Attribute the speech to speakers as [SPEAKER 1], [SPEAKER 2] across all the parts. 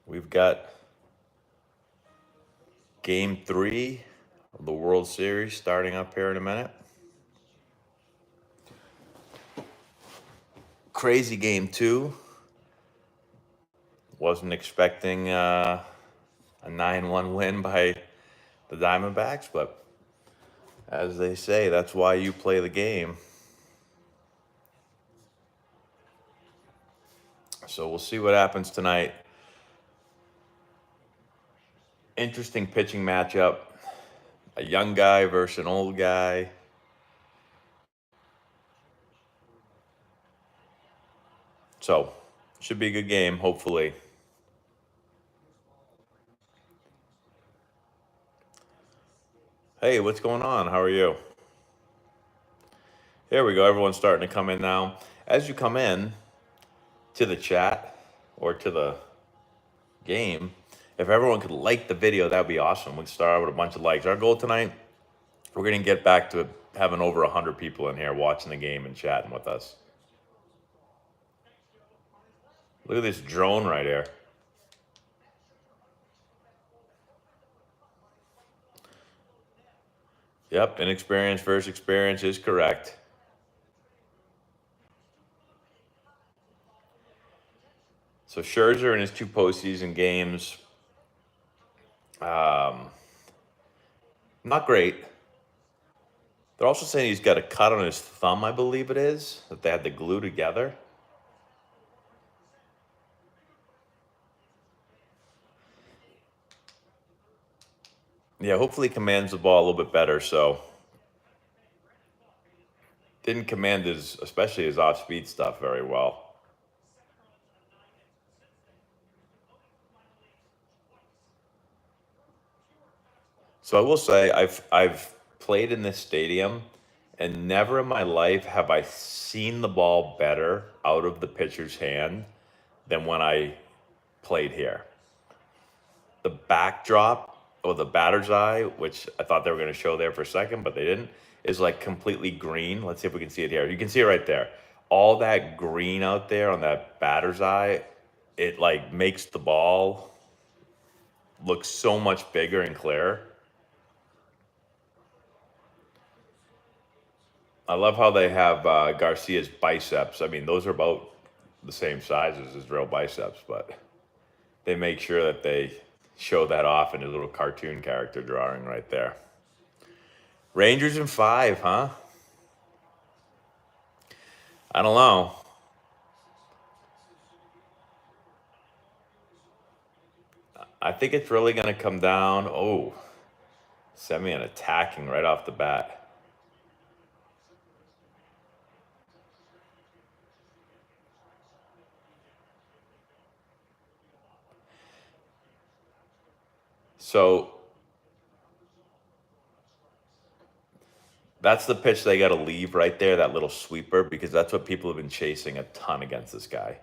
[SPEAKER 1] We've got Game 3 of the World Series starting up here in a minute. Crazy Game 2. Wasn't expecting a 9-1 win by the Diamondbacks, but as they say, that's why you play the game. So we'll see what happens tonight. Interesting pitching matchup. A young guy versus an old guy. So, should be a good game, hopefully. Hey, what's going on? How are you? Here we go. Everyone's starting to come in now. As you come in to the chat or to the game, if everyone could like the video, that'd be awesome. We'd start out with a bunch of likes. Our goal tonight, we're going to get back to having over 100 people in here watching the game and chatting with us. Look at this drone right here. Yep, inexperience versus experience is correct. So Scherzer in his 2 postseason games, not great. They're also saying he's got a cut on his thumb, I believe it is, that they had to glue together. Yeah, hopefully he commands the ball a little bit better. So didn't command especially his off-speed stuff very well. So I will say I've played in this stadium, and never in my life have I seen the ball better out of the pitcher's hand than when I played here. The backdrop or the batter's eye, which I thought they were going to show there for a second, but they didn't, is like completely green. Let's see if we can see it here. You can see it right there. All that green out there on that batter's eye, it like makes the ball look so much bigger and clearer. I love how they have Garcia's biceps. I mean, those are about the same size as his real biceps, but they make sure that they show that off in a little cartoon character drawing right there. Rangers in 5, huh? I don't know. I think it's really going to come down. Oh, Semien attacking right off the bat. So that's the pitch they got to leave right there, that little sweeper, because that's what people have been chasing a ton against this guy.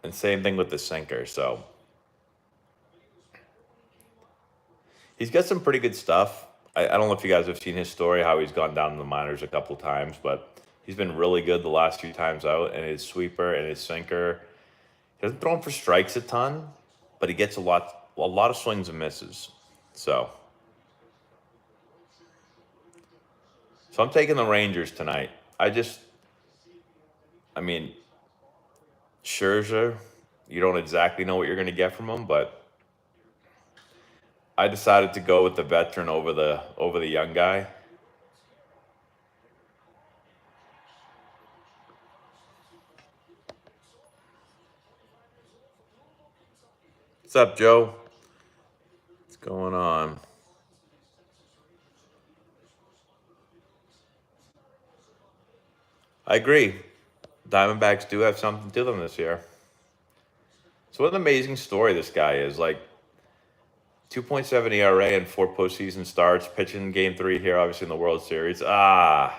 [SPEAKER 1] And same thing with the sinker. So he's got some pretty good stuff. I don't know if you guys have seen his story, how he's gone down in the minors a couple times, but he's been really good the last few times out. And his sweeper and his sinker, he doesn't throw him for strikes a ton, but he gets a lot of swings and misses. So I'm taking the Rangers tonight. I mean, Scherzer, you don't exactly know what you're going to get from him, but I decided to go with the veteran over the young guy. What's up, Joe? What's going on? I agree. Diamondbacks do have something to them this year. So what an amazing story this guy is. Like 2.7 ERA and 4 postseason starts, pitching Game 3 here, obviously in the World Series. So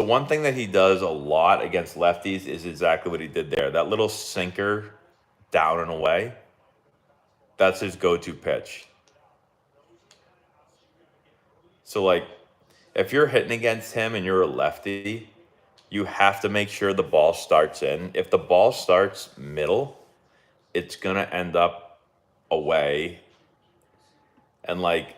[SPEAKER 1] one thing that he does a lot against lefties is exactly what he did there. That little sinker down and away, that's his go-to pitch. So like if you're hitting against him and you're a lefty, you have to make sure the ball starts in. If the ball starts middle, it's going to end up away. And like,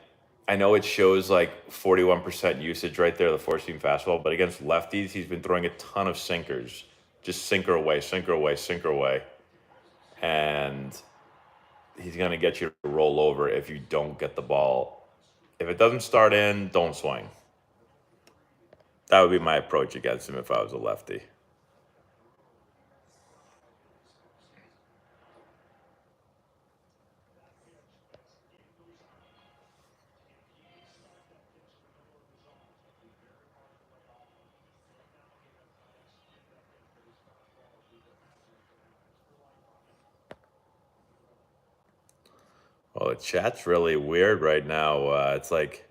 [SPEAKER 1] I know it shows like 41% usage right there, the four-seam fastball, but against lefties, he's been throwing a ton of sinkers. Just sinker away, sinker away, sinker away. And he's going to get you to roll over if you don't get the ball. If it doesn't start in, don't swing. That would be my approach against him if I was a lefty. Well, the chat's really weird right now. It's like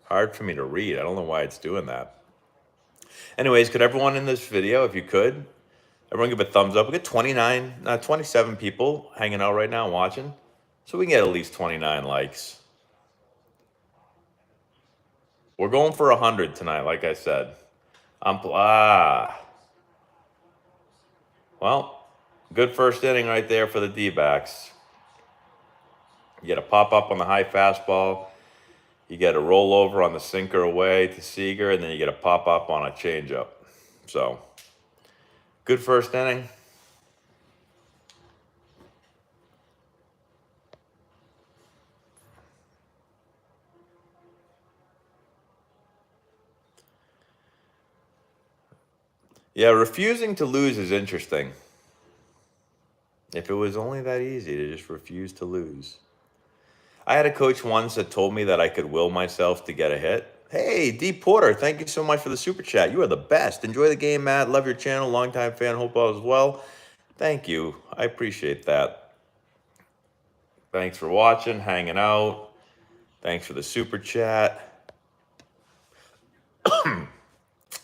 [SPEAKER 1] hard for me to read. I don't know why it's doing that. Anyways, could everyone in this video, if you could, everyone give a thumbs up. We got 27 people hanging out right now watching. So we can get at least 29 likes. We're going for 100 tonight, like I said. Well, good first inning right there for the D-backs. You get a pop-up on the high fastball. You get a rollover on the sinker away to Seager, and then you get a pop-up on a changeup. So, good first inning. Yeah, refusing to lose is interesting. If it was only that easy to just refuse to lose. I had a coach once that told me that I could will myself to get a hit. Hey, D Porter, thank you so much for the super chat. You are the best. Enjoy the game, Matt. Love your channel. Longtime fan. Hope all is well. Thank you. I appreciate that. Thanks for watching, hanging out. Thanks for the super chat. I'm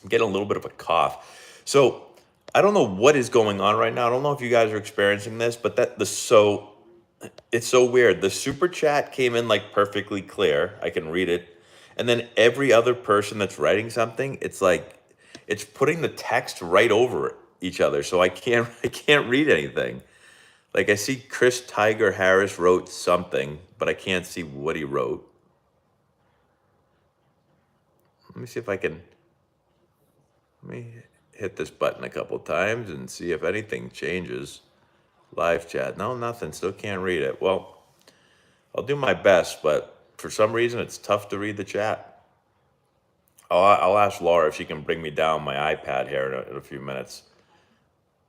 [SPEAKER 1] getting a little bit of a cough. So I don't know what is going on right now. I don't know if you guys are experiencing this, but it's so weird. The super chat came in like perfectly clear. I can read it. And then every other person that's writing something, it's like it's putting the text right over each other. So I can't I can't read anything. Like I see Chris Tiger Harris wrote something, but I can't see what he wrote. Let me see if I can let me hit this button a couple times and see if anything changes. Live chat. No, nothing. Still can't read it. Well, I'll do my best, but for some reason it's tough to read the chat. I'll ask Laura if she can bring me down my iPad here in a few minutes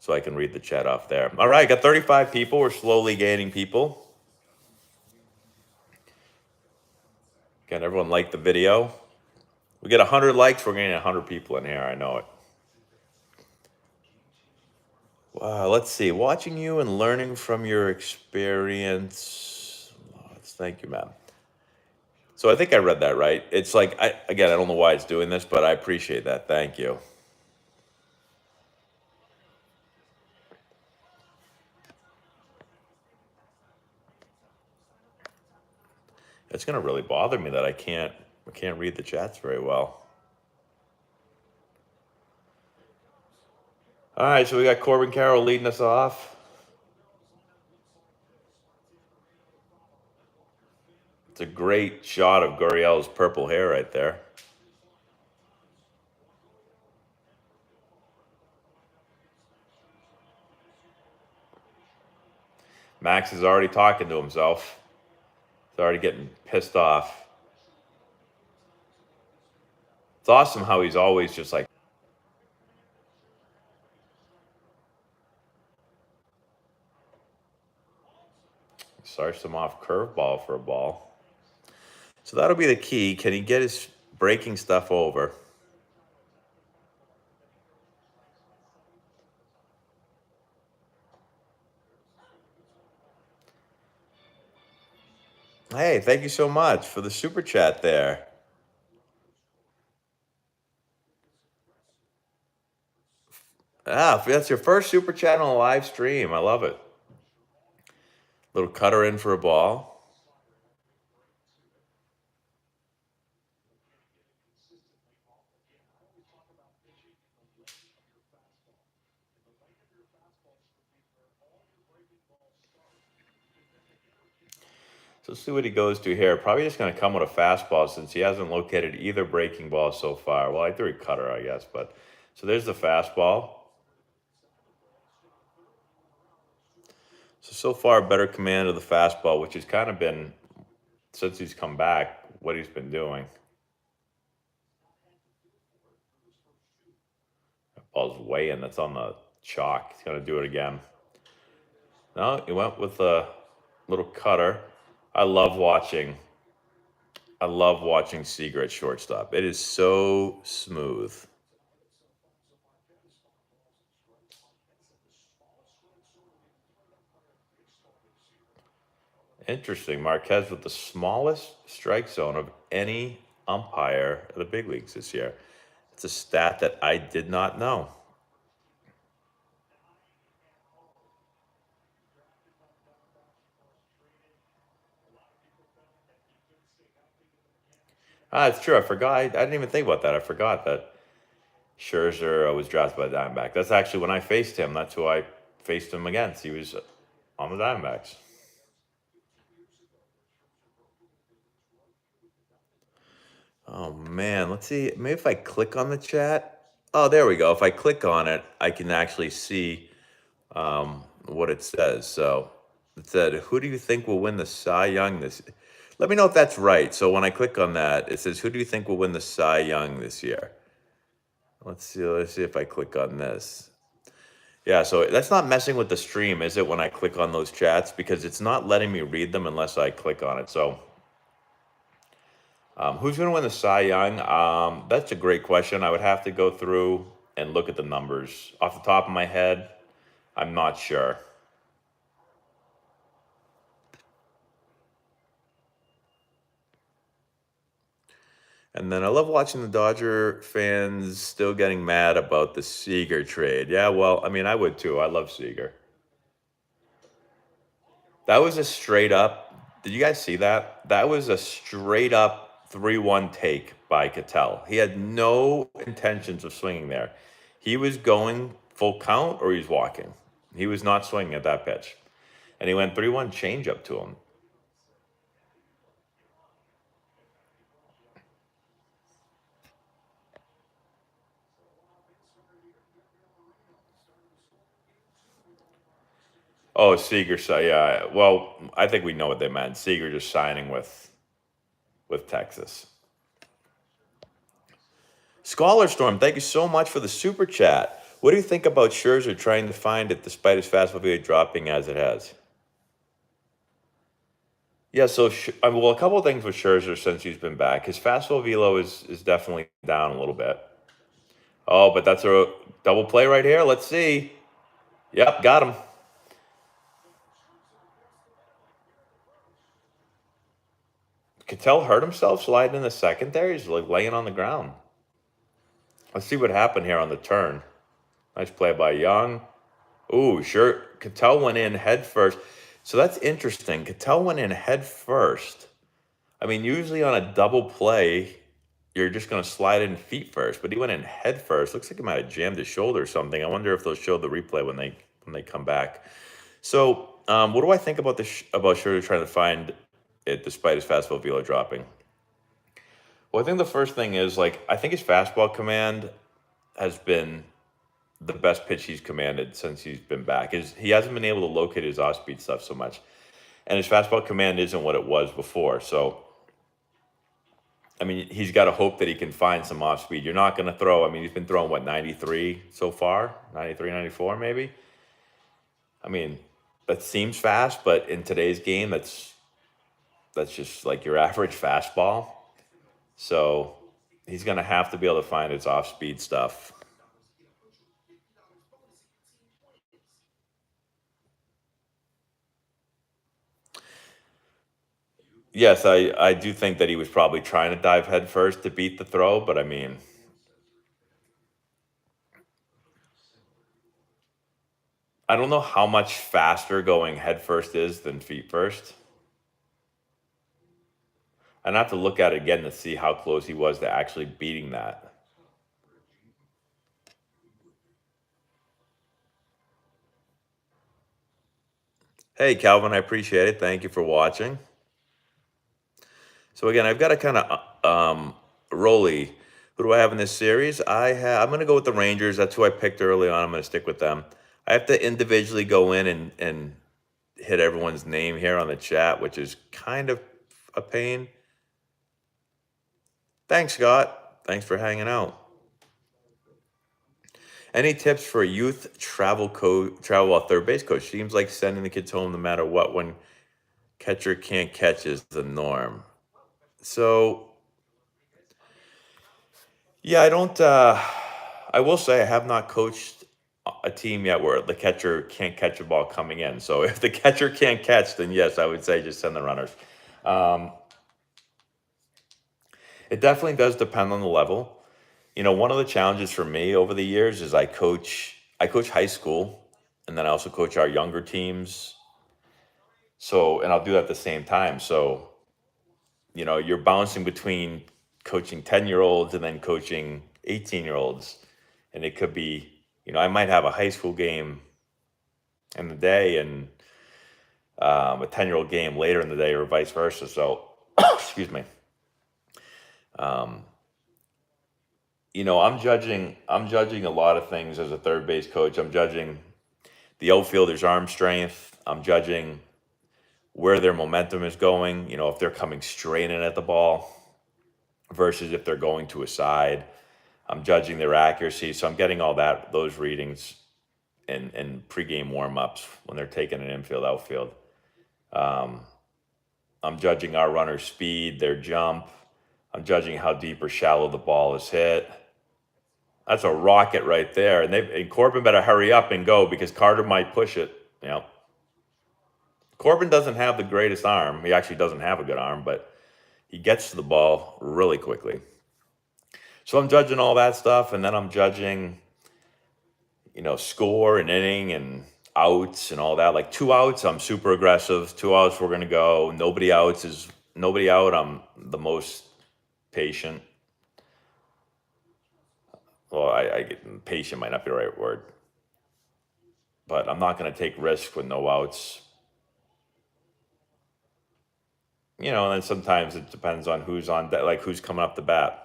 [SPEAKER 1] so I can read the chat off there. All right, got 35 people. We're slowly gaining people. Can everyone like the video? We get 100 likes, we're getting 100 people in here. I know it. Wow, let's see. Watching you and learning from your experience. Thank you, ma'am. So I think I read that right. It's like, I don't know why it's doing this, but I appreciate that. Thank you. It's going to really bother me that I can't read the chats very well. All right, so we got Corbin Carroll leading us off. It's a great shot of Gurriel's purple hair right there. Max is already talking to himself. He's already getting pissed off. It's awesome how he's always just like, starts him off curveball for a ball. So that'll be the key. Can he get his breaking stuff over? Hey, thank you so much for the super chat there. If that's your first super chat on a live stream, I love it. Little cutter in for a ball. So let's see what he goes to here. Probably just going to come with a fastball since he hasn't located either breaking ball so far. Well, I threw a cutter, I guess, but so there's the fastball. So far, better command of the fastball, which has kind of been, since he's come back, what he's been doing. That ball's way in. That's on the chalk. He's going to do it again. No, he went with a little cutter. I love watching. I love watching Seager at shortstop. It is so smooth. Interesting. Marquez with the smallest strike zone of any umpire of the big leagues this year. It's a stat that I did not know. Ah, it's true. I forgot. I didn't even think about that. I forgot that Scherzer was drafted by the Diamondback. That's actually when I faced him. That's who I faced him against. He was on the Diamondbacks. Oh man, let's see. Maybe if I click on the chat. Oh, there we go. If I click on it, I can actually see what it says. So it said, "Who do you think will win the Cy Young this?" Let me know if that's right. So when I click on that, it says, "Who do you think will win the Cy Young this year?" Let's see. Let's see if I click on this. Yeah, so that's not messing with the stream, is it? When I click on those chats, because it's not letting me read them unless I click on it. So, who's going to win the Cy Young? That's a great question. I would have to go through and look at the numbers off the top of my head. I'm not sure. And then I love watching the Dodger fans still getting mad about the Seager trade. Yeah, well, I mean, I would too. I love Seager. That was a straight up. Did you guys see that? That was a straight up 3-1 take by Cattell. He had no intentions of swinging there. He was going full count or he was walking. He was not swinging at that pitch. And he went 3-1 changeup to him. Oh, Seager. So yeah. Well, I think we know what they meant. Seager just signing with Texas. Scholar Storm, thank you so much for the super chat. What do you think about Scherzer trying to find it despite his fastball velo dropping as it has? Yeah, so well, a couple of things with Scherzer since he's been back. His fastball velo is definitely down a little bit. Oh, but that's a double play right here. Let's see. Yep, got him. Cattell hurt himself sliding in the second there. He's like laying on the ground. Let's see what happened here on the turn. Nice play by Young. Ooh, sure. Cattell went in head first. So that's interesting. Cattell went in head first. I mean, usually on a double play, you're just going to slide in feet first, but he went in head first. Looks like he might have jammed his shoulder or something. I wonder if they'll show the replay when they come back. So, what do I think about about Scherzer trying to find it despite his fastball velo dropping? Well, I think the first thing is like I think his fastball command has been the best pitch he's commanded since he's been back. He hasn't been able to locate his off-speed stuff so much, and his fastball command isn't what it was before. So, I mean, he's got to hope that he can find some off-speed. You're not going to throw. I mean, he's been throwing what 93 so far, 93, 94 maybe. I mean, that seems fast, but in today's game, that's just like your average fastball. So he's going to have to be able to find his off-speed stuff. Yes, I do think that he was probably trying to dive head first to beat the throw, but I mean, I don't know how much faster going head first is than feet first. I'd have to look at it again to see how close he was to actually beating that. Hey, Calvin, I appreciate it. Thank you for watching. So again, I've got a kind of Rolly. Who do I have in this series? I'm going to go with the Rangers. That's who I picked early on. I'm going to stick with them. I have to individually go in and hit everyone's name here on the chat, which is kind of a pain. Thanks, Scott. Thanks for hanging out. Any tips for a youth travel third base coach? Seems like sending the kids home no matter what when catcher can't catch is the norm. So yeah, I don't. I will say I have not coached a team yet where the catcher can't catch a ball coming in. So if the catcher can't catch, then yes, I would say just send the runners. Um, it definitely does depend on the level. One of the challenges for me over the years is I coach high school, and then I also coach our younger teams. So, and I'll do that at the same time. So, you're bouncing between coaching 10-year-olds and then coaching 18-year-olds. And it could be, I might have a high school game in the day and a 10-year-old game later in the day or vice versa. So, excuse me. I'm judging a lot of things as a third base coach. I'm judging the outfielder's arm strength. I'm judging where their momentum is going, if they're coming straight in at the ball versus if they're going to a side. I'm judging their accuracy. So I'm getting all those readings in pregame warm-ups when they're taking an infield, outfield. I'm judging our runner's speed, their jump. I'm judging how deep or shallow the ball is hit. That's a rocket right there. And Corbin better hurry up and go because Carter might push it. Corbin doesn't have the greatest arm. He actually doesn't have a good arm, but he gets to the ball really quickly. So I'm judging all that stuff, and then I'm judging, score and inning and outs and all that. Like 2 outs, I'm super aggressive. 2 outs, we're gonna go. Nobody out. I'm the most patient. Well, I get patient might not be the right word, but I'm not gonna take risks with no outs. And then sometimes it depends on who's on that, like who's coming up the bat.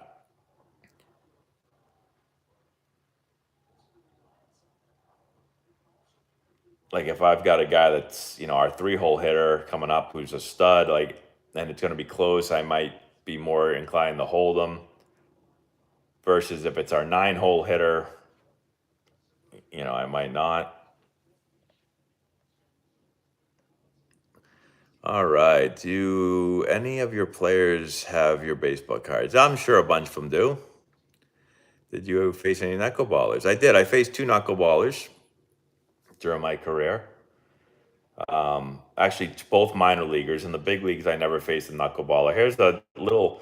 [SPEAKER 1] Like if I've got a guy that's, our 3-hole hitter coming up who's a stud, and it's going to be close, I might be more inclined to hold him versus if it's our 9-hole hitter, I might not. All right. Do any of your players have your baseball cards? I'm sure a bunch of them do. Did you face any knuckleballers? I did. I faced 2 knuckleballers during my career. Actually, both minor leaguers. In the big leagues, I never faced a knuckleballer. Here's the little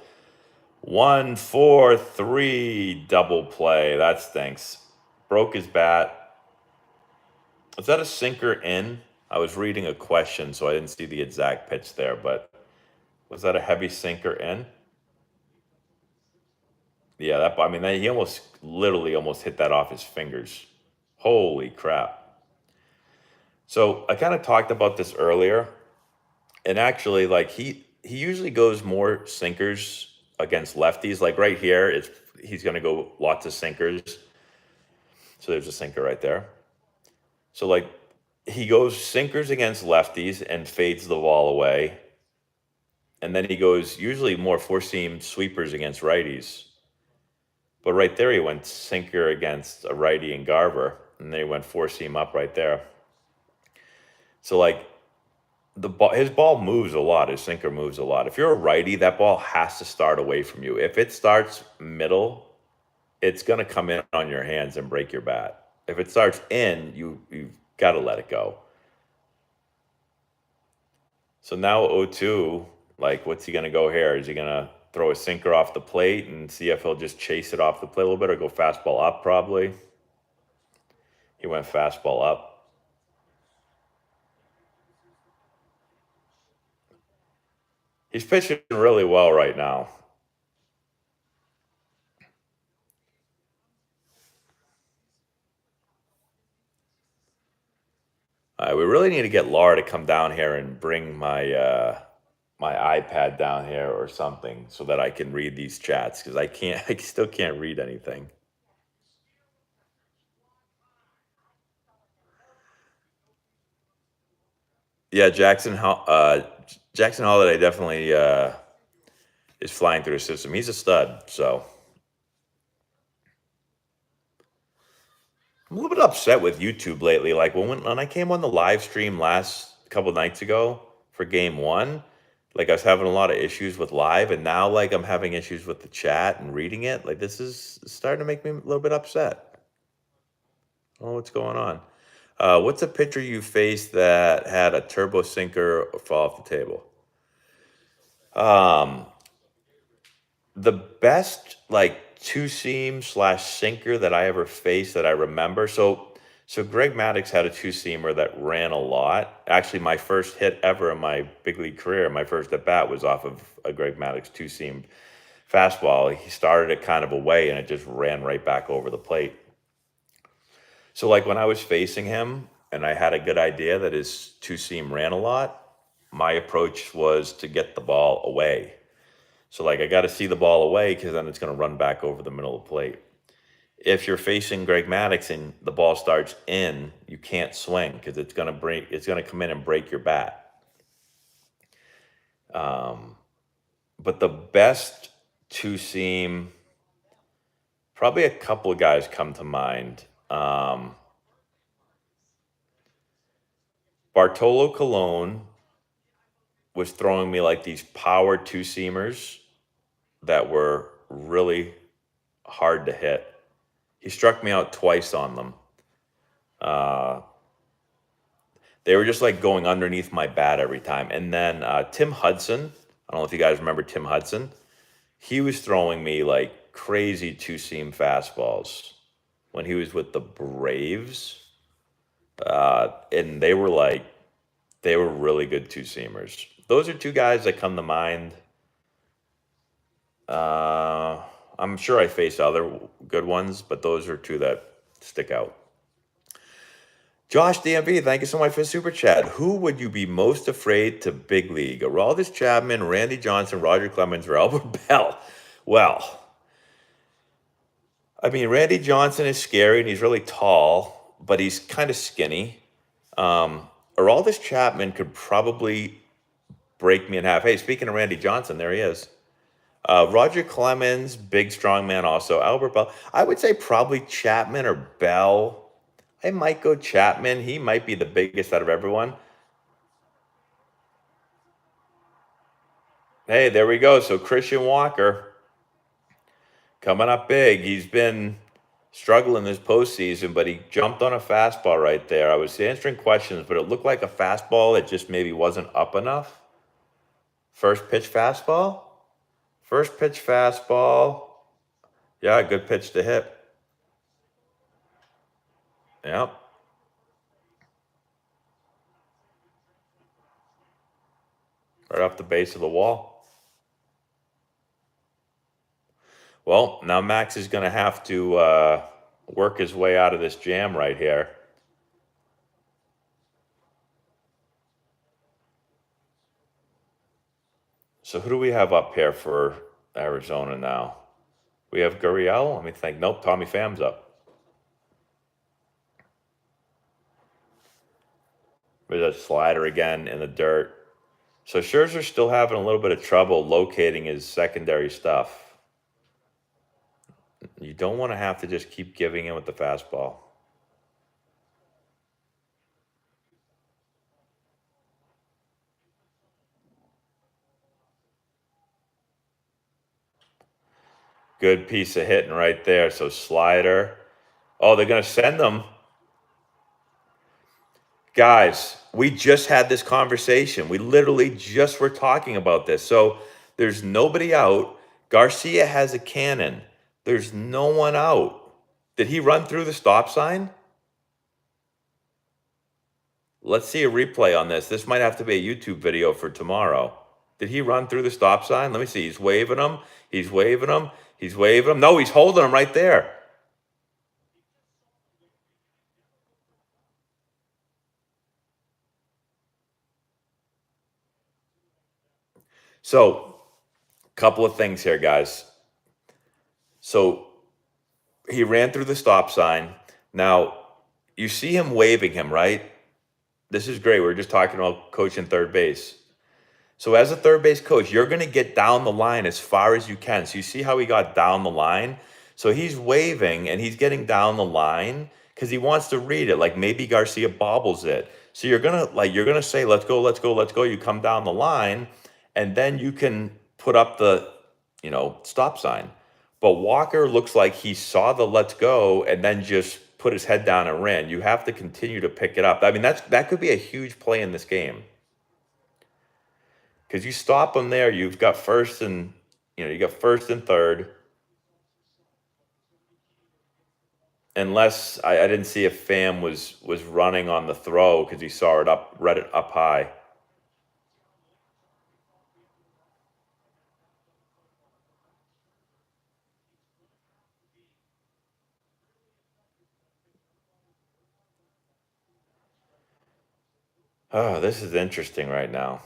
[SPEAKER 1] 1-4-3 double play. That stinks. Broke his bat. Was that a sinker in? I was reading a question, so I didn't see the exact pitch there, but was that a heavy sinker in? Yeah, he literally almost hit that off his fingers. Holy crap. So I kind of talked about this earlier, and actually, like he usually goes more sinkers against lefties. Like right here, he's going to go lots of sinkers. So there's a sinker right there. So like he goes sinkers against lefties and fades the ball away. And then he goes usually more four-seam sweepers against righties. But right there, he went sinker against a righty and Garver, and then he went four-seam up right there. So like his ball moves a lot. His sinker moves a lot. If you're a righty, that ball has to start away from you. If it starts middle, it's going to come in on your hands and break your bat. If it starts in, you've got to let it go. So now 0-2, like what's he going to go here? Is he going to throw a sinker off the plate and see if he'll just chase it off the plate a little bit or go fastball up probably? He went fastball up. He's pitching really well right now. We really need to get Laura to come down here and bring my iPad down here or something so that I can read these chats because I can't. I still can't read anything. Yeah, Jackson Holiday definitely is flying through the system. He's a stud. So I'm a little bit upset with YouTube lately. Like when I came on the live stream last couple nights ago for game one, like I was having a lot of issues with live, and now like I'm having issues with the chat and reading it. Like this is starting to make me a little bit upset. Oh, what's going on? What's a pitcher you faced that had a turbo sinker fall off the table? Um, the best like two seam slash sinker that I ever faced that I remember. So Greg Maddux had a two seamer that ran a lot. Actually, my first hit ever in my big league career, my first at bat was off of a Greg Maddux two seam fastball. He started it kind of away and it just ran right back over the plate. So like when I was facing him and I had a good idea that his two seam ran a lot, my approach was to get the ball away. So like I got to see the ball away because then it's going to run back over the middle of the plate. If you're facing Greg Maddux and the ball starts in, you can't swing because it's going to break. It's going to come in and break your bat. But the best two seam, probably a couple of guys come to mind. Bartolo Colon was throwing me like these power two seamers that were really hard to hit. He struck me out twice on them. They were just like going underneath my bat every time. And then Tim Hudson, I don't know if you guys remember Tim Hudson. He was throwing me like crazy two seam fastballs when he was with the Braves. And they were really good two seamers. Those are two guys that come to mind. I'm sure I faced other good ones, but those are two that stick out. Josh DMV, thank you so much for the super chat. Who would you be most afraid to big league? Aroldis Chapman, Randy Johnson, Roger Clemens, or Albert Bell? Well, I mean, Randy Johnson is scary and he's really tall, but he's kind of skinny. Aroldis Chapman could probably break me in half. Hey, speaking of Randy Johnson, there he is. Roger Clemens, big strong man also. Albert Bell. I would say probably Chapman or Bell. I might go Chapman. He might be the biggest out of everyone. Hey, there we go. So Christian Walker coming up big. He's been struggling this postseason, but he jumped on a fastball right there. I was answering questions, but it looked like a fastball that just maybe wasn't up enough. First pitch fastball. First pitch fastball. Yeah, good pitch to hit. Yep. Right off the base of the wall. Well, now Max is going to have to work his way out of this jam right here. So who do we have up here for Arizona now? We have Gurriel. Let me think. Nope, Tommy Pham's up. There's a slider again in the dirt. So Scherzer's still having a little bit of trouble locating his secondary stuff. You don't want to have to just keep giving in with the fastball. Good piece of hitting right there. So slider. Oh, they're going to send them. Guys, we just had this conversation. We literally just were talking about this. So there's nobody out. Garcia has a cannon. There's no one out. Did he run through the stop sign? Let's see a replay on this. This might have to be a YouTube video for tomorrow. Did he run through the stop sign? Let me see. He's waving him. He's waving him. He's waving him. No, he's holding him right there. So, couple of things here, guys. So he ran through the stop sign. Now, you see him waving him, right? This is great. We are just talking about coaching third base. So as a third base coach, you're going to get down the line as far as you can. So you see how he got down the line? So he's waving and he's getting down the line because he wants to read it. Like maybe Garcia bobbles it. So you're gonna say, let's go, let's go, let's go. You come down the line, and then you can put up the, stop sign. But Walker looks like he saw the let's go and then just put his head down and ran. You have to continue to pick it up. I mean, that could be a huge play in this game. Because you stop them there, you've got first and third. Unless I didn't see if Pham was running on the throw because he saw it read it up high. Oh, this is interesting right now.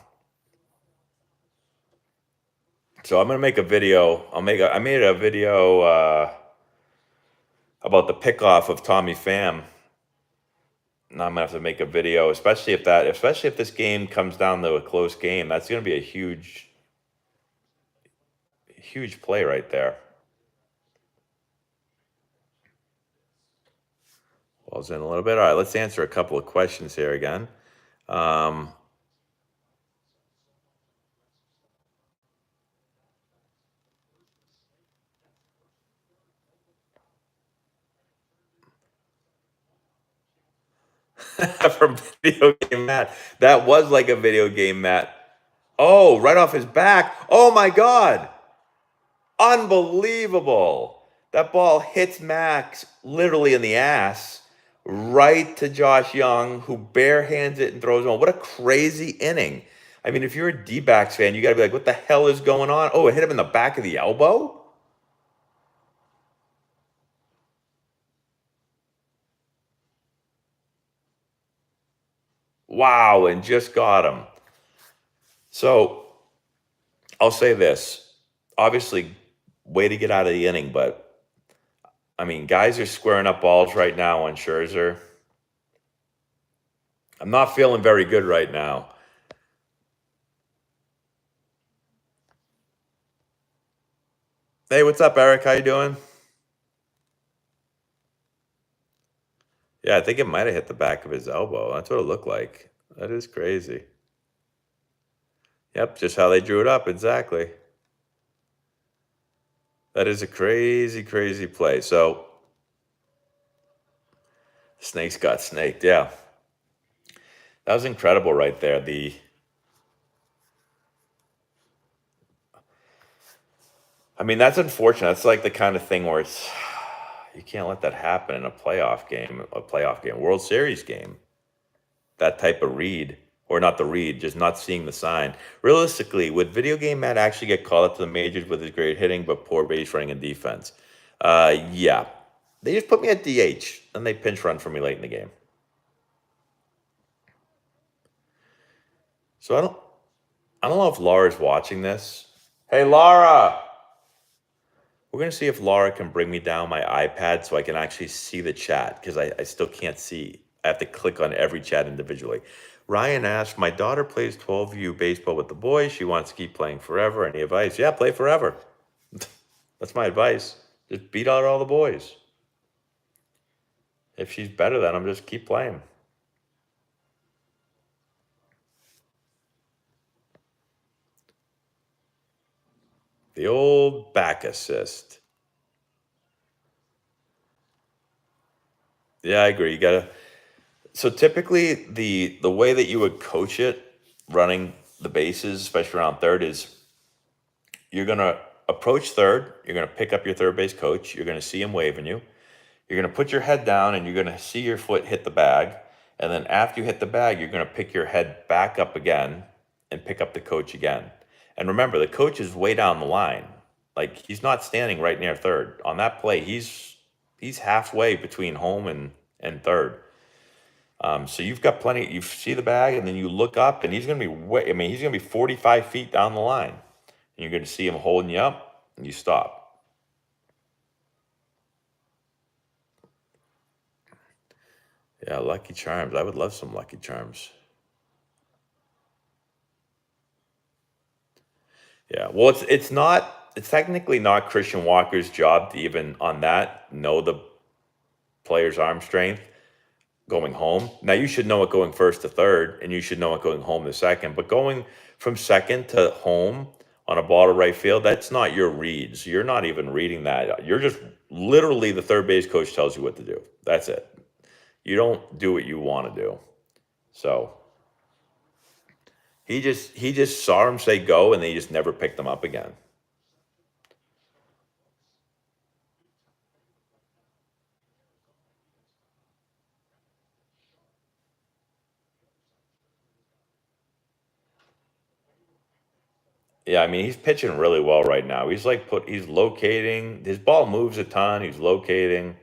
[SPEAKER 1] So I'm gonna make a video. I made a video about the pickoff of Tommy Pham. Now I'm gonna have to make a video, especially if this game comes down to a close game. That's gonna be a huge play right there. Ball's in a little bit. All right, let's answer a couple of questions here again. From video game Matt. That was like a video game Matt. Oh, right off his back. Oh my God. Unbelievable. That ball hits Max literally in the ass, right to Josh Young, who barehands it and throws it on. What a crazy inning. I mean, if you're a D-backs fan, you got to be like, what the hell is going on? Oh, it hit him in the back of the elbow? Wow, and just got him. So I'll say this. Obviously, way to get out of the inning, but I mean, guys are squaring up balls right now on Scherzer. I'm not feeling very good right now. Hey, what's up, Eric? How you doing? Yeah, I think it might have hit the back of his elbow. That's what it looked like. That is crazy. Yep, just how they drew it up. Exactly. That is a crazy, crazy play. So, snakes got snaked. Yeah. That was incredible right there. I mean, that's unfortunate. That's like the kind of thing where you can't let that happen in a playoff game, World Series game. That type of read, or not the read, just not seeing the sign. Realistically, would video game Matt actually get called up to the majors with his great hitting but poor base running and defense? Yeah. They just put me at DH, and they pinch run for me late in the game. So I don't know if Laura's watching this. Hey, Laura! We're going to see if Laura can bring me down my iPad so I can actually see the chat, because I still can't see. I have to click on every chat individually. Ryan asked, my daughter plays 12U baseball with the boys. She wants to keep playing forever. Any advice? Yeah, play forever. That's my advice. Just beat out all the boys. If she's better than them, just keep playing. The old back assist. Yeah, I agree. You gotta. So typically, the way that you would coach it, running the bases, especially around third, is you're gonna approach third. You're gonna pick up your third base coach. You're gonna see him waving you. You're gonna put your head down, and you're gonna see your foot hit the bag. And then after you hit the bag, you're gonna pick your head back up again and pick up the coach again. And remember, the coach is way down the line. Like he's not standing right near third. On that play, he's halfway between home and third. So you've got plenty. You see the bag, and then you look up, and he's going to be way. I mean, he's going to be 45 feet down the line, and you're going to see him holding you up, and you stop. Yeah, Lucky Charms. I would love some Lucky Charms. Yeah. Well, it's technically not Christian Walker's job to even on that know the player's arm strength going home. Now you should know it going first to third, and you should know it going home to second. But going from second to home on a ball to right field, that's not your reads. You're not even reading that. You're just literally the third base coach tells you what to do. That's it. You don't do what you want to do. So he just saw him say go, and they just never picked him up again. Yeah, I mean, he's pitching really well right now. He's locating. His ball moves a ton. He's locating.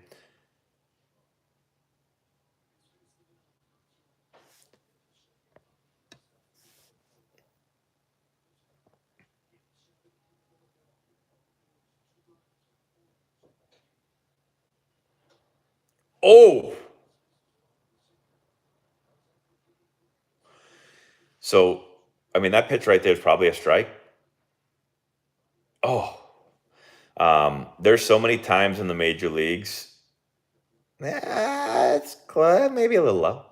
[SPEAKER 1] Oh, so I mean, that pitch right there is probably a strike. Oh, there's so many times in the major leagues. Maybe a little low.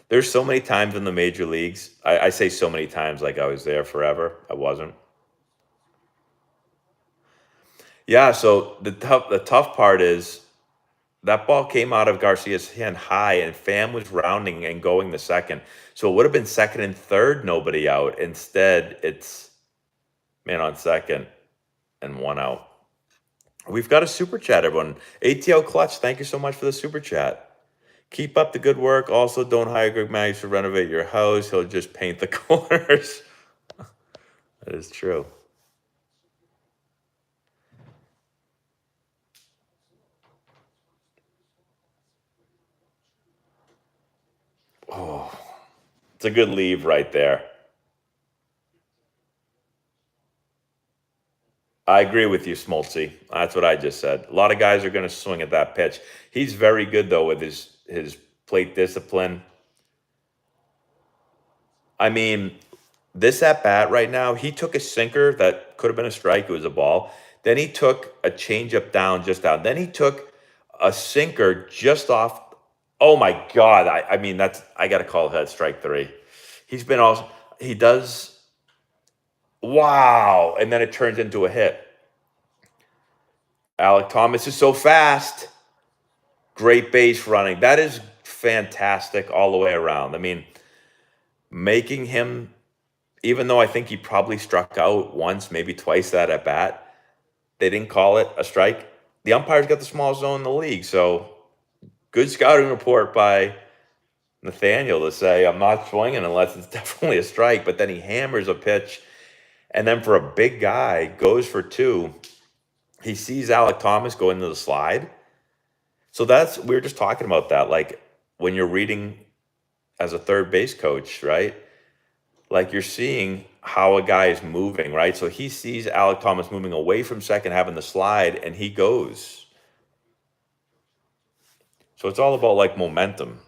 [SPEAKER 1] There's so many times in the major leagues. I say so many times like I was there forever. I wasn't. Yeah. So the tough part is that ball came out of Garcia's hand high, and Pham was rounding and going the second. So it would have been second and third, nobody out. Instead, it's man on second and one out. We've got a super chat, everyone. ATL Clutch, thank you so much for the super chat. Keep up the good work. Also, don't hire Greg Maggs to renovate your house. He'll just paint the corners. That is true. Oh, it's a good leave right there. I agree with you, Smoltzy. That's what I just said. A lot of guys are going to swing at that pitch. He's very good though with his plate discipline. I mean, this at bat right now, he took a sinker that could have been a strike. It was a ball. Then he took a changeup down, just down. Then he took a sinker just off. Oh my God! I mean, I got to call that strike three. He's been also he does wow, and then it turns into a hit. Alec Thomas is so fast. Great base running. That is fantastic all the way around. I mean, making him, even though I think he probably struck out once, maybe twice that at bat, they didn't call it a strike. The umpire's got the smallest zone in the league. So good scouting report by Nathaniel to say, I'm not swinging unless it's definitely a strike. But then he hammers a pitch. And then for a big guy, goes for two. He sees Alec Thomas go into the slide. So we were just talking about that. Like when you're reading as a third base coach, right? Like you're seeing how a guy is moving, right? So he sees Alec Thomas moving away from second, having the slide, and he goes. So it's all about like momentum.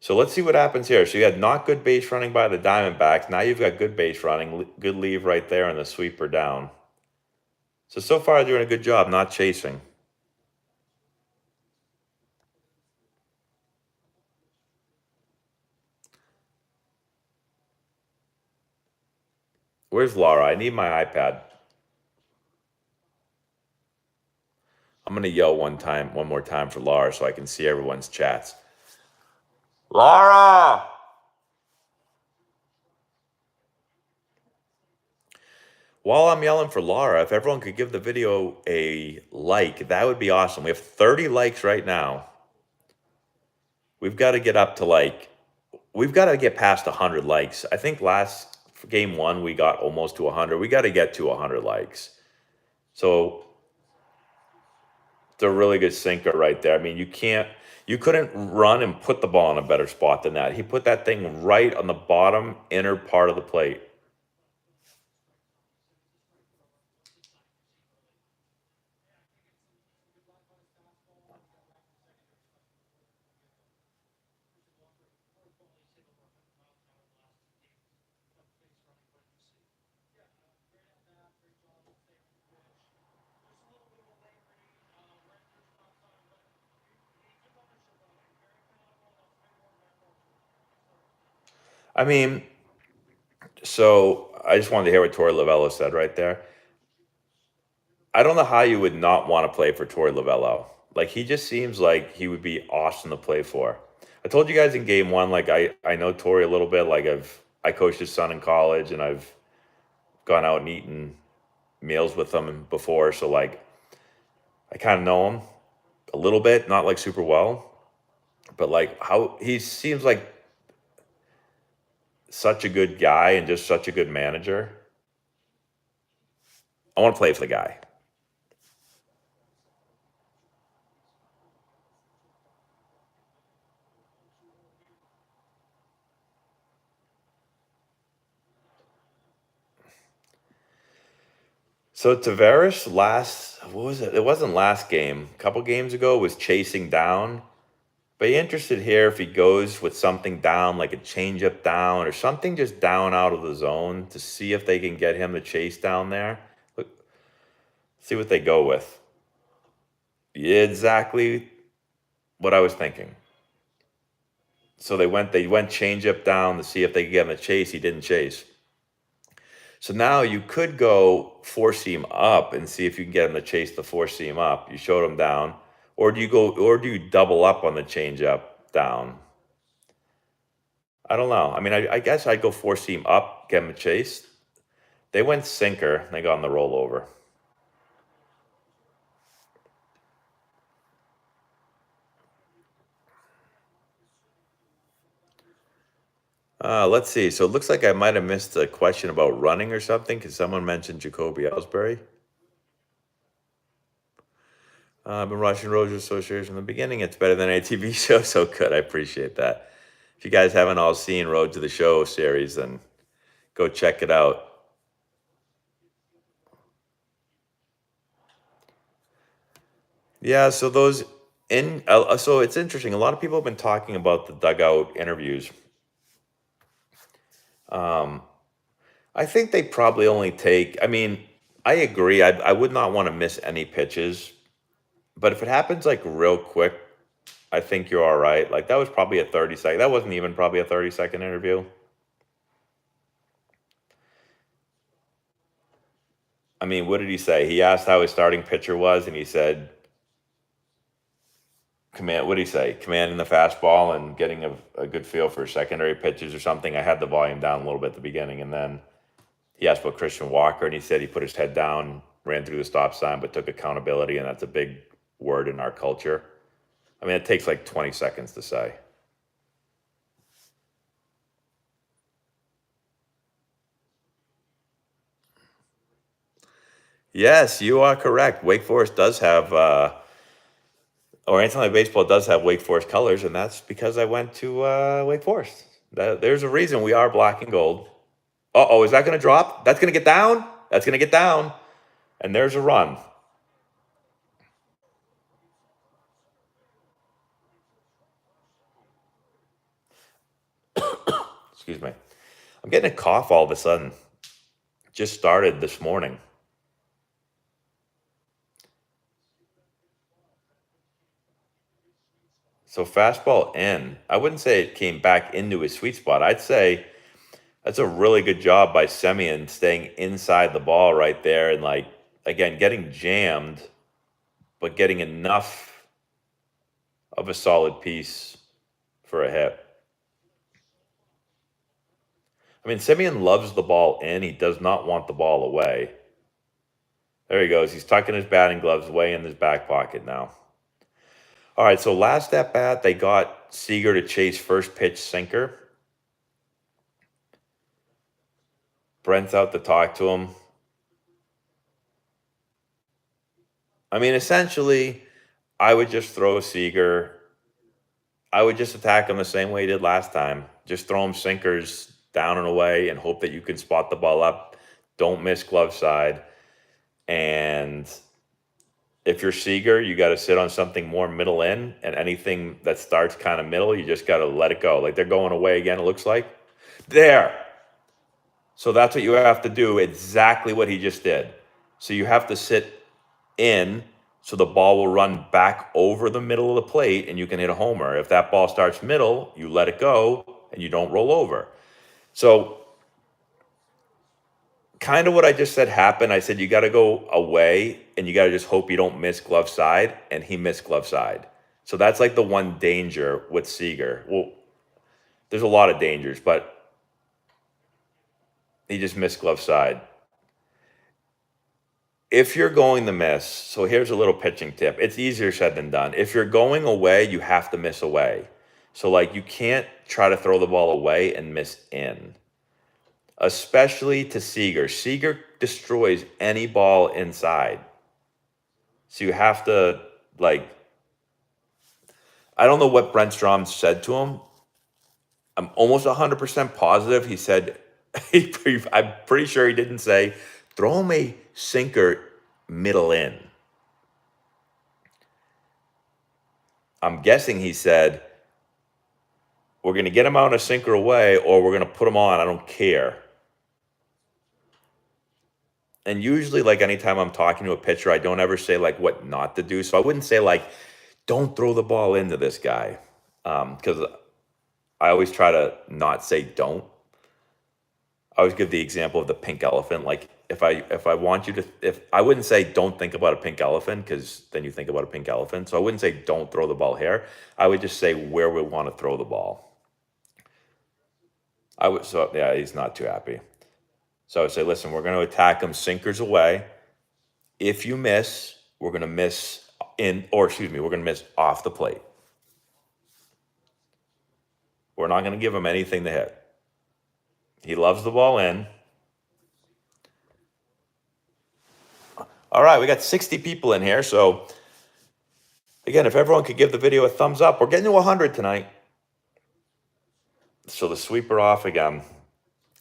[SPEAKER 1] So let's see what happens here. So you had not good base running by the Diamondbacks. Now you've got good base running, good leave right there, and the sweeper down. So far they're doing a good job not chasing. Where's Laura? I need my iPad. I'm gonna yell one more time for Laura so I can see everyone's chats. Laura! While I'm yelling for Laura, if everyone could give the video a like, that would be awesome. We have 30 likes right now. We've got to get up to like, we've got to get past 100 likes. I think last game one, we got almost to 100. We got to get to 100 likes. So it's a really good sinker right there. I mean, you couldn't run and put the ball in a better spot than that. He put that thing right on the bottom inner part of the plate. I mean, so I just wanted to hear what Torey Lovello said right there. I don't know how you would not want to play for Torey Lovello. Like he just seems like he would be awesome to play for. I told you guys in game one, like I know Torey a little bit. Like I coached his son in college, and I've gone out and eaten meals with him before. So like I kind of know him a little bit, not like super well, but like how he seems like such a good guy and just such a good manager. I want to play for the guy. So Tavares last, what was it? It wasn't last game. A couple games ago was chasing down. But interested here if he goes with something down, like a changeup down or something just down out of the zone to see if they can get him to chase down there. Look, see what they go with. Yeah, exactly what I was thinking. So they went changeup down to see if they could get him to chase. He didn't chase. So now you could go four seam up and see if you can get him to chase the four seam up. You showed him down, or do you double up on the changeup down? I don't know. I mean, I guess I'd go four seam up, get him a chase. They went sinker. They got on the rollover. Let's see. So it looks like I might have missed a question about running or something because someone mentioned Jacoby Ellsbury. I've been watching Road Association from the beginning. It's better than a TV show. So good. I appreciate that. If you guys haven't all seen Road to the Show series, then go check it out. Yeah, so those so it's interesting. A lot of people have been talking about the dugout interviews. Um, I think they probably only take. I mean, I agree. I would not want to miss any pitches, but if it happens like real quick, I think you're all right. Like that was probably a 30-second. That wasn't even probably a 30-second interview. I mean, what did he say? He asked how his starting pitcher was, and he said, "Command." What did he say? Commanding the fastball and getting a good feel for secondary pitches or something. I had the volume down a little bit at the beginning, and then he asked about Christian Walker, and he said he put his head down, ran through the stop sign, but took accountability, and that's a big word in our culture. I mean, it takes like 20 seconds to say. Yes, you are correct. Wake Forest does have, or Antonelli Baseball does have Wake Forest colors, and that's because I went to Wake Forest. There's a reason we are black and gold. Uh-oh, is that going to drop? That's going to get down? That's going to get down. And there's a run. Excuse me. I'm getting a cough all of a sudden. Just started this morning. So fastball in. I wouldn't say it came back into his sweet spot. I'd say that's a really good job by Semyon staying inside the ball right there and like again getting jammed, but getting enough of a solid piece for a hit. I mean, Semyon loves the ball in. He does not want the ball away. There he goes. He's tucking his batting gloves way in his back pocket now. All right, so last at bat, they got Seager to chase first pitch sinker. Brent's out to talk to him. I mean, essentially, I would just throw Seager. I would just attack him the same way he did last time. Just throw him sinkers down and away and hope that you can spot the ball up. Don't miss glove side. And if you're Seager, you got to sit on something more middle in, and anything that starts kind of middle, you just got to let it go. Like they're going away again, it looks like. There. So that's what you have to do, exactly what he just did. So you have to sit in so the ball will run back over the middle of the plate and you can hit a homer. If that ball starts middle, you let it go and you don't roll over. So kind of what I just said happened. I said you got to go away and you got to just hope you don't miss glove side, and he missed glove side. So that's like the one danger with Seager. Well, there's a lot of dangers, but he just missed glove side. If you're going to miss, so here's a little pitching tip. It's easier said than done. If you're going away, you have to miss away. So like you can't try to throw the ball away and miss in. Especially to Seager. Seager destroys any ball inside. So you have to, like, I don't know what Brent Strom said to him. I'm almost 100% positive he said, I'm pretty sure he didn't say, throw him a sinker middle in. I'm guessing he said, we're going to get him out a sinker away or we're going to put him on. I don't care. And usually, like, anytime I'm talking to a pitcher, I don't ever say, like, what not to do. So I wouldn't say, like, don't throw the ball into this guy. Because I always try to not say don't. I always give the example of the pink elephant. Like, if I want you to, if I wouldn't say don't think about a pink elephant, because then you think about a pink elephant. So I wouldn't say don't throw the ball here. I would just say where we want to throw the ball. So yeah, he's not too happy. So I would say, listen, we're going to attack him sinkers away. If you miss, we're going to miss we're going to miss off the plate. We're not going to give him anything to hit. He loves the ball in. All right, we got 60 people in here. So again, if everyone could give the video a thumbs up, we're getting to 100 tonight. So the sweeper off again.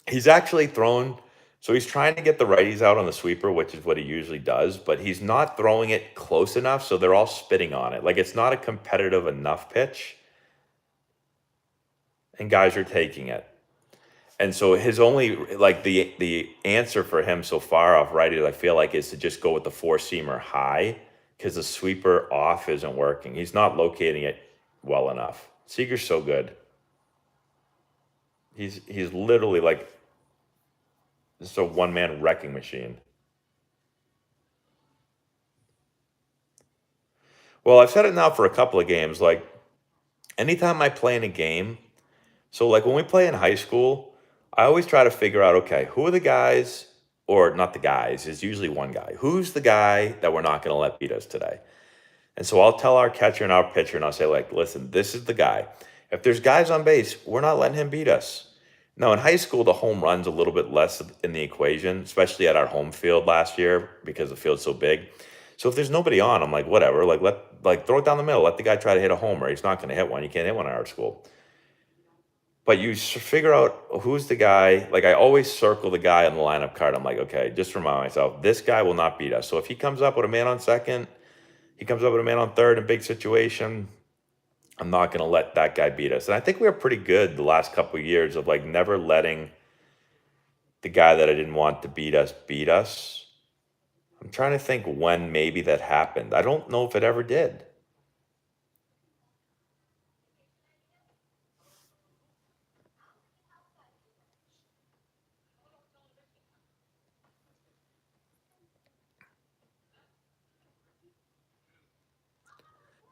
[SPEAKER 1] He's actually thrown, so he's trying to get the righties out on the sweeper, which is what he usually does, but he's not throwing it close enough, so they're all spitting on it. Like, it's not a competitive enough pitch, and guys are taking it. And so his only, like, the answer for him so far off righties, I feel like, is to just go with the four-seamer high, because the sweeper off isn't working. He's not locating it well enough. Seager's so good. He's literally like just a one-man wrecking machine. Well, I've said it now for a couple of games. Like, anytime I play in a game, so like when we play in high school, I always try to figure out, okay, who are the guys, or not the guys, it's usually one guy. Who's the guy that we're not going to let beat us today? And so I'll tell our catcher and our pitcher, and I'll say, like, listen, this is the guy. If there's guys on base, we're not letting him beat us. Now, in high school, the home run's a little bit less in the equation, especially at our home field last year because the field's so big. So if there's nobody on, I'm like, whatever, like throw it down the middle. Let the guy try to hit a homer. He's not going to hit one. You can't hit one at our school. But you figure out who's the guy. Like, I always circle the guy on the lineup card. I'm like, okay, just remind myself, this guy will not beat us. So if he comes up with a man on second, he comes up with a man on third in big situation, I'm not going to let that guy beat us. And I think we were pretty good the last couple of years of, like, never letting the guy that I didn't want to beat us beat us. I'm trying to think when maybe that happened. I don't know if it ever did.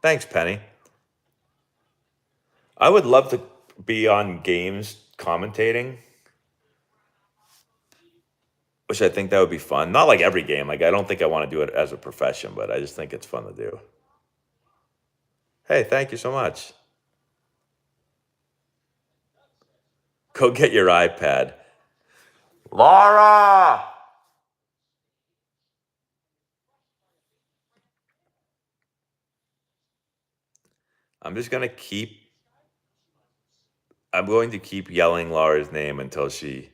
[SPEAKER 1] Thanks, Penny. I would love to be on games commentating, which I think that would be fun. Not like every game. Like, I don't think I want to do it as a profession, but I just think it's fun to do. Hey, thank you so much. Go get your iPad. Laura! I'm just going to keep, I'm going to keep yelling Laura's name until she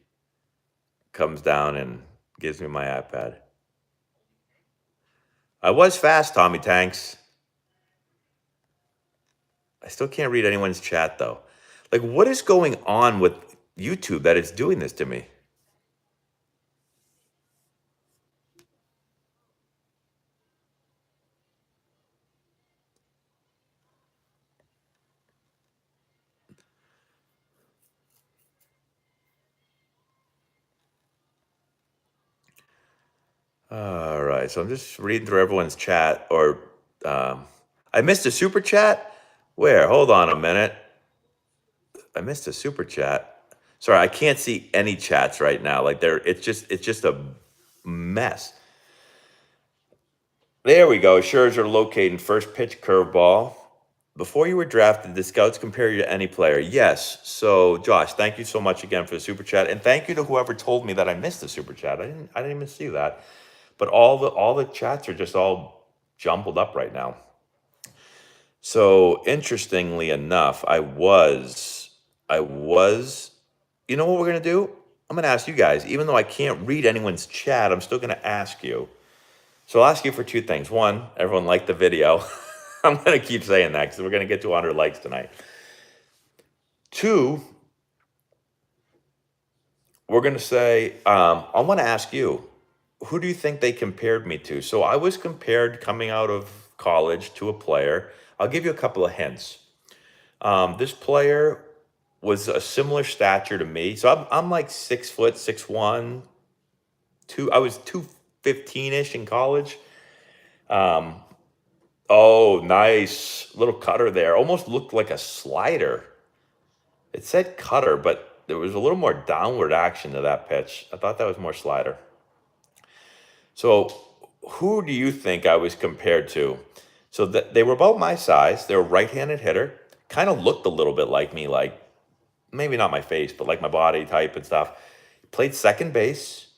[SPEAKER 1] comes down and gives me my iPad. I was fast, Tommy Tanks. I still can't read anyone's chat, though. Like, what is going on with YouTube that it's doing this to me? All right, so I'm just reading through everyone's chat, or um, I missed a super chat. Where? Hold on a minute. I missed a super chat. Sorry, I can't see any chats right now. Like it's just a mess. There we go. Scherzer locating first pitch curveball. Before you were drafted, the scouts compare you to any player. Yes. So, Josh, thank you so much again for the super chat, and thank you to whoever told me that I missed the super chat. I didn't even see that. But all the chats are just all jumbled up right now. So, interestingly enough, I was. You know what we're gonna do? I'm gonna ask you guys. Even though I can't read anyone's chat, I'm still gonna ask you. So I'll ask you for two things. One, everyone liked the video. I'm going to keep saying that because we're going to get to 100 likes tonight. Two, we're going to say, I want to ask you, who do you think they compared me to? So I was compared coming out of college to a player. I'll give you a couple of hints. This player was a similar stature to me. So I'm like 6 foot, 6'1", I was 215-ish in college. Oh, nice. Little cutter there. Almost looked like a slider. It said cutter, but there was a little more downward action to that pitch. I thought that was more slider. So, who do you think I was compared to? So they were about my size. They were right-handed hitter. Kind of looked a little bit like me, like maybe not my face, but like my body type and stuff. Played second base.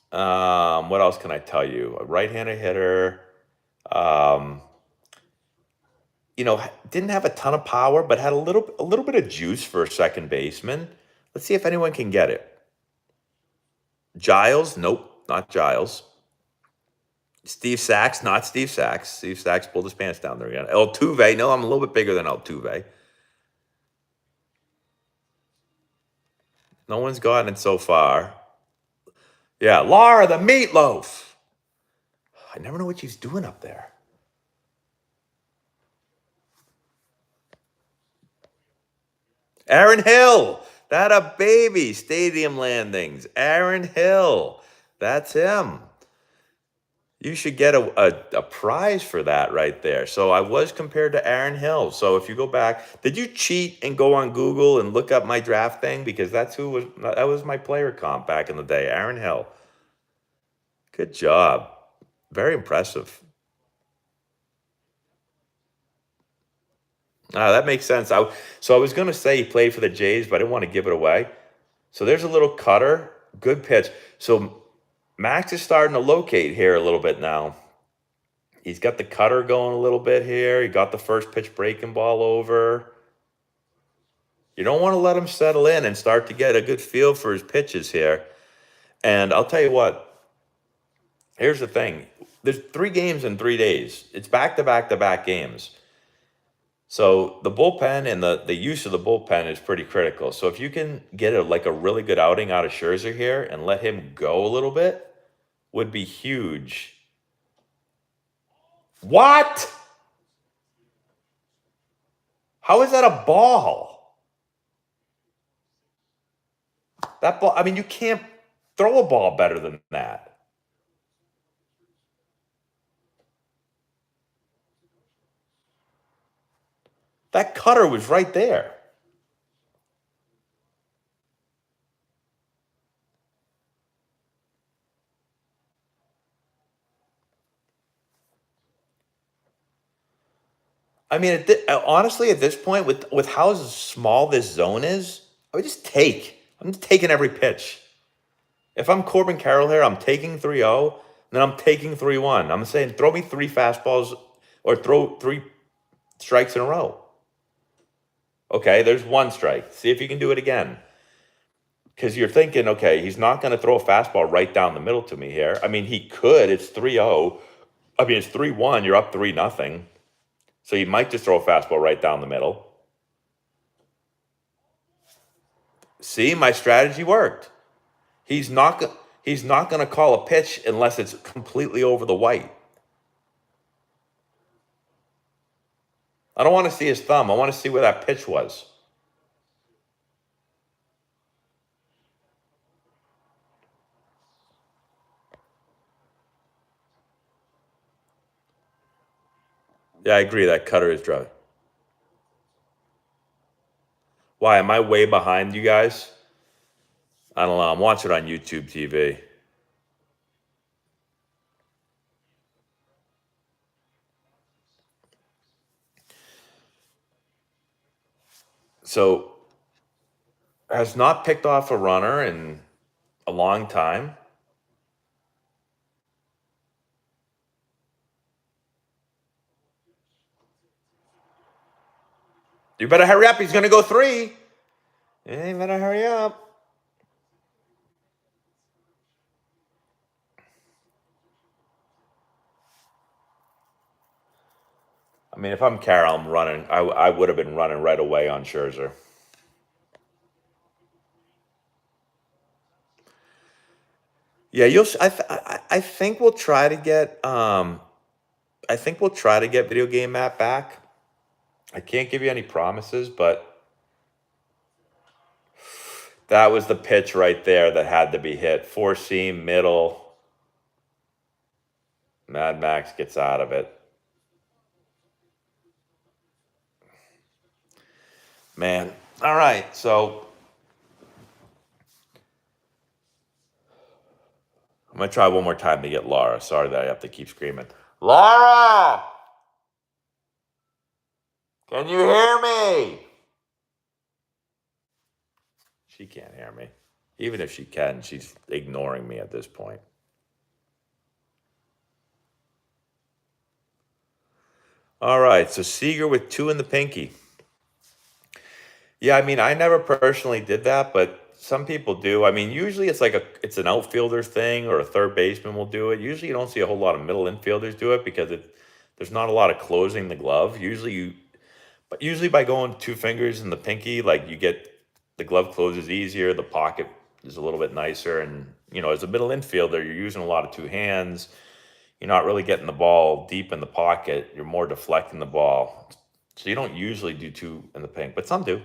[SPEAKER 1] What else can I tell you? A right-handed hitter. Um, didn't have a ton of power, but had a little bit of juice for a second baseman. Let's see if anyone can get it. Giles, nope, not Giles. Steve Sachs, not Steve Sachs. Steve Sachs pulled his pants down there again. Altuve, no, I'm a little bit bigger than Altuve. No one's gotten it so far. Yeah, Laura the meatloaf. I never know what she's doing up there. Aaron Hill, that a baby. Stadium landings. Aaron Hill, that's him. You should get a prize for that right there. So I was compared to Aaron Hill. So if you go back, did you cheat and go on Google and look up my draft thing? Because that was my player comp back in the day, Aaron Hill. Good job. Very impressive. That makes sense. So I was going to say he played for the Jays, but I didn't want to give it away. So there's a little cutter, good pitch. So Max is starting to locate here a little bit now. He's got the cutter going a little bit here. He got the first pitch breaking ball over. You don't want to let him settle in and start to get a good feel for his pitches here. And I'll tell you what, here's the thing. There's 3 games in 3 days. It's back-to-back-to-back games. So the bullpen and the use of the bullpen is pretty critical. So if you can get a really good outing out of Scherzer here and let him go a little bit, would be huge. What? How is that a ball? That ball, I mean, you can't throw a ball better than that. That cutter was right there. I mean, honestly, at this point, with how small this zone is, I would just take. I'm just taking every pitch. If I'm Corbin Carroll here, I'm taking 3-0, then I'm taking 3-1. I'm saying throw me three fastballs or throw three strikes in a row. Okay, there's one strike. See if you can do it again. Because you're thinking, okay, he's not going to throw a fastball right down the middle to me here. I mean, he could. It's 3-0. I mean, it's 3-1. You're up 3-0. So you might just throw a fastball right down the middle. See, my strategy worked. He's not going to call a pitch unless it's completely over the white. I don't want to see his thumb. I want to see where that pitch was. Yeah, I agree. That cutter is dry. Why am I way behind you guys? I don't know. I'm watching it on YouTube TV. So has not picked off a runner in a long time. You better hurry up. He's going to go 3. Yeah, you better hurry up. I mean, if I'm Carroll, I'm running. I would have been running right away on Scherzer. Yeah, you'll. I think we'll try to get. I think we'll try to get video game Matt back. I can't give you any promises, but that was the pitch right there that had to be hit. 4-seam, middle. Mad Max gets out of it. Man. All right. So I'm going to try one more time to get Laura. Sorry that I have to keep screaming. Laura! Can you hear me? She can't hear me. Even if she can, she's ignoring me at this point. All right. So Seager with 2 in the pinky. Yeah, I mean, I never personally did that, but some people do. I mean, usually it's an outfielder thing or a third baseman will do it. Usually you don't see a whole lot of middle infielders do it because there's not a lot of closing the glove. But usually by going 2 fingers in the pinky, like you get the glove closes easier, the pocket is a little bit nicer, and as a middle infielder, you're using a lot of 2 hands. You're not really getting the ball deep in the pocket. You're more deflecting the ball. So you don't usually do 2 in the pink, but some do.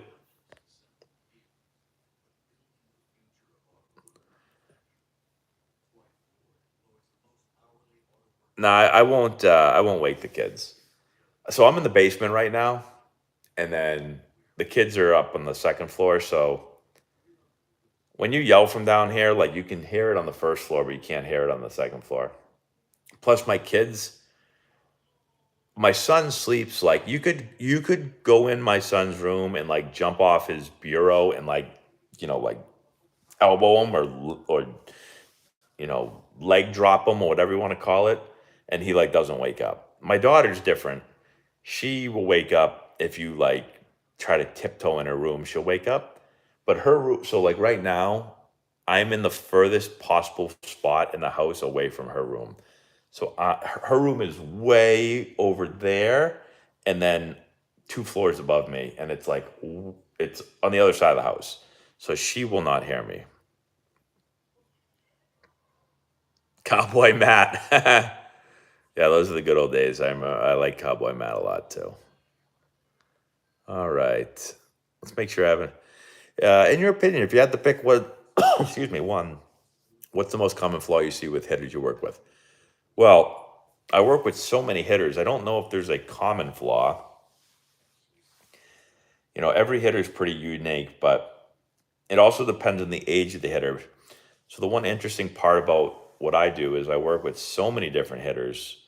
[SPEAKER 1] No, I won't. I won't wake the kids. So I'm in the basement right now, and then the kids are up on the second floor. So when you yell from down here, like you can hear it on the first floor, but you can't hear it on the second floor. Plus, my son sleeps like you could go in my son's room and like jump off his bureau and like elbow him or leg drop him or whatever you want to call it, and he like doesn't wake up. My daughter's different. She will wake up if you like try to tiptoe in her room. She'll wake up, but her room. So like right now, I'm in the furthest possible spot in the house away from her room. So her room is way over there, and then 2 floors above me, and it's on the other side of the house. So she will not hear me. Cowboy Matt. Yeah, those are the good old days. I like Cowboy Matt a lot too. All right, let's make sure I haven't. In your opinion, if you had to pick what, excuse me, one, what's the most common flaw you see with hitters you work with? Well, I work with so many hitters. I don't know if there's a common flaw. Every hitter is pretty unique, but it also depends on the age of the hitter. So the one interesting part about what I do is I work with so many different hitters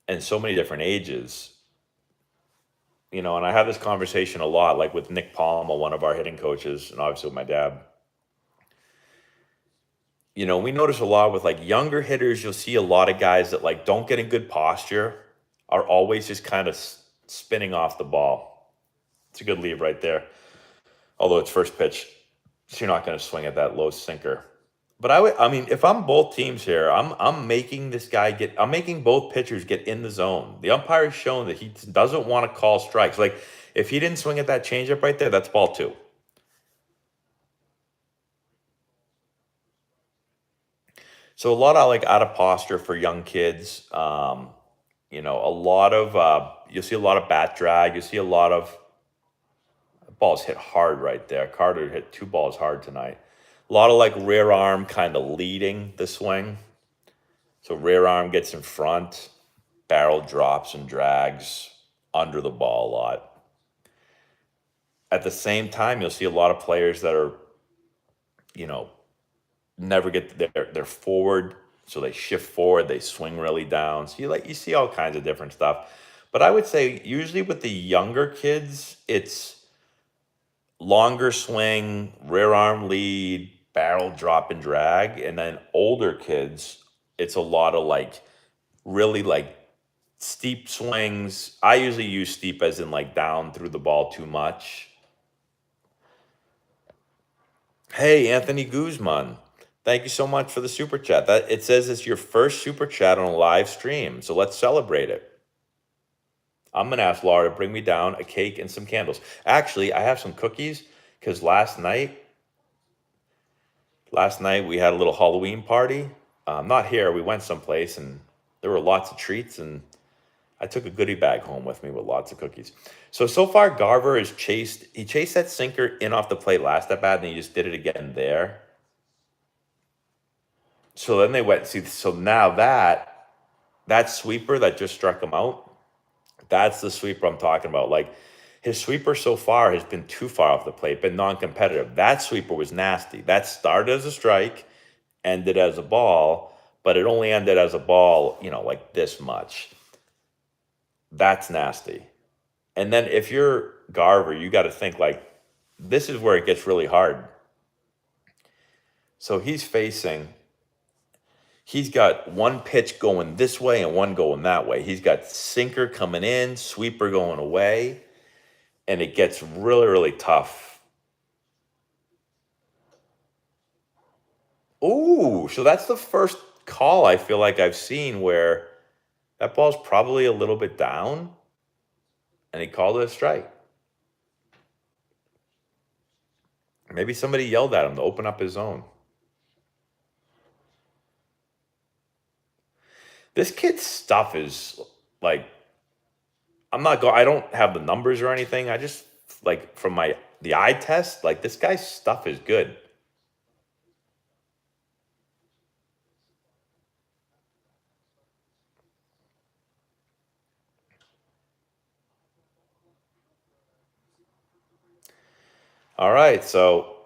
[SPEAKER 1] and so many different ages and I have this conversation a lot, like with Nick Palma, one of our hitting coaches, and obviously with my dad. We notice a lot with like younger hitters, you'll see a lot of guys that like don't get in good posture, are always just kind of spinning off the ball. It's a good lead right there. Although it's first pitch, so you're not going to swing at that low sinker. But I mean, if I'm both teams here, I'm making I'm making both pitchers get in the zone. The umpire's shown that he doesn't want to call strikes. Like if he didn't swing at that changeup right there, that's ball two. So a lot of like out of posture for young kids. A lot of you'll see a lot of bat drag. You see a lot of balls hit hard right there. Carter hit two balls hard tonight. A lot of like rear arm kind of leading the swing. So rear arm gets in front, barrel drops and drags under the ball a lot. At the same time, you'll see a lot of players that are, you know, never get they're forward, so they shift forward, they swing really down. So you see all kinds of different stuff. But I would say usually with the younger kids, it's longer swing, rear arm lead, barrel drop and drag, and then older kids, it's a lot of like really like steep swings. I usually use steep as in like down through the ball too much. Hey, Anthony Guzman. Thank you so much for the super chat. That it says it's your first super chat on a live stream, so let's celebrate it. I'm gonna ask Laura to bring me down a cake and some candles. Actually, I have some cookies because last night we had a little Halloween party. Not here. We went someplace and there were lots of treats, and I took a goodie bag home with me with lots of cookies. So far, Garver he chased that sinker in off the plate last at bat, and he just did it again there. So then they went, see, so now that sweeper that just struck him out, that's the sweeper I'm talking about. Like his sweeper so far has been too far off the plate, been non-competitive. That sweeper was nasty. That started as a strike, ended as a ball, but it only ended as a ball, like this much. That's nasty. And then if you're Garver, you got to think like this is where it gets really hard. So he's got one pitch going this way and one going that way. He's got sinker coming in, sweeper going away, and it gets really, really tough. Ooh, so that's the first call I feel like I've seen where that ball's probably a little bit down, and he called it a strike. Maybe somebody yelled at him to open up his zone. This kid's stuff is like I don't have the numbers or anything. I just like from the eye test, like this guy's stuff is good. All right, so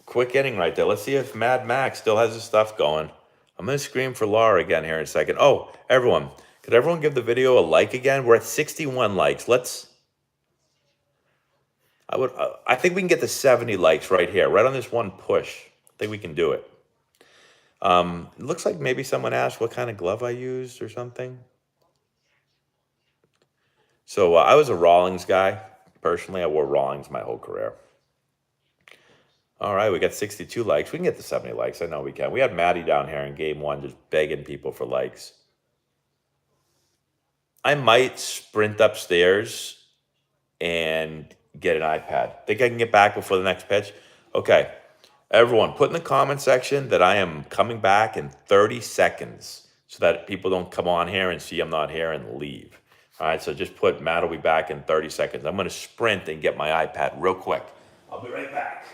[SPEAKER 1] quick inning right there. Let's see if Mad Max still has his stuff going. I'm gonna scream for Laura again here in a second. Oh, everyone, could everyone give the video a like again? We're at 61 likes. I think we can get to 70 likes right here, right on this one push. I think we can do it. It looks like maybe someone asked what kind of glove I used or something. So I was a Rawlings guy. Personally, I wore Rawlings my whole career. All right, we got 62 likes. We can get to 70 likes. I know we can. We had Maddie down here in game one just begging people for likes. I might sprint upstairs and get an iPad. Think I can get back before the next pitch? Okay. Everyone, put in the comment section that I am coming back in 30 seconds so that people don't come on here and see I'm not here and leave. All right, so just put Matt will be back in 30 seconds. I'm going to sprint and get my iPad real quick. I'll be right back.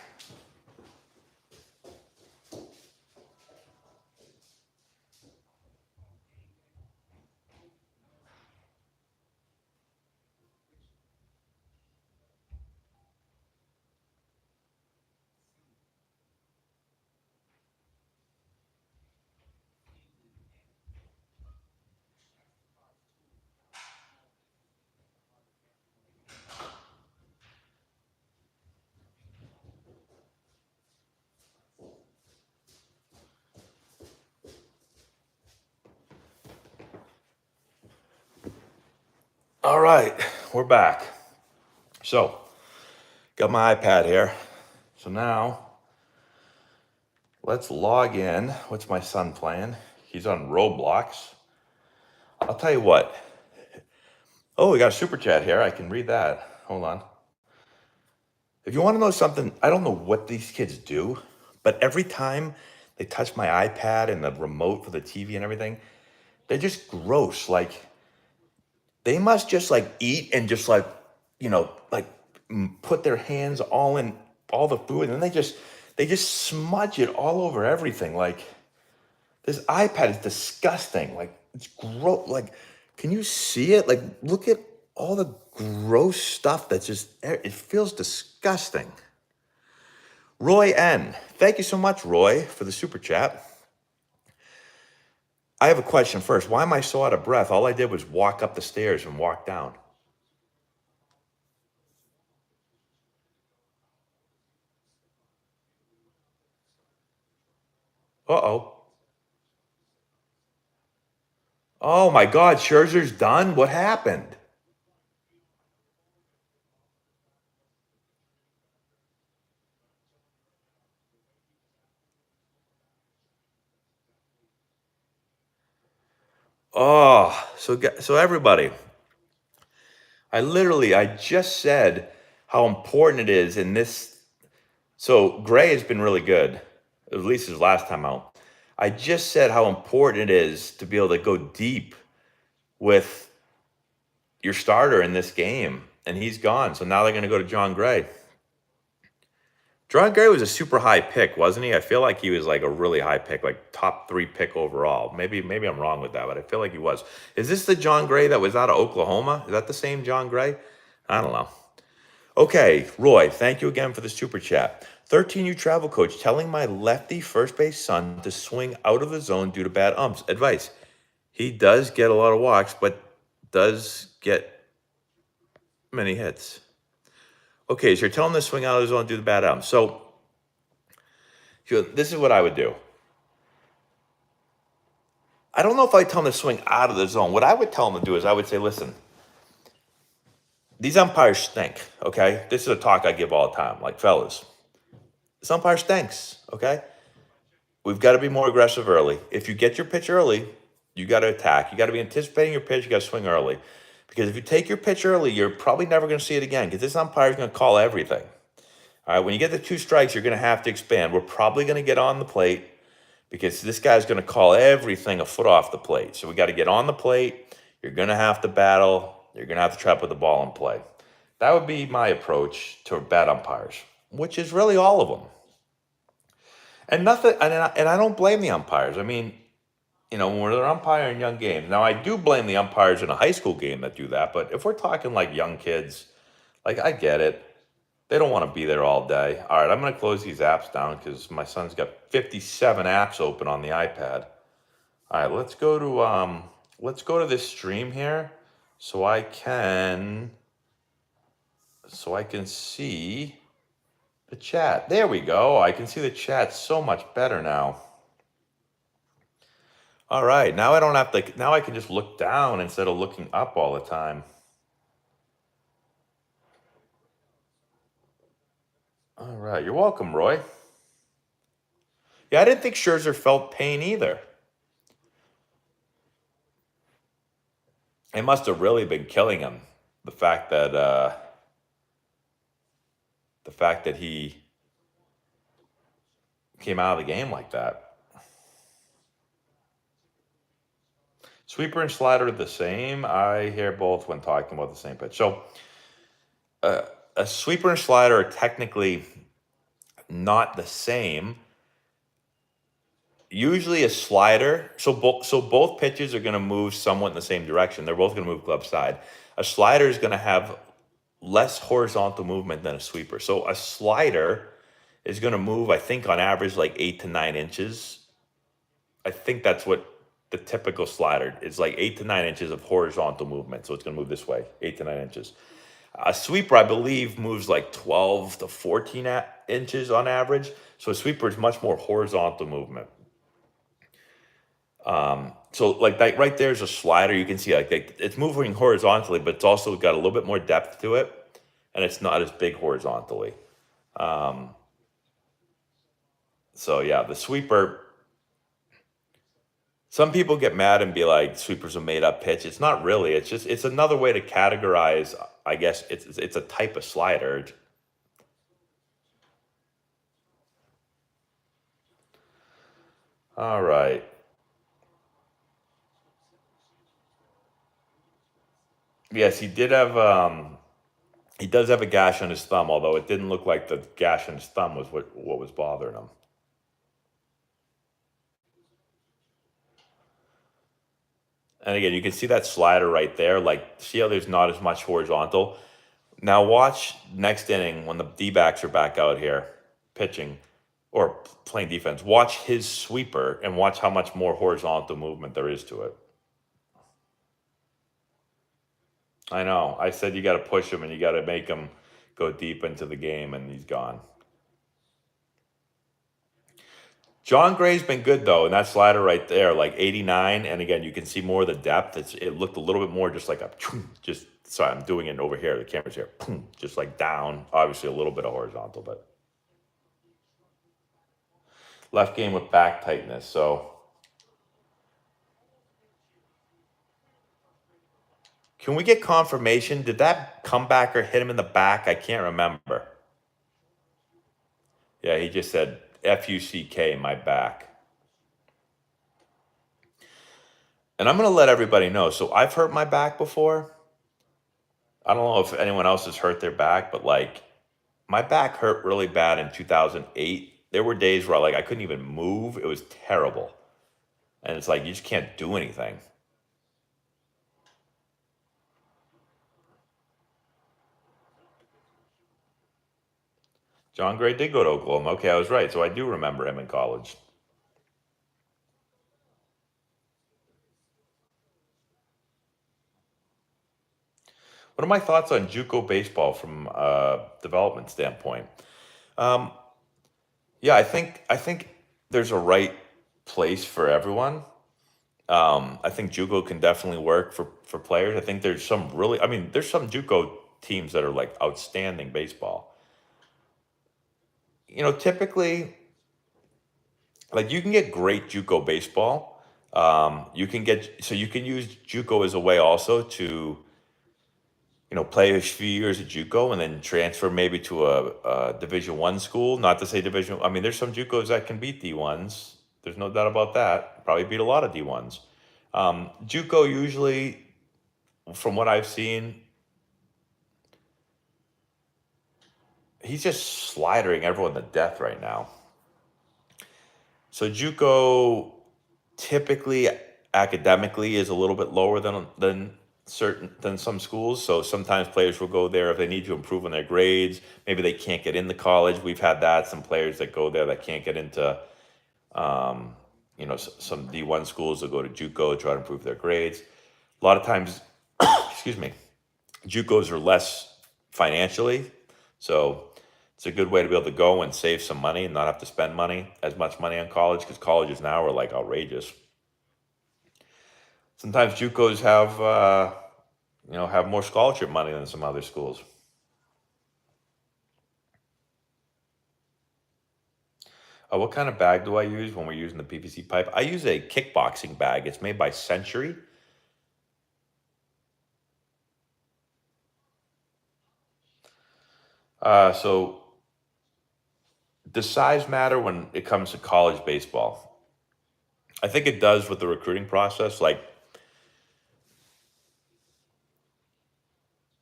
[SPEAKER 1] All right, we're back. So, got my iPad here. So now, let's log in. What's my son playing? He's on Roblox. I'll tell you what. Oh, we got a super chat here. I can read that. Hold on. If you want to know something, I don't know what these kids do, but every time they touch my iPad and the remote for the TV and everything, they're just gross. Like, they must just like eat and just like, like put their hands all in all the food, and then they just smudge it all over everything. Like, this iPad is disgusting. Like, it's gross. Like, can you see it? Like, look at all the gross stuff that's just, it feels disgusting. Roy N. Thank you so much, Roy, for the super chat. I have a question first. Why am I so out of breath? All I did was walk up the stairs and walk down. Uh-oh. Oh my God, Scherzer's done? What happened? Oh, so everybody, I just said how important it is in this. So Gray has been really good, at least his last time out. I just said how important it is to be able to go deep with your starter in this game, and he's gone. So now they're going to go to John Gray. John Gray was a super high pick, wasn't he? I feel like he was like a really high pick, like top 3 pick overall. Maybe I'm wrong with that, but I feel like he was. Is this the John Gray that was out of Oklahoma? Is that the same John Gray? I don't know. Okay, Roy, thank you again for the super chat. 13U travel coach telling my lefty first base son to swing out of the zone due to bad umps. Advice. He does get a lot of walks, but does get many hits. Okay, so you're telling him to swing out of the zone due to bad umps. So this is what I would do. I don't know if I tell him to swing out of the zone. What I would tell him to do is I would say, listen, these umpires stink, okay? This is a talk I give all the time. Like, fellas, this umpire stinks, okay? We've got to be more aggressive early. If you get your pitch early, you got to attack. You got to be anticipating your pitch. You got to swing early. Because if you take your pitch early, you're probably never going to see it again because this umpire is going to call everything. All right, when you get the 2 strikes, you're going to have to expand. We're probably going to get on the plate because this guy's going to call everything a foot off the plate. So we got to get on the plate. You're going to have to battle. You're going to have to try to put the ball in play. That would be my approach to bad umpires, which is really all of them. And nothing, and I don't blame the umpires. I mean, when they're umpiring young games. Now, I do blame the umpires in a high school game that do that. But if we're talking like young kids, like, I get it. They don't want to be there all day. All right, I'm going to close these apps down because my son's got 57 apps open on the iPad. All right, let's go to this stream here so I can see the chat. There we go. I can see the chat so much better now. All right, now I don't have to. Now I can just look down instead of looking up all the time. All right, you're welcome, Roy. Yeah, I didn't think Scherzer felt pain either. It must have really been killing him. The fact that he came out of the game like that. Sweeper and slider are the same. I hear both when talking about the same pitch. So a sweeper and slider are technically not the same. Usually a slider, so both pitches are going to move somewhat in the same direction. They're both going to move glove side. A slider is going to have less horizontal movement than a sweeper. So a slider is going to move, I think, on average, like 8 to 9 inches. I think that's what the typical slider is, like 8 to 9 inches of horizontal movement. So it's going to move this way, 8 to 9 inches. A sweeper, I believe, moves like 12 to 14 inches on average. So a sweeper is much more horizontal movement. So like that right there is a slider. You can see like it's moving horizontally, but it's also got a little bit more depth to it, and it's not as big horizontally. So yeah, the sweeper. Some people get mad and be like, "Sweeper's a made-up pitch." It's not really. It's another way to categorize. I guess it's a type of slider. All right. Yes, he did have. He does have a gash on his thumb, although it didn't look like the gash on his thumb was what was bothering him. And again, you can see that slider right there. Like, see how there's not as much horizontal. Now watch next inning when the D-backs are back out here pitching or playing defense. Watch his sweeper and watch how much more horizontal movement there is to it. I know. I said you got to push him and you got to make him go deep into the game, and he's gone. John Gray's been good though, and that slider right there, like 89, and again, you can see more of the depth. It looked a little bit more just like a just. Sorry, I'm doing it over here. The camera's here, just like down. Obviously, a little bit of horizontal, but left game with back tightness. So, can we get confirmation? Did that comebacker hit him in the back? I can't remember. Yeah, he just said "fuck my back." And I'm going to let everybody know. So I've hurt my back before. I don't know if anyone else has hurt their back, but like my back hurt really bad in 2008. There were days where like I couldn't even move. It was terrible. And it's like you just can't do anything. John Gray did go to Oklahoma. Okay, I was right. So I do remember him in college. What are my thoughts on JUCO baseball from a development standpoint? Um, yeah, I think there's a right place for everyone. I think JUCO can definitely work for players. I think there's some really, I mean, there's some JUCO teams that are like outstanding baseball. Typically, like you can get great JUCO baseball. You can use JUCO as a way also to play a few years at JUCO and then transfer maybe to a Division 1 school. Not to say Division. I mean, there's some JUCOs that can beat D1s. There's no doubt about that. Probably beat a lot of D1s. JUCO usually, from what I've seen, he's just slidering everyone to death right now. So JUCO typically academically is a little bit lower than some schools. So sometimes players will go there if they need to improve on their grades. Maybe they can't get into college. We've had that. Some players that go there that can't get into some D1 schools will go to JUCO to try to improve their grades. A lot of times, excuse me, JUCOs are less financially, so it's a good way to be able to go and save some money and not have to spend as much money on college, because colleges now are like outrageous. Sometimes JUCOs have more scholarship money than some other schools. What kind of bag do I use when we're using the PVC pipe? I use a kickboxing bag. It's made by Century. So does size matter when it comes to college baseball? I think it does with the recruiting process. Like,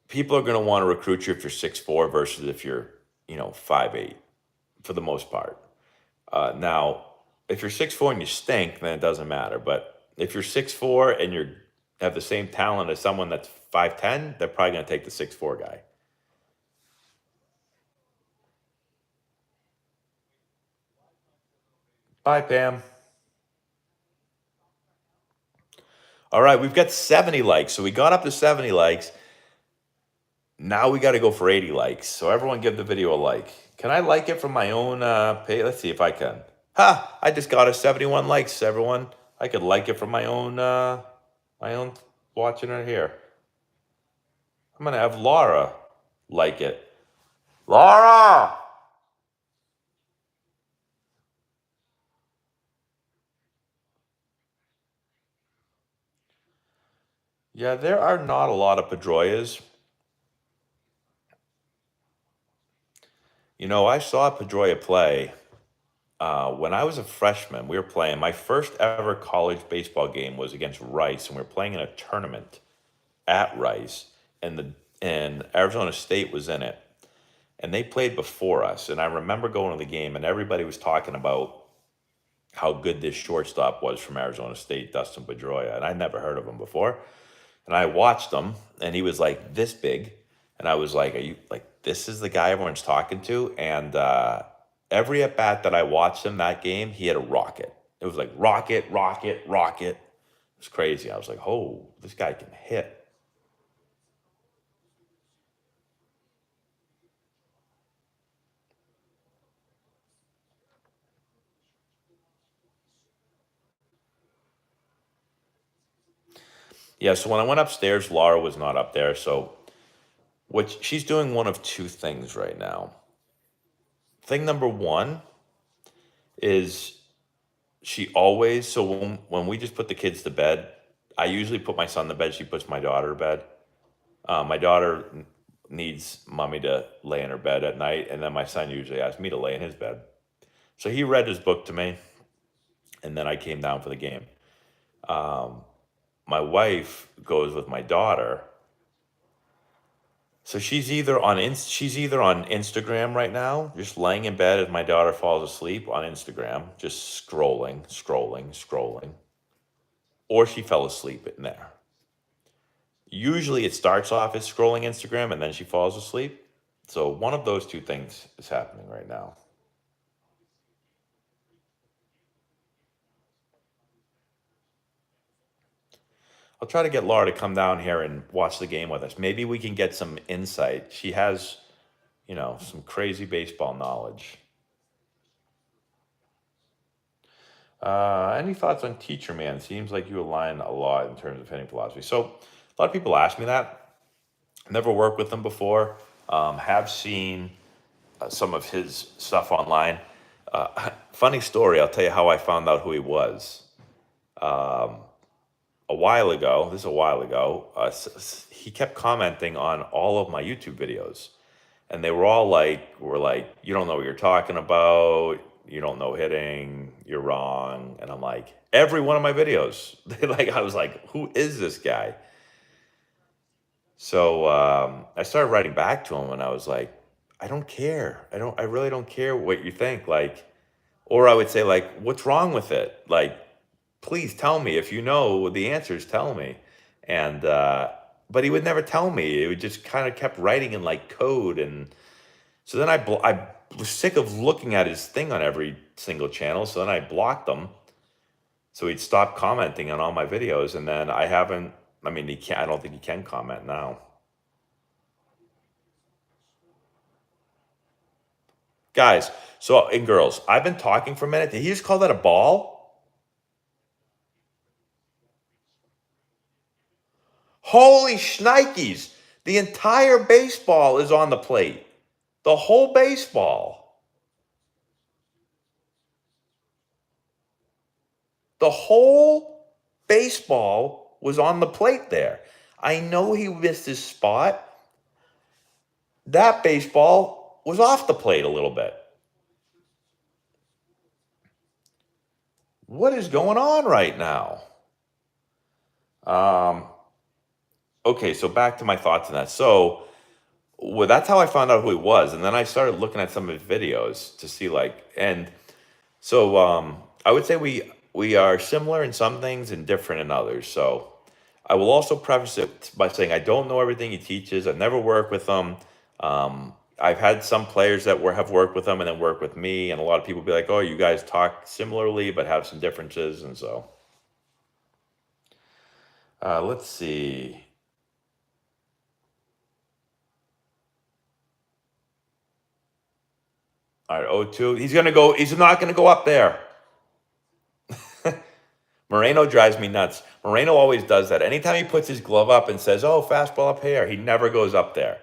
[SPEAKER 1] people are going to want to recruit you if you're 6'4" versus if you're 5'8", for the most part. Now, if you're 6'4" and you stink, then it doesn't matter. But if you're 6'4" and you have the same talent as someone that's 5'10", they're probably going to take the 6'4" guy. Bye, Pam. All right, we've got 70 likes. So we got up to 70 likes. Now we got to go for 80 likes. So everyone give the video a like. Can I like it from my own page? Let's see if I can. Ha! I just got a 71 likes, everyone. I could like it from my own watching it here. I'm gonna have Laura like it. Laura! Yeah, there are not a lot of Pedroias. You know, I saw Pedroia play when I was a freshman. We were playing. My first ever college baseball game was against Rice, and we were playing in a tournament at Rice, and Arizona State was in it, and they played before us. And I remember going to the game, and everybody was talking about how good this shortstop was from Arizona State, Dustin Pedroia, and I'd never heard of him before. And I watched him, and he was like this big, and I was like, "Are you like this is the guy everyone's talking to?" And every at bat that I watched him that game, he had a rocket. It was like rocket, rocket, rocket. It was crazy. I was like, "Oh, this guy can hit." Yeah. So when I went upstairs, Laura was not up there. So what she's doing one of two things right now. Thing number one is she always so when we just put the kids to bed, I usually put my son to bed. She puts my daughter to bed. My daughter needs mommy to lay in her bed at night, and then my son usually asks me to lay in his bed. So he read his book to me, and then I came down for the game. Um, my wife goes with my daughter, so she's either on Instagram right now, just laying in bed as my daughter falls asleep on Instagram, just scrolling, scrolling, scrolling, or she fell asleep in there. Usually it starts off as scrolling Instagram and then she falls asleep. So one of those two things is happening right now. I'll try to get Laura to come down here and watch the game with us. Maybe we can get some insight. She has, some crazy baseball knowledge. Any thoughts on Teacher Man? Seems like you align a lot in terms of hitting philosophy. So a lot of people ask me that. Never worked with him before. Have seen some of his stuff online. Funny story. I'll tell you how I found out who he was. A while ago, this is a while ago, he kept commenting on all of my YouTube videos, and they were all like, "You don't know what you're talking about. You don't know hitting. You're wrong." And I'm like, every one of my videos, I was like, "Who is this guy?" So I started writing back to him, and I was like, "I don't care. I really don't care what you think." Or I would say like, "What's wrong with it?" Like, please tell me if you know the answers. Tell me. And but he would never tell me. It would just kind of kept writing in like code, and so then I was sick of looking at his thing on every single channel. So then I blocked him. So he'd stop commenting on all my videos, and then I haven't. I mean, he can't. I don't think he can comment now. Guys, so and girls, I've been talking for a minute. Did he just call that a ball? Holy shnikes. The entire baseball is on the plate. The whole baseball. The whole baseball was on the plate there. I know he missed his spot. That baseball was off the plate a little bit. What is going on right now? Um, okay, so back to my thoughts on that. So, well, that's how I found out who he was. And then I started looking at some of his videos to see and so I would say we are similar in some things and different in others. So I will also preface it by saying I don't know everything he teaches. I've never worked with him. I've had some players that have worked with him and then work with me, and a lot of people be like, "Oh, you guys talk similarly but have some differences." And so let's see. All right, 0-2. He's gonna go. He's not gonna go up there. Moreno drives me nuts. Moreno always does that. Anytime he puts his glove up and says, "Oh, fastball up here," he never goes up there.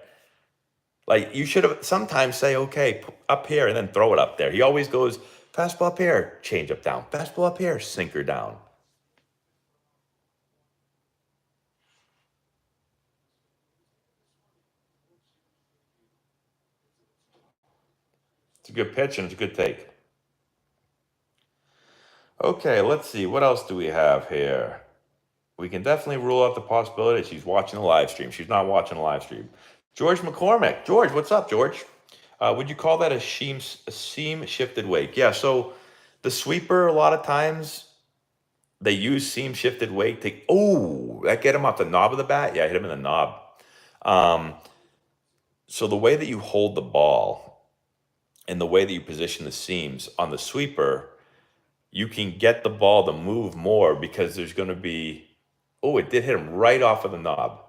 [SPEAKER 1] Like, you should have sometimes say, "Okay, up here," and then throw it up there. He always goes, "Fastball up here, change up down. Fastball up here, sinker down." It's a good pitch and it's a good take. Okay, let's see. What else do we have here? We can definitely rule out the possibility she's watching the live stream. She's not watching the live stream. George McCormick. George, what's up, George? Would you call that a seam shifted wake? Yeah, so the sweeper, a lot of times, they use seam shifted wake to, oh, that get him off the knob of the bat? Yeah, hit him in the knob. Um, so the way that you hold the ball and the way that you position the seams on the sweeper, you can get the ball to move more because there's going to be, oh, it did hit him right off of the knob.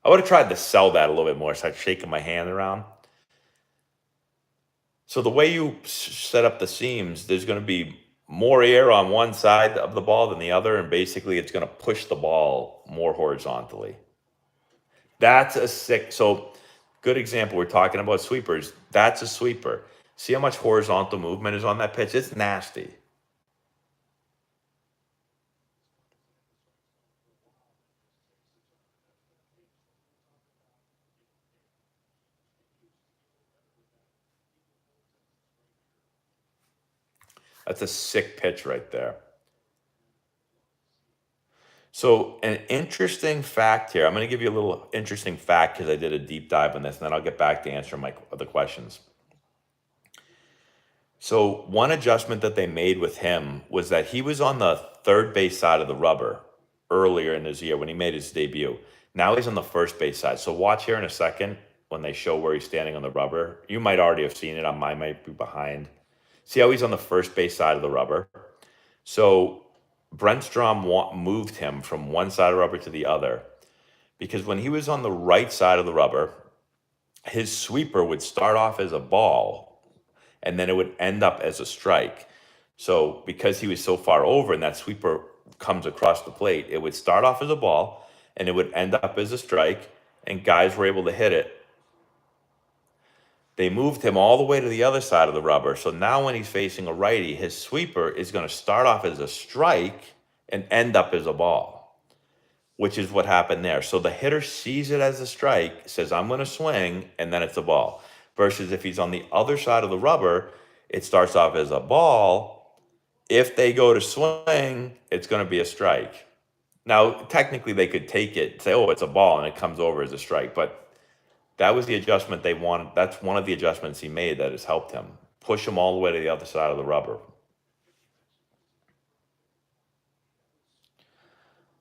[SPEAKER 1] I would have tried to sell that a little bit more. Start shaking my hand around. So the way you set up the seams, there's going to be more air on one side of the ball than the other, and basically it's going to push the ball more horizontally. That's a sick. So good example. We're talking about sweepers. That's a sweeper. See how much horizontal movement is on that pitch? It's nasty. That's a sick pitch right there. So an interesting fact here. I'm going to give you a little interesting fact because I did a deep dive on this, and then I'll get back to answering my other questions. So one adjustment that they made with him was that he was on the third base side of the rubber earlier in his year when he made his debut. Now he's on the first base side. So watch here in a second when they show where he's standing on the rubber. You might already have seen it. I might be behind. See how he's on the first base side of the rubber? So Brent Strom moved him from one side of the rubber to the other because when he was on the right side of the rubber, his sweeper would start off as a ball and then it would end up as a strike. So because he was so far over and that sweeper comes across the plate, it would start off as a ball and it would end up as a strike, and guys were able to hit it. They moved him all the way to the other side of the rubber. So now when he's facing a righty, his sweeper is going to start off as a strike and end up as a ball, which is what happened there. So the hitter sees it as a strike, says, "I'm going to swing," and then it's a ball. Versus if he's on the other side of the rubber, it starts off as a ball. If they go to swing, it's going to be a strike. Now, technically, they could take it, say, "Oh, it's a ball," and it comes over as a strike. But that was the adjustment they wanted. That's one of the adjustments he made that has helped him. Push him all the way to the other side of the rubber.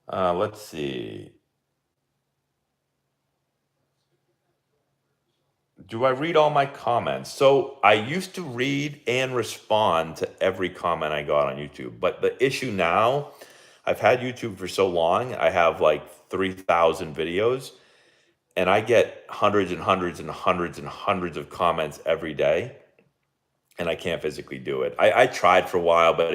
[SPEAKER 1] Let's see. Do I read all my comments? So I used to read and respond to every comment I got on YouTube. But the issue now, I've had YouTube for so long, I have like 3,000 videos, and I get hundreds and hundreds and hundreds and hundreds of comments every day, and I can't physically do it. I tried for a while, but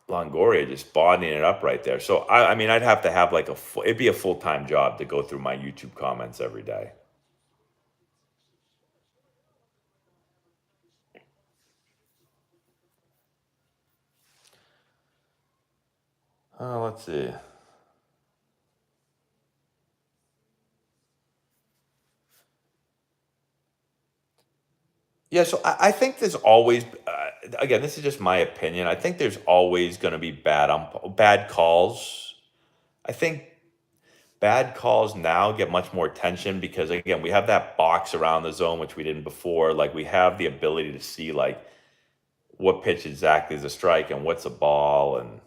[SPEAKER 1] Longoria just bodying it up right there. So I mean, I'd have to have like it'd be a full-time job to go through my YouTube comments every day. Let's see. Yeah, so I think there's always, again, this is just my opinion. I think there's always going to be bad calls. I think bad calls now get much more attention because, again, we have that box around the zone, which we didn't before. Like, we have the ability to see, like, what pitch exactly is a strike and what's a ball. And,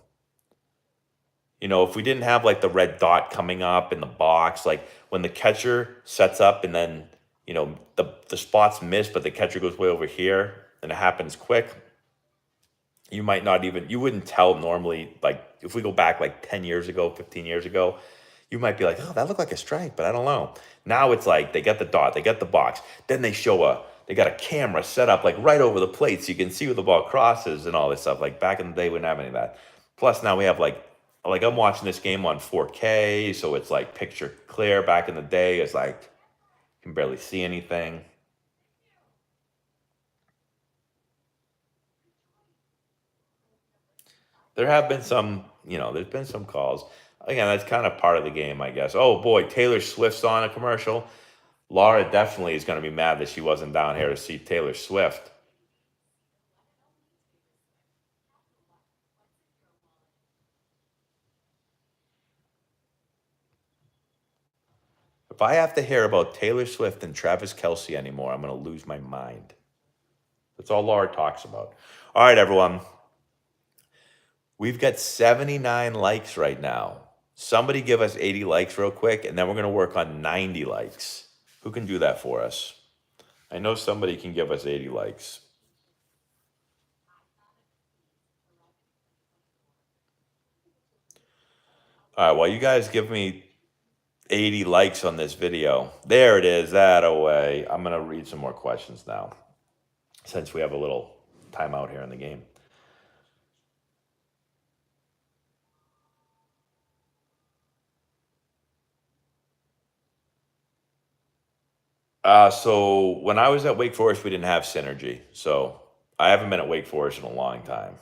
[SPEAKER 1] if we didn't have, like, the red dot coming up in the box, like, when the catcher sets up and then, the spot's missed, but the catcher goes way over here and it happens quick, you wouldn't tell normally. Like, if we go back like 10 years ago, 15 years ago, you might be like, "Oh, that looked like a strike," but I don't know. Now it's like they get the dot, they get the box, then they show they got a camera set up like right over the plate so you can see where the ball crosses and all this stuff. Like back in the day, we didn't have any of that. Plus now we have like I'm watching this game on 4K, so it's like picture clear. Back in the day, it's like you can barely see anything. There have been some, there's been some calls. Again, that's kind of part of the game, I guess. Oh boy, Taylor Swift's on a commercial. Laura definitely is going to be mad that she wasn't down here to see Taylor Swift. If I have to hear about Taylor Swift and Travis Kelce anymore, I'm going to lose my mind. That's all Laura talks about. All right, everyone. We've got 79 likes right now. Somebody give us 80 likes real quick, and then we're going to work on 90 likes. Who can do that for us? I know somebody can give us 80 likes. All right, well, you guys give me 80 likes on this video. There it is, that away. I'm going to read some more questions now, since we have a little timeout here in the game. So when I was at Wake Forest, we didn't have synergy. So I haven't been at Wake Forest in a long time.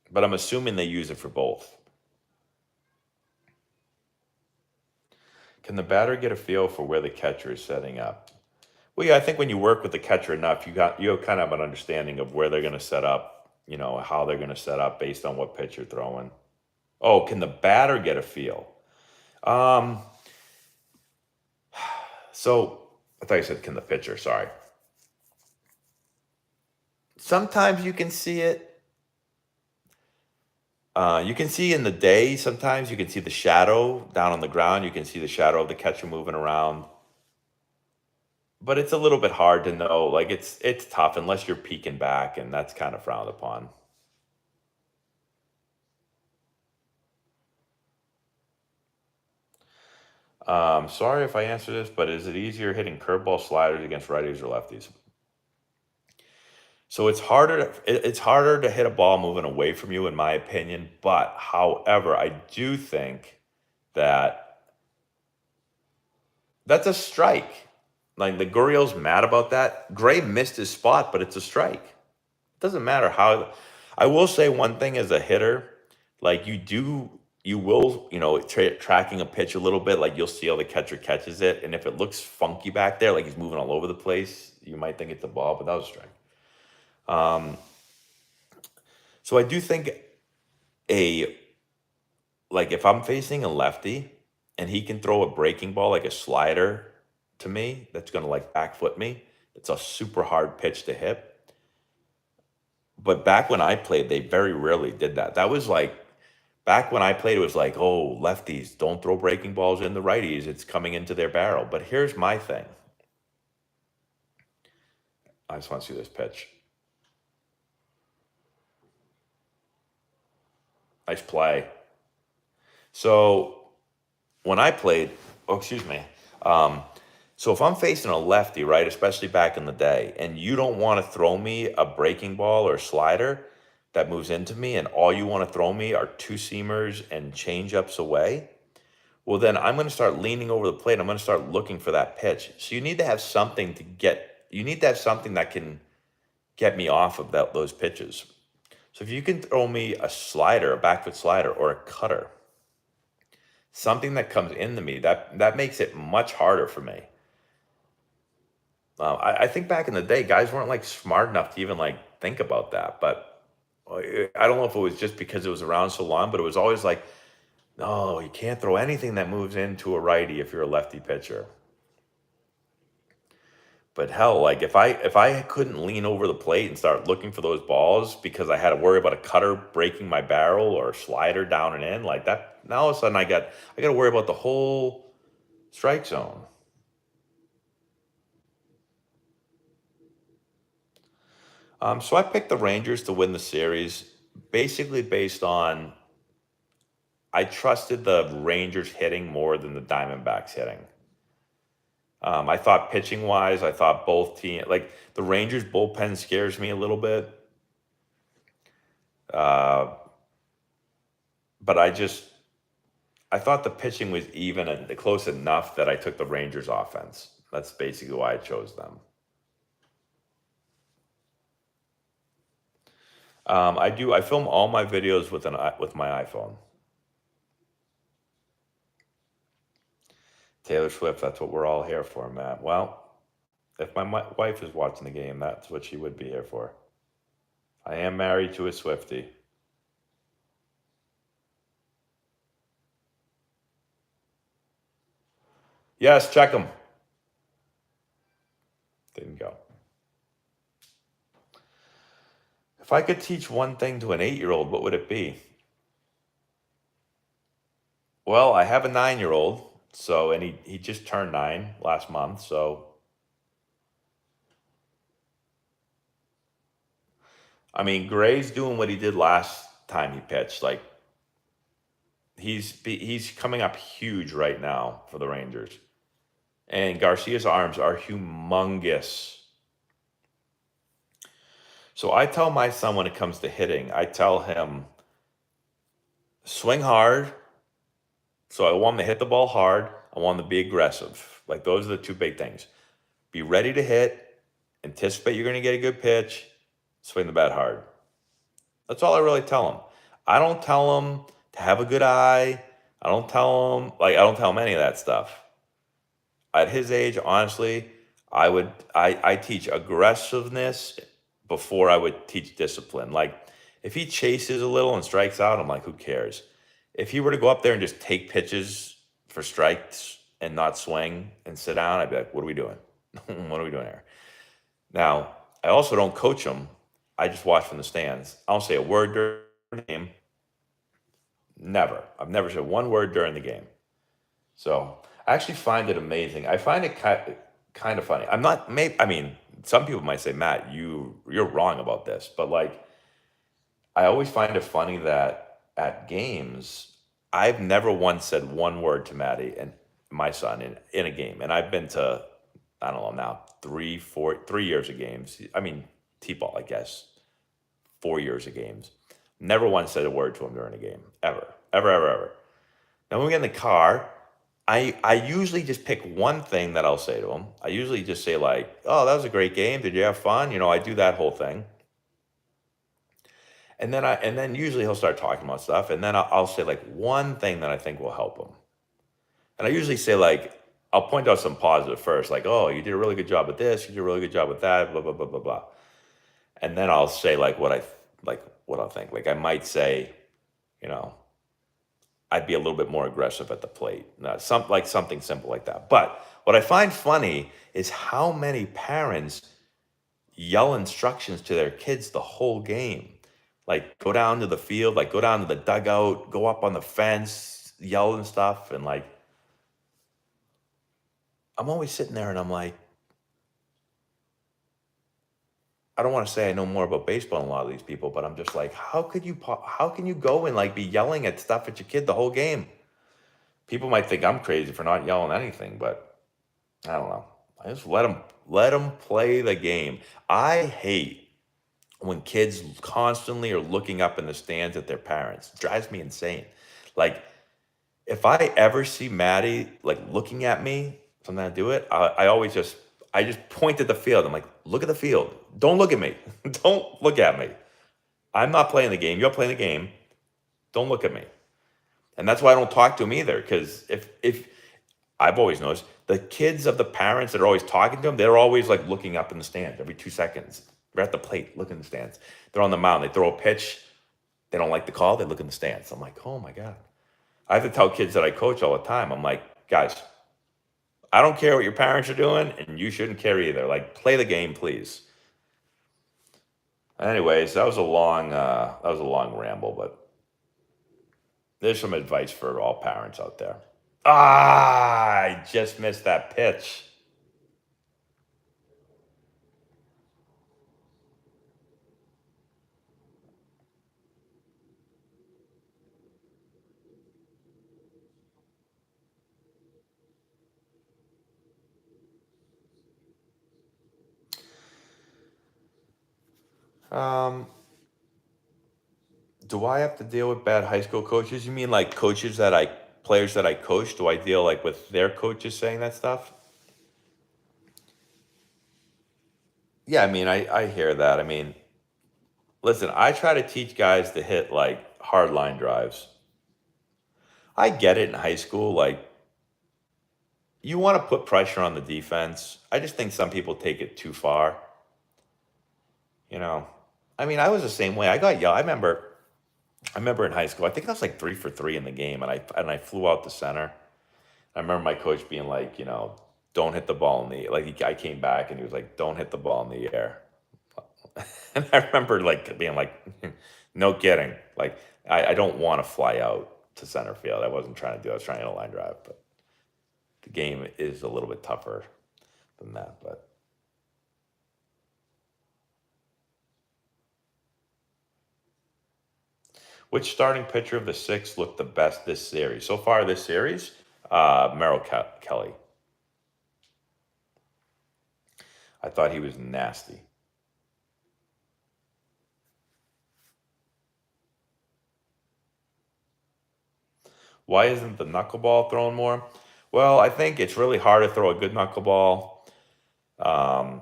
[SPEAKER 1] But I'm assuming they use it for both. Can the batter get a feel for where the catcher is setting up? Well, yeah, I think when you work with the catcher enough, you have kind of an understanding of where they're going to set up, how they're going to set up based on what pitch you're throwing. Oh, can the batter get a feel? So I thought you said can the pitcher, sorry. Sometimes you can see it. You can see in the day, sometimes you can see the shadow down on the ground. You can see the shadow of the catcher moving around. But it's a little bit hard to know. Like it's tough unless you're peeking back, and that's kind of frowned upon. Sorry if I answer this, but is it easier hitting curveball sliders against righties or lefties? So it's harder to hit a ball moving away from you, in my opinion. But however, I do think that that's a strike. Like the Gurriel's mad about that. Gray missed his spot, but it's a strike. It doesn't matter how. I will say one thing as a hitter, like you will, tracking a pitch a little bit, like you'll see how the catcher catches it. And if it looks funky back there, like he's moving all over the place, you might think it's a ball, but that was a strike. So I do think like if I'm facing a lefty and he can throw a breaking ball like a slider to me, that's going to like back foot me. It's a super hard pitch to hit. But back when I played, they very rarely did that. That was like, back when I played, it was like, oh, lefties, don't throw breaking balls in the righties. It's coming into their barrel. But here's my thing. I just want to see this pitch. Nice play. So when I played, oh, excuse me. So if I'm facing a lefty, right, especially back in the day, and you don't want to throw me a breaking ball or slider that moves into me, and all you want to throw me are two seamers and change ups away, well, then I'm going to start leaning over the plate. I'm going to start looking for that pitch. So you need to have something that can get me off of those pitches. So if you can throw me a slider, a back foot slider, or a cutter, something that comes into me, that makes it much harder for me. I think back in the day, guys weren't like smart enough to even like think about that. But I don't know if it was just because it was around so long, but it was always like, no, you can't throw anything that moves into a righty if you're a lefty pitcher. But hell, like if I couldn't lean over the plate and start looking for those balls because I had to worry about a cutter breaking my barrel or a slider down and in like that, now all of a sudden I got to worry about the whole strike zone. So I picked the Rangers to win the series, basically based on I trusted the Rangers hitting more than the Diamondbacks hitting. I thought pitching wise, I thought both team like the Rangers bullpen scares me a little bit. Uh, but I thought the pitching was even and close enough that I took the Rangers offense. That's basically why I chose them. I film all my videos with my iPhone. Taylor Swift, that's what we're all here for, Matt. Well, if my wife is watching the game, that's what she would be here for. I am married to a Swiftie. Yes, check them. Didn't go. If I could teach one thing to an 8-year-old, what would it be? Well, I have a 9-year-old, so and he just turned 9 last month, so I mean, Gray's doing what he did last time he pitched. Like he's coming up huge right now for the Rangers. And Garcia's arms are humongous. So I tell my son when it comes to hitting, I tell him swing hard. So I want him to hit the ball hard. I want him to be aggressive. Like those are the two big things. Be ready to hit, anticipate you're going to get a good pitch, swing the bat hard. That's all I really tell him. I don't tell him to have a good eye. I don't tell him any of that stuff. At his age, honestly, I teach aggressiveness before I would teach discipline. Like if he chases a little and strikes out, I'm like, who cares? If he were to go up there and just take pitches for strikes and not swing and sit down, I'd be like, what are we doing? What are we doing here? Now, I also don't coach him. I just watch from the stands. I don't say a word during the game. Never. I've never said one word during the game. So I actually find it amazing. I find it kind of funny. I'm not, maybe, I mean, some people might say, Matt, you're wrong about this. But like, I always find it funny that at games, I've never once said one word to Maddie and my son in a game. And I've been to, I don't know now, 3 years of games. I mean, T-ball, I guess, 4 years of games. Never once said a word to him during a game, ever, ever, ever, ever. Now when we get in the car, I usually just pick one thing that I'll say to him. I usually just say like, "Oh, that was a great game. Did you have fun?" You know, I do that whole thing. And then usually he'll start talking about stuff, and then I'll say like one thing that I think will help him. And I usually say like I'll point out some positive first, like, "Oh, you did a really good job with this. You did a really good job with that." Blah blah blah blah blah. And then I'll say like what I'll think. Like I might say, you know, I'd be a little bit more aggressive at the plate. Something simple like that. But what I find funny is how many parents yell instructions to their kids the whole game. Like go down to the field, like go down to the dugout, go up on the fence, yell and stuff. And like I'm always sitting there and I'm like, I don't want to say I know more about baseball than a lot of these people, but I'm just like, how can you go and like be yelling at stuff at your kid the whole game? People might think I'm crazy for not yelling anything, but I don't know. I just let them play the game. I hate when kids constantly are looking up in the stands at their parents. It drives me insane. Like if I ever see Maddie like looking at me, something I do it, I just point at the field. I'm like, look at the field. Don't look at me. Don't look at me. I'm not playing the game. You're playing the game. Don't look at me. And that's why I don't talk to him either. Because if I've always noticed the kids of the parents that are always talking to them, they're always like looking up in the stands every 2 seconds. They're at the plate, look in the stands. They're on the mound, they throw a pitch, they don't like the call, they look in the stands. I'm like, oh my God. I have to tell kids that I coach all the time. I'm like, guys, I don't care what your parents are doing, and you shouldn't care either. Like, play the game, please. Anyways, that was a long ramble, but there's some advice for all parents out there. Ah, I just missed that pitch. Um, do I have to deal with bad high school coaches? You mean like players that I coach? Do I deal like with their coaches saying that stuff? Yeah, I mean, I hear that. I mean, listen, I try to teach guys to hit like hard line drives. I get it in high school. Like, you want to put pressure on the defense. I just think some people take it too far. You know, I mean, I was the same way. I got yelled. I remember in high school. I think I was like 3 for 3 in the game, and I flew out the center. I remember my coach being like, don't hit the ball in the like. I came back and he was like, don't hit the ball in the air. And I remember like being like, no kidding. Like I don't want to fly out to center field. I wasn't trying to do. I was trying to hit a line drive, but the game is a little bit tougher than that. But which starting pitcher of the six looked the best this series? So far this series, Merrill Kelly. I thought he was nasty. Why isn't the knuckleball thrown more? Well, I think it's really hard to throw a good knuckleball. Um,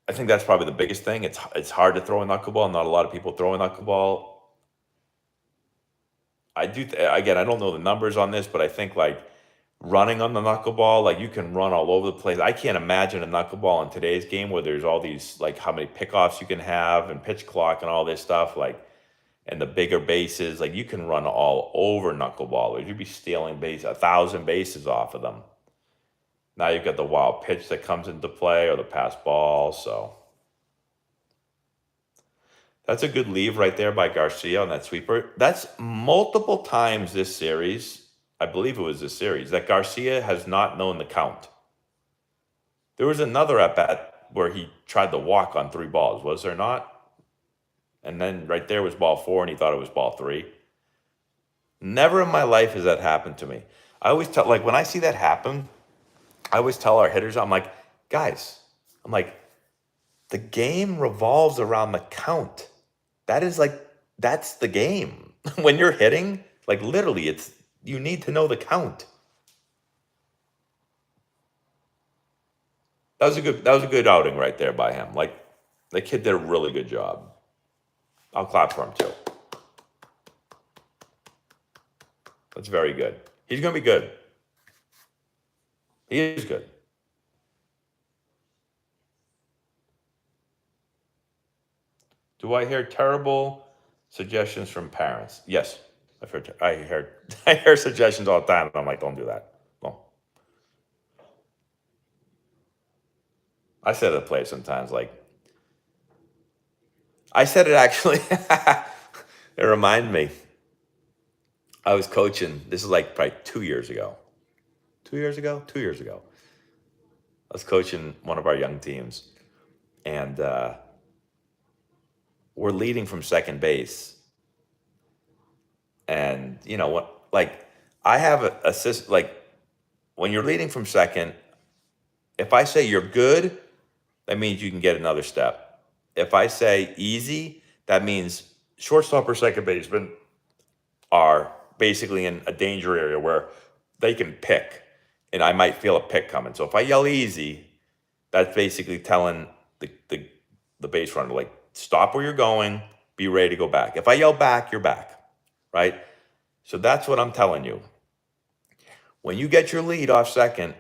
[SPEAKER 1] I think that's probably the biggest thing. It's hard to throw a knuckleball. Not a lot of people throw a knuckleball. Again, I don't know the numbers on this, but I think like running on the knuckleball, like you can run all over the place. I can't imagine a knuckleball in today's game where there's all these like how many pickoffs you can have and pitch clock and all this stuff. Like and the bigger bases, like you can run all over knuckleballers. You'd be stealing 1,000 bases off of them. Now you've got the wild pitch that comes into play or the pass ball. So that's a good leave right there by Garcia on that sweeper. That's multiple times this series. I believe it was this series that Garcia has not known the count. There was another at bat where he tried to walk on 3 balls, was there not? And then right there was ball 4 and he thought it was ball 3. Never in my life has that happened to me. I always tell, like, when I see that happen, I always tell our hitters, I'm like, guys, I'm like, the game revolves around the count. That's the game. When you're hitting, like, literally, you need to know the count. That was a good outing right there by him. Like, the kid did a really good job. I'll clap for him too. That's very good. He's going to be good. He is good. Do I hear terrible suggestions from parents? Yes. I hear suggestions all the time, and I'm like, don't do that. Well, I said it at play sometimes, like, I said it actually. It reminded me. I was coaching. This is like probably 2 years ago. 2 years ago? 2 years ago. I was coaching one of our young teams, and we're leading from second base. And you know what? Like, I have a assist. Like, when you're leading from second, if I say you're good, that means you can get another step. If I say easy, that means shortstop or second baseman are basically in a danger area where they can pick, and I might feel a pick coming. So if I yell easy, that's basically telling the base runner, like, stop where you're going, be ready to go back. If I yell back, you're back, right? So that's what I'm telling you. When you get your lead off second,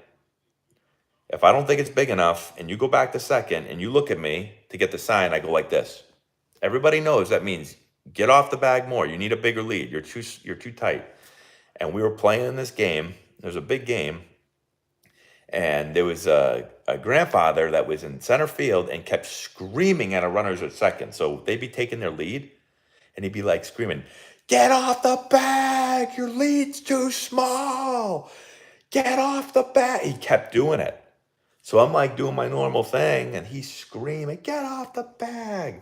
[SPEAKER 1] if I don't think it's big enough and you go back to second and you look at me to get the sign, I go like this. Everybody knows that means get off the bag more. You need a bigger lead. You're too tight. And we were playing in this game. It was a big game. And there was a grandfather that was in center field and kept screaming at our runners at second. So they'd be taking their lead and he'd be like screaming, get off the bag. Your lead's too small. Get off the bag. He kept doing it. So I'm like doing my normal thing and he's screaming, get off the bag.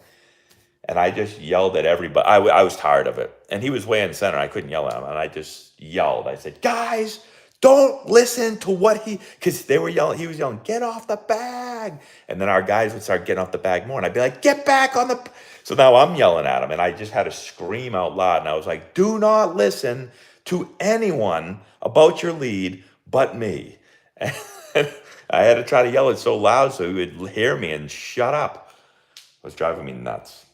[SPEAKER 1] And I just yelled at everybody. I was tired of it. And he was way in center. I couldn't yell at him. And I just yelled. I said, guys, don't listen to what because they were yelling, he was yelling, get off the bag. And then our guys would start getting off the bag more. And I'd be like, get back on the. So now I'm yelling at him. And I just had to scream out loud. And I was like, do not listen to anyone about your lead but me. And I had to try to yell it so loud so he would hear me and shut up. It was driving me nuts.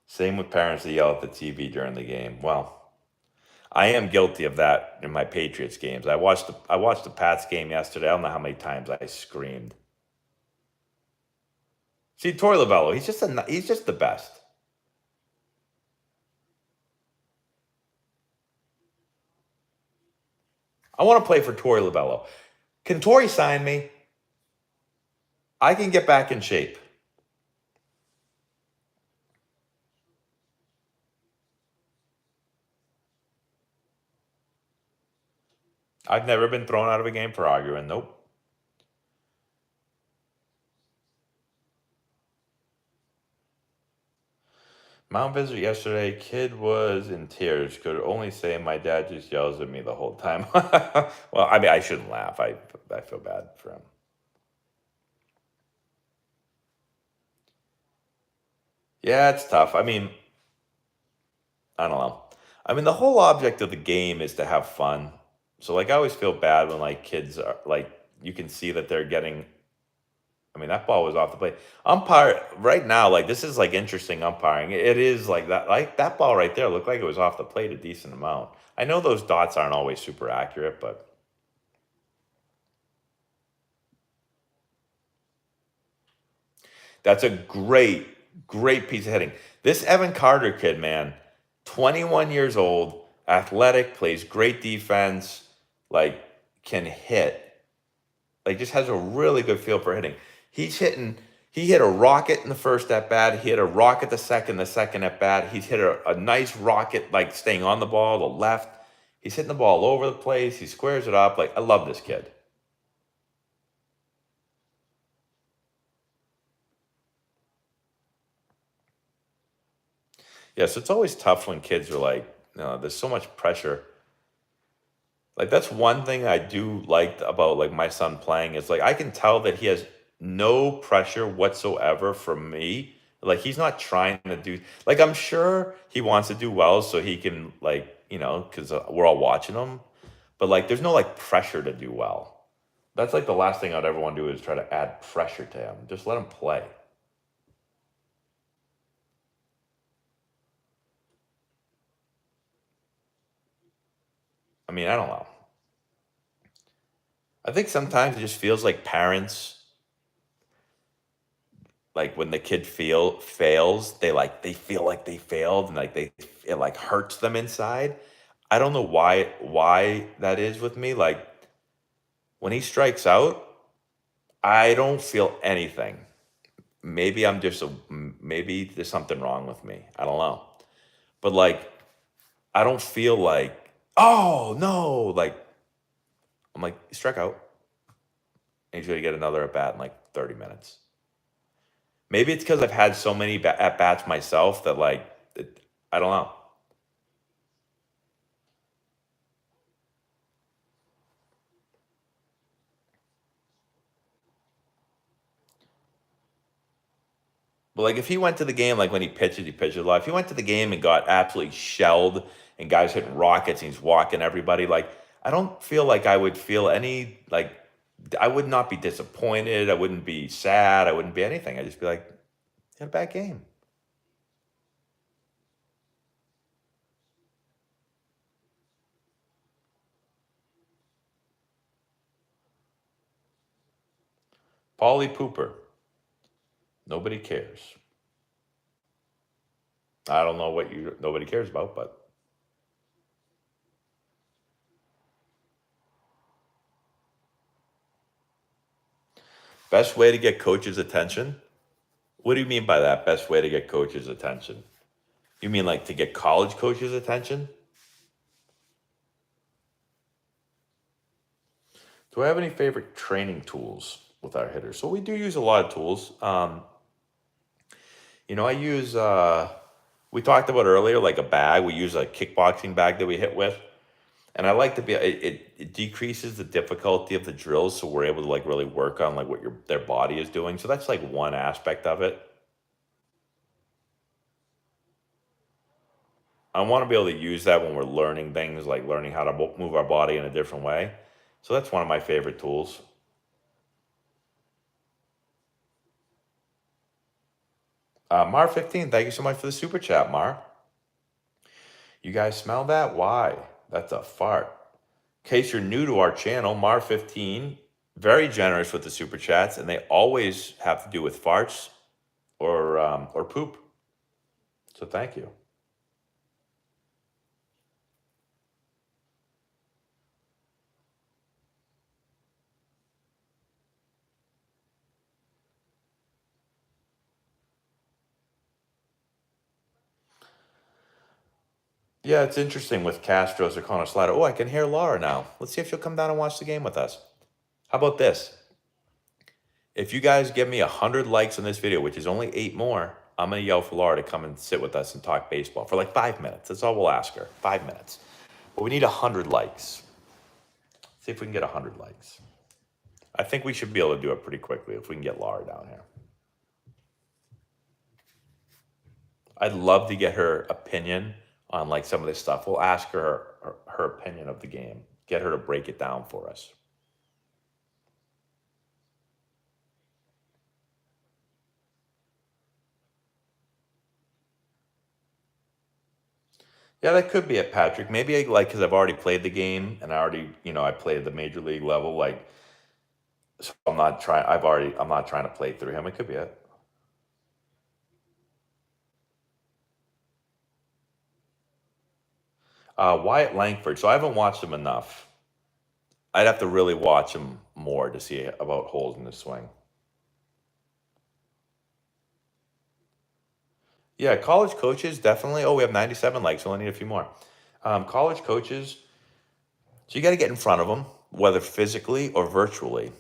[SPEAKER 1] Same with parents that yell at the TV during the game. Well, I am guilty of that in my Patriots games. I watched the Pats game yesterday. I don't know how many times I screamed. See, Torey Lovello, he's just the best. I want to play for Torey Lovello. Can Torey sign me? I can get back in shape. I've never been thrown out of a game for arguing. Nope. Mount visit yesterday. Kid was in tears. Could only say my dad just yells at me the whole time. Well, I mean, I shouldn't laugh. I feel bad for him. Yeah, it's tough. I mean, I don't know. I mean, the whole object of the game is to have fun. So, like, I always feel bad when like kids are like, you can see that they're getting. I mean, that ball was off the plate. Umpire right now, like this is like interesting umpiring. It is like that ball right there looked like it was off the plate a decent amount. I know those dots aren't always super accurate, but that's a great piece of hitting. This Evan Carter kid, man, 21 years old, athletic, plays great defense, like can hit. Like just has a really good feel for hitting. He's hitting. He hit a rocket in the first at bat. He hit a rocket the second at bat. He's hit a nice rocket, like staying on the ball, the left. He's hitting the ball all over the place. He squares it up. Like I love this kid. Yes, it's always tough when kids are like, there's so much pressure. Like that's one thing I do like about like my son playing is like I can tell that he has no pressure whatsoever from me. Like he's not trying to do like I'm sure he wants to do well so he can like, cuz we're all watching him, but like there's no like pressure to do well. That's like the last thing I'd ever want to do is try to add pressure to him. Just let him play. I mean, I don't know. I think sometimes it just feels like parents like when the kid fails, they feel like they failed and like it like hurts them inside. I don't know why that is with me. Like when he strikes out, I don't feel anything. Maybe there's something wrong with me. I don't know. But like I don't feel like oh no, like I'm like he struck out and he's gonna get another at bat in like 30 minutes. Maybe it's because I've had so many at bats myself that like I don't know. But like if he went to the game, like when he pitches a lot. If he went to the game and got absolutely shelled and guys hitting rockets and he's walking everybody, like I don't feel like I would feel any like I would not be disappointed. I wouldn't be sad. I wouldn't be anything. I'd just be like, he had a bad game. Paulie Pooper. Nobody cares. I don't know what you nobody cares about, but best way to get coaches' attention. What do you mean by that? Best way to get coaches' attention? You mean like to get college coaches' attention? Do I have any favorite training tools with our hitters? So we do use a lot of tools. I use we talked about earlier, like a bag. We use a kickboxing bag that we hit with. And I like to be it decreases the difficulty of the drills, so we're able to like really work on like what their body is doing. So that's like one aspect of it. I want to be able to use that when we're learning things, like learning how to move our body in a different way. So that's one of my favorite tools. Mar 15, thank you so much for the super chat, Mar. You guys smell that? Why? That's a fart. In case you're new to our channel, Mar 15, very generous with the super chats, and they always have to do with farts or poop. So thank you. Yeah, it's interesting with Castro's or Connor Slider. Oh, I can hear Laura now. Let's see if she'll come down and watch the game with us. How about this? If you guys give me 100 likes on this video, which is only 8 more, I'm going to yell for Laura to come and sit with us and talk baseball for like 5 minutes. That's all we'll ask her. 5 minutes. But we need 100 likes. See if we can get 100 likes. I think we should be able to do it pretty quickly if we can get Laura down here. I'd love to get her opinion on like some of this stuff. We'll ask her opinion of the game. Get her to break it down for us. Yeah, that could be it, Patrick. Maybe like because I've already played the game and I already, I played at the major league level. Like, so I'm not trying. I'm not trying to play through him. It could be it. Wyatt Langford. So I haven't watched him enough. I'd have to really watch him more to see about holes in the swing. Yeah, college coaches definitely. Oh, we have 97 likes. We only need a few more. College coaches. So you got to get in front of them, whether physically or virtually.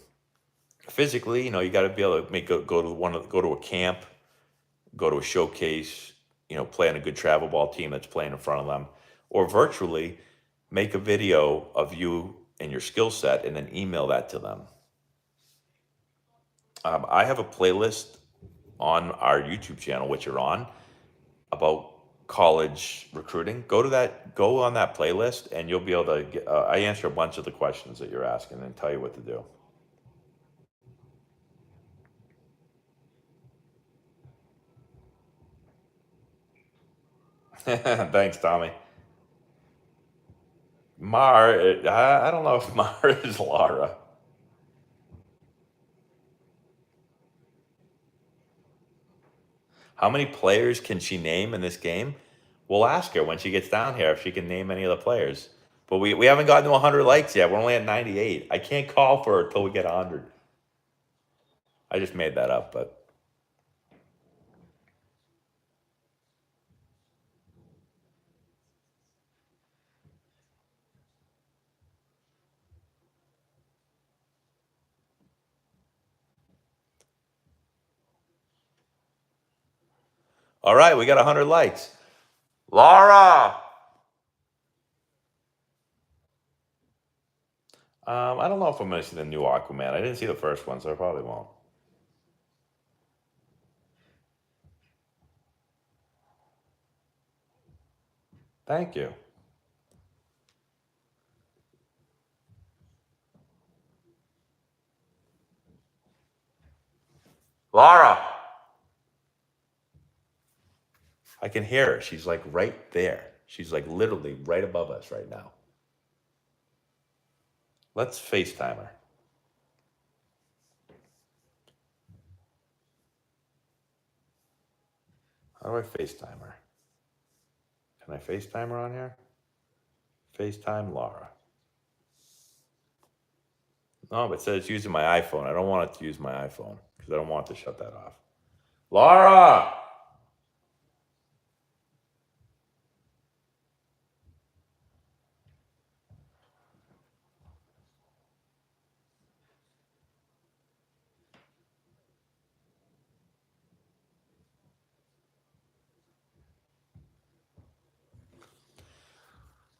[SPEAKER 1] Physically, you got to be able to go to a camp, go to a showcase, play on a good travel ball team that's playing in front of them, or virtually make a video of you and your skill set and then email that to them. I have a playlist on our YouTube channel, which you're on, about college recruiting. Go on that playlist, and you'll be able to get, I answer a bunch of the questions that you're asking and tell you what to do. Thanks, Tommy. Mar, I don't know if Mar is Laura. How many players can she name in this game? We'll ask her when she gets down here if she can name any of the players. But we haven't gotten to 100 likes yet. We're only at 98. I can't call for her until we get 100. I just made that up, but. All right, we got 100 likes. Laura! I don't know if I'm going to see the new Aquaman. I didn't see the first one, so I probably won't. Thank you. Laura! I can hear her. She's like right there. She's like literally right above us right now. Let's FaceTime her. How do I FaceTime her? Can I FaceTime her on here? FaceTime Laura. No, but it says it's using my iPhone. I don't want it to use my iPhone because I don't want it to shut that off. Laura!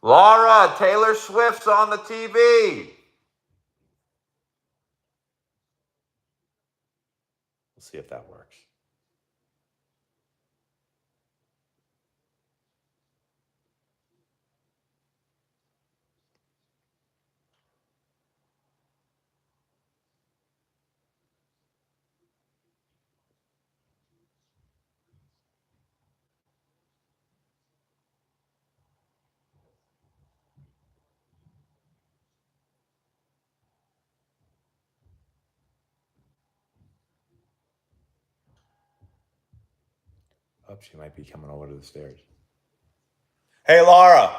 [SPEAKER 1] Laura, Taylor Swift's on the TV. We'll see if that works. Oh, she might be coming over to the stairs. Hey, Laura.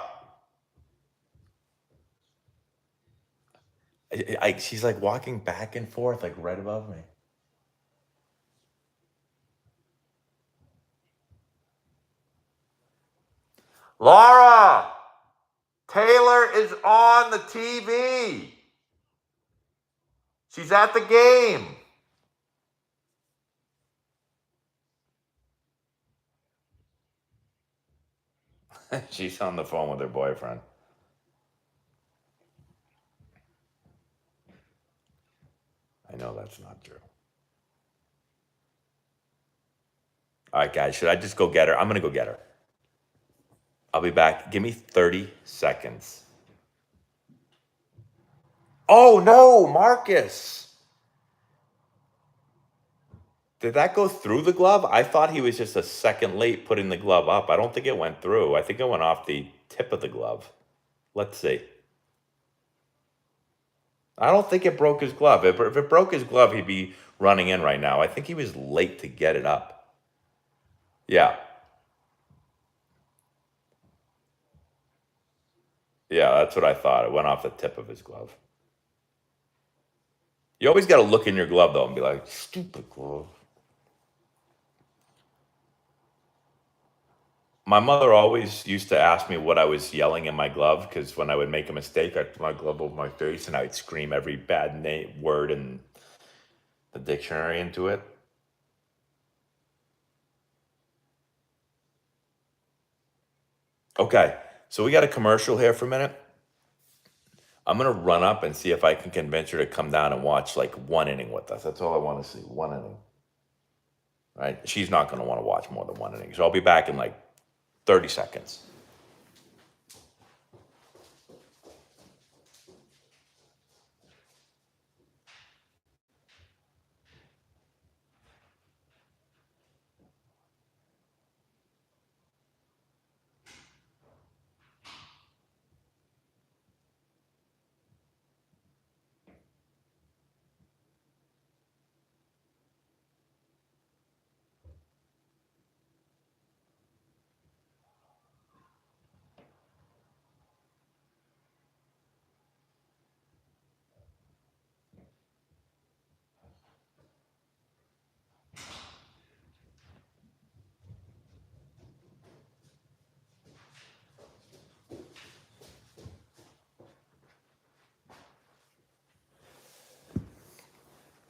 [SPEAKER 1] She's like walking back and forth, like right above me. Laura, Taylor is on the TV. She's at the game. She's on the phone with her boyfriend. I know that's not true. All right, guys, should I just go get her? I'm going to go get her. I'll be back. Give me 30 seconds. Oh, no, Marcus. Did that go through the glove? I thought he was just a second late putting the glove up. I don't think it went through. I think it went off the tip of the glove. Let's see. I don't think it broke his glove. If it broke his glove, he'd be running in right now. I think he was late to get it up. Yeah. Yeah, that's what I thought. It went off the tip of his glove. You always got to look in your glove, though, and be like, stupid glove. My mother always used to ask me what I was yelling in my glove, because when I would make a mistake, I'd put my glove over my face and I'd scream every bad word in the dictionary into it. Okay, so we got a commercial here for a minute. I'm going to run up and see if I can convince her to come down and watch like one inning with us. That's all I want to see, one inning. Right? She's not going to want to watch more than one inning. So I'll be back in like 30 seconds.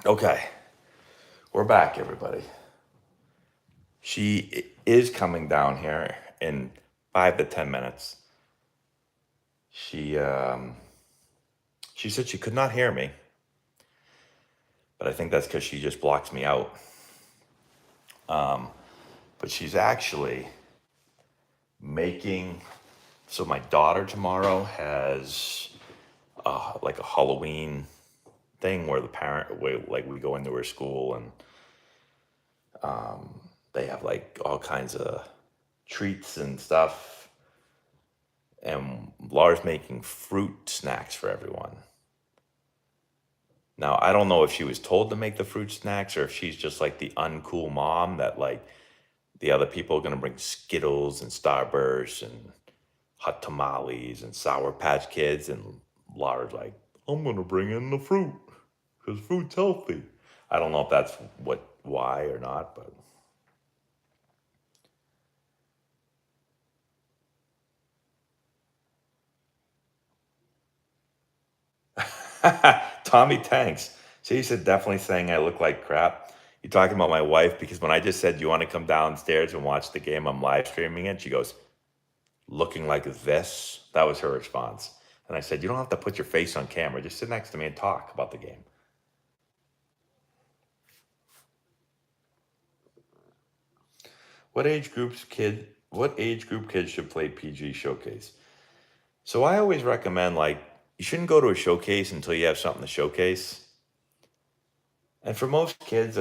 [SPEAKER 1] Okay, we're back, everybody. She is coming down here in 5 to 10 minutes. She said she could not hear me, but I think that's because she just blocks me out. But she's actually making. So my daughter tomorrow has like a Halloween thing where we go into her school and they have like all kinds of treats and stuff. And Laura's making fruit snacks for everyone. Now, I don't know if she was told to make the fruit snacks or if she's just like the uncool mom that like the other people are going to bring Skittles and Starbursts and hot tamales and Sour Patch Kids. And Laura's like, I'm going to bring in the fruit because fruit's healthy. I don't know if that's why or not, but. Tommy Tanks. She said, definitely saying I look like crap. You talking about my wife? Because when I just said, you want to come downstairs and watch the game, I'm live streaming it. She goes, looking like this. That was her response. And I said, you don't have to put your face on camera. Just sit next to me and talk about the game. What age group kids should play PG Showcase? So I always recommend, like, you shouldn't go to a showcase until you have something to showcase. And for most kids,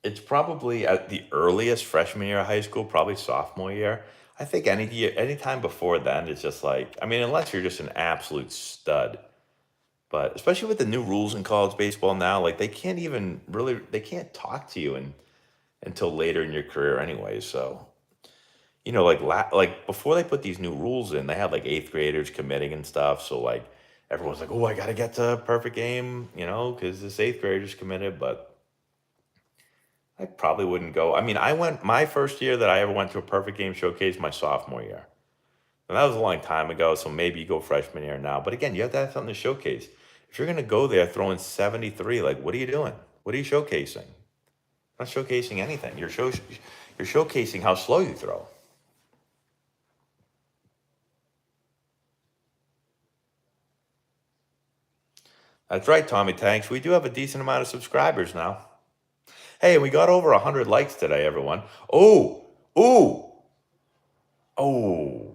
[SPEAKER 1] it's probably at the earliest freshman year of high school, probably sophomore year. I think any time before then, it's just like, I mean, unless you're just an absolute stud. But especially with the new rules in college baseball now, like they can't talk to you until later in your career anyway. So, like before they put these new rules in, they had like eighth graders committing and stuff. So like everyone's like, oh, I got to get to perfect game, because this eighth grader's committed. But I probably wouldn't go. I mean, I went my first year that I ever went to a perfect game showcase my sophomore year. And that was a long time ago, so maybe you go freshman year now. But again, you have to have something to showcase. If you're going to go there throwing 73, like, what are you doing? What are you showcasing? Not showcasing anything. You're showcasing how slow you throw. That's right, Tommy Tanks. We do have a decent amount of subscribers now. Hey, we got over 100 likes today, everyone. Oh, ooh, oh.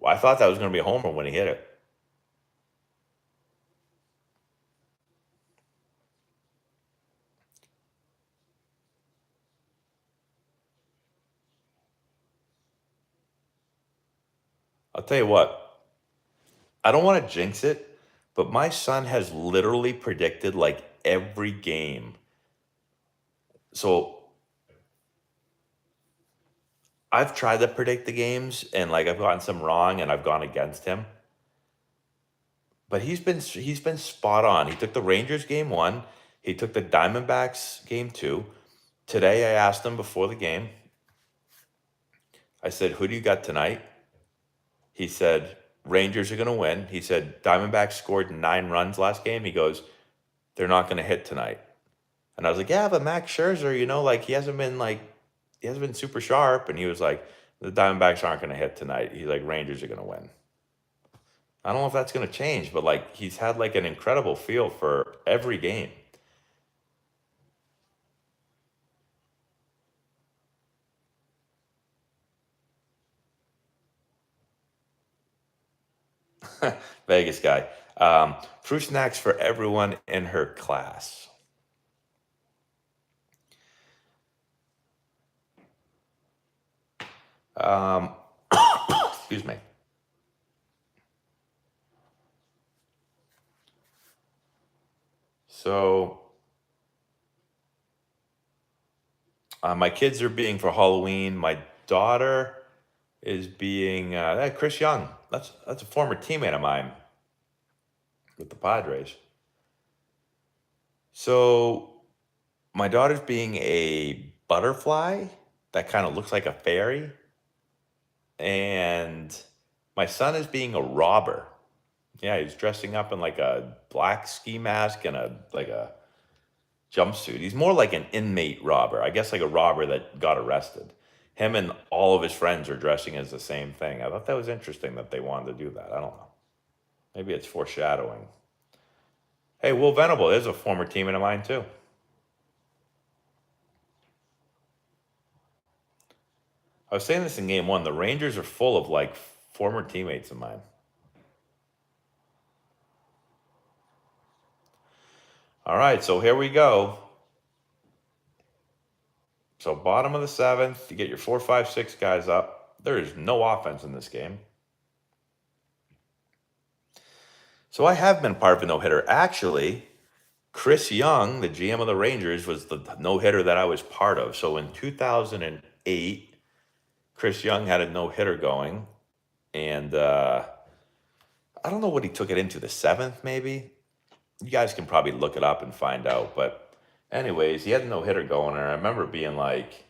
[SPEAKER 1] I thought that was going to be a homer when he hit it. I'll tell you what, I don't want to jinx it, but my son has literally predicted like every game. So I've tried to predict the games and like I've gotten some wrong and I've gone against him. But he's been spot on. He took the Rangers game 1, he took the Diamondbacks game 2. Today I asked him before the game. I said, "Who do you got tonight?" He said, "Rangers are going to win." He said, "Diamondbacks scored 9 runs last game." He goes, "They're not going to hit tonight." And I was like, "Yeah, but Max Scherzer, like he hasn't been super sharp." And he was like, "The Diamondbacks aren't going to hit tonight." He's like, "Rangers are going to win." I don't know if that's going to change, but like he's had like an incredible feel for every game. Vegas guy. Fruit snacks for everyone in her class. Um, excuse me. So my kids are being for Halloween. My daughter is being Chris Young. That's a former teammate of mine with the Padres. So my daughter's being a butterfly that kind of looks like a fairy, and my son is being a robber. Yeah, he's dressing up in like a black ski mask and a jumpsuit. He's more like an inmate robber. I guess like a robber that got arrested. Him and all of his friends are dressing as the same thing. I thought that was interesting that they wanted to do that. I don't know. Maybe it's foreshadowing. Hey, Will Venable is a former teammate of mine too. I was saying this in game 1. The Rangers are full of like former teammates of mine. All right, so here we go. So bottom of the 7th, you get your 4, 5, 6 guys up. There is no offense in this game. So I have been part of a no-hitter. Actually, Chris Young, the GM of the Rangers, was the no-hitter that I was part of. So in 2008, Chris Young had a no-hitter going. And I don't know what he took it into, the 7th maybe? You guys can probably look it up and find out. But anyways, he had a no-hitter going. And I remember being like,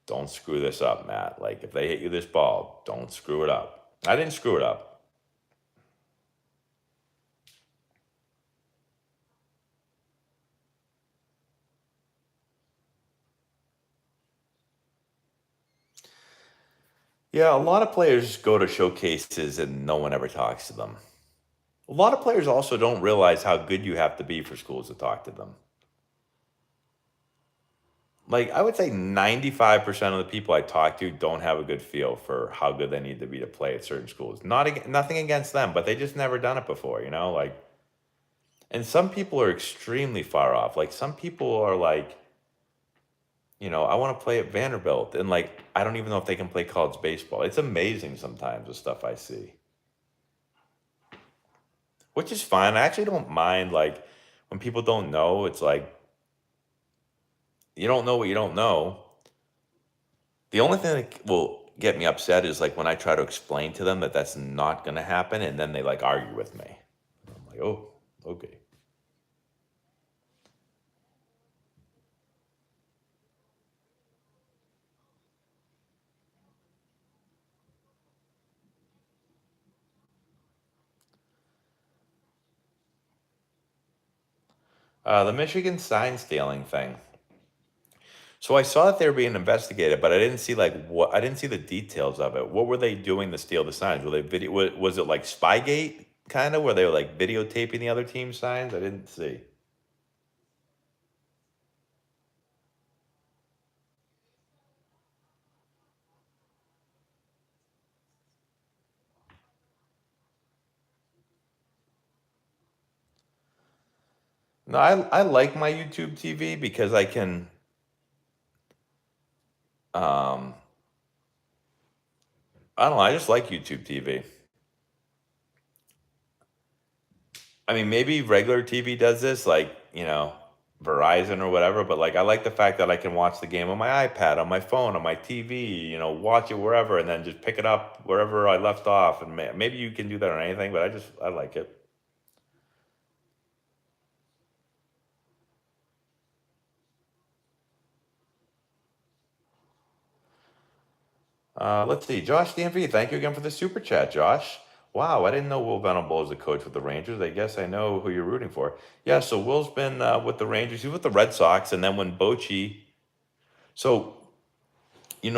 [SPEAKER 1] don't screw this up, Matt. Like, if they hit you this ball, don't screw it up. I didn't screw it up. Yeah, a lot of players go to showcases and no one ever talks to them. A lot of players also don't realize how good you have to be for schools to talk to them. Like, I would say 95% of the people I talk to don't have a good feel for how good they need to be to play at certain schools. Nothing against them, but they just never done it before, like, and some people are extremely far off. Like, some people are like, I want to play at Vanderbilt, and like, I don't even know if they can play college baseball. It's amazing sometimes the stuff I see, which is fine. I actually don't mind, like, when people don't know, it's like, you don't know what you don't know. The only thing that will get me upset is like when I try to explain to them that that's not going to happen, and then they like argue with me. I'm like, oh, okay. The Michigan sign stealing thing. So I saw that they were being investigated, but I didn't see like what I didn't see the details of it. What were they doing to steal the signs? Were they video? Was it like Spygate kind of where they were like videotaping the other team's signs? I didn't see. No, I like my YouTube TV because I can um I don't know, I just like YouTube TV. I mean, maybe regular TV does this, like, Verizon or whatever, but like I like the fact that I can watch the game on my iPad, on my phone, on my TV, watch it wherever and then just pick it up wherever I left off. And maybe you can do that on anything, but I like it. Let's see. Josh DMV, thank you again for the super chat, Josh. Wow, I didn't know Will Venable is a coach with the Rangers. I guess I know who you're rooting for. Yeah, so Will's been with the Rangers. He's with the Red Sox, and then when Bochy. So I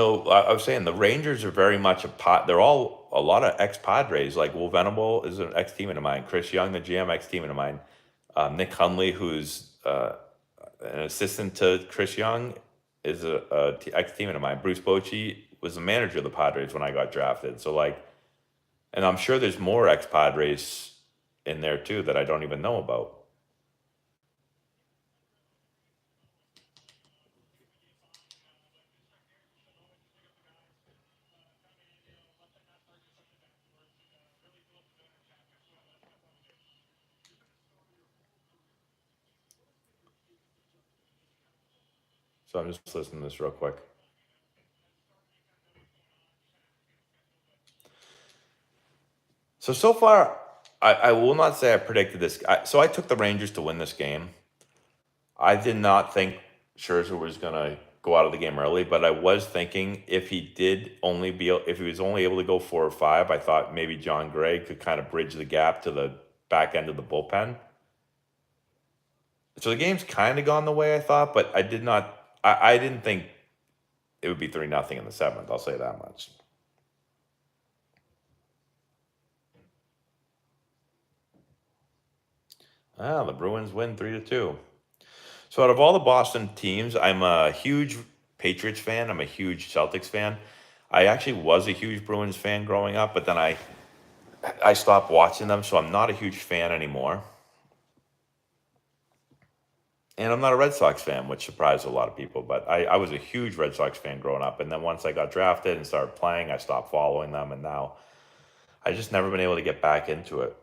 [SPEAKER 1] was saying the Rangers are very much they're all a lot of ex Padres. Like Will Venable is an ex teammate of mine. Chris Young, the GM, ex teammate of mine. Nick Hundley, who's an assistant to Chris Young, is ex teammate of mine. Bruce Bochy was the manager of the Padres when I got drafted. So like, and I'm sure there's more ex Padres in there too that I don't even know about. So I'm just listening to this real quick. So far, I will not say I predicted this. So I took the Rangers to win this game. I did not think Scherzer was going to go out of the game early, but I was thinking if he was only able to go 4 or 5, I thought maybe John Gray could kind of bridge the gap to the back end of the bullpen. So the game's kind of gone the way I thought, but I did not. I didn't think it would be 3-0 in the seventh. I'll say that much. The Bruins win 3-2. So out of all the Boston teams, I'm a huge Patriots fan. I'm a huge Celtics fan. I actually was a huge Bruins fan growing up, but then I stopped watching them, so I'm not a huge fan anymore. And I'm not a Red Sox fan, which surprised a lot of people, but I was a huge Red Sox fan growing up. And then once I got drafted and started playing, I stopped following them, and now I just never been able to get back into it.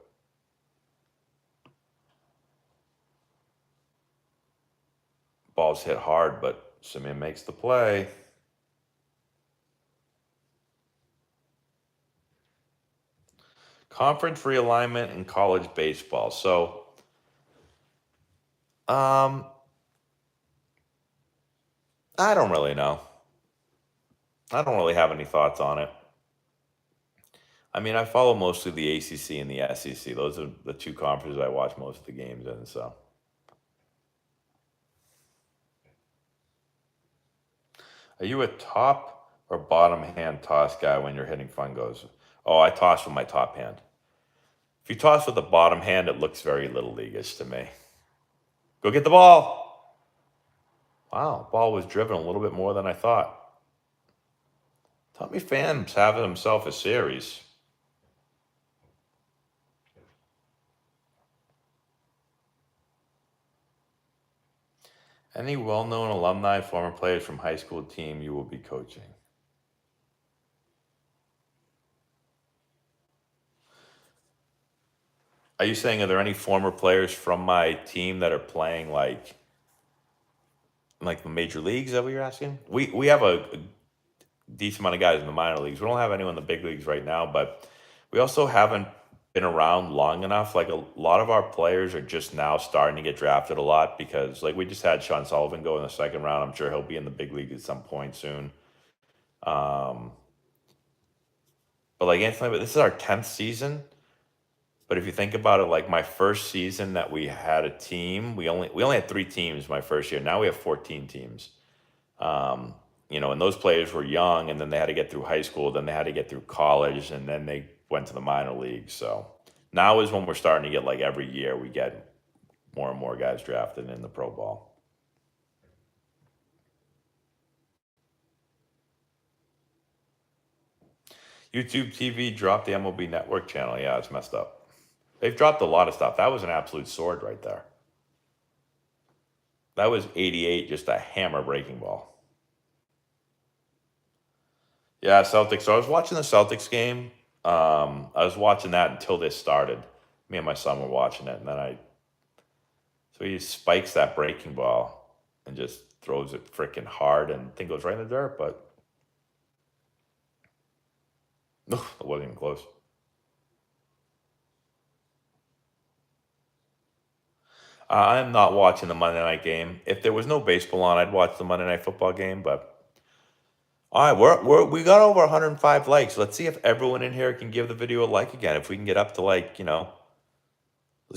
[SPEAKER 1] Balls hit hard, but Simeon makes the play. Conference realignment in college baseball. So, um, I don't really know. I don't really have any thoughts on it. I mean, I follow mostly the ACC and the SEC. Those are the two conferences I watch most of the games in. So, are you a top or bottom hand toss guy when you're hitting fungos? Oh, I toss with my top hand. If you toss with the bottom hand, it looks very little leaguish to me. Go get the ball. Wow, ball was driven a little bit more than I thought. Tommy Pham's having himself a series. Any well-known alumni, former players from high school team you will be coaching? Are you saying, are there any former players from my team that are playing like the major leagues? Is that what you're asking? We have a decent amount of guys in the minor leagues. We don't have anyone in the big leagues right now, but we also haven't been around long enough. Like a lot of our players are just now starting to get drafted a lot because like we just had Sean Sullivan go in the second round. I'm sure he'll be in the big league at some point soon. But like Anthony, this is our 10th season. But if you think about it, like my first season that we had a team, we only had 3 teams my first year. Now we have 14 teams. And those players were young, and then they had to get through high school, then they had to get through college, and then they went to the minor leagues. So now is when we're starting to get like every year we get more and more guys drafted in the pro ball. YouTube TV dropped the MLB Network channel. Yeah, it's messed up. They've dropped a lot of stuff. That was an absolute sword right there. That was 88, just a hammer breaking ball. Yeah, Celtics. So I was watching the Celtics game. I was watching that until this started. Me and my son were watching it, and then so he spikes that breaking ball and just throws it freaking hard, and the thing goes right in the dirt. But it wasn't even close. I'm not watching the Monday night game. If there was no baseball on, I'd watch the Monday night football game. But all right, we got over 105 likes. Let's see if everyone in here can give the video a like again. If we can get up to let's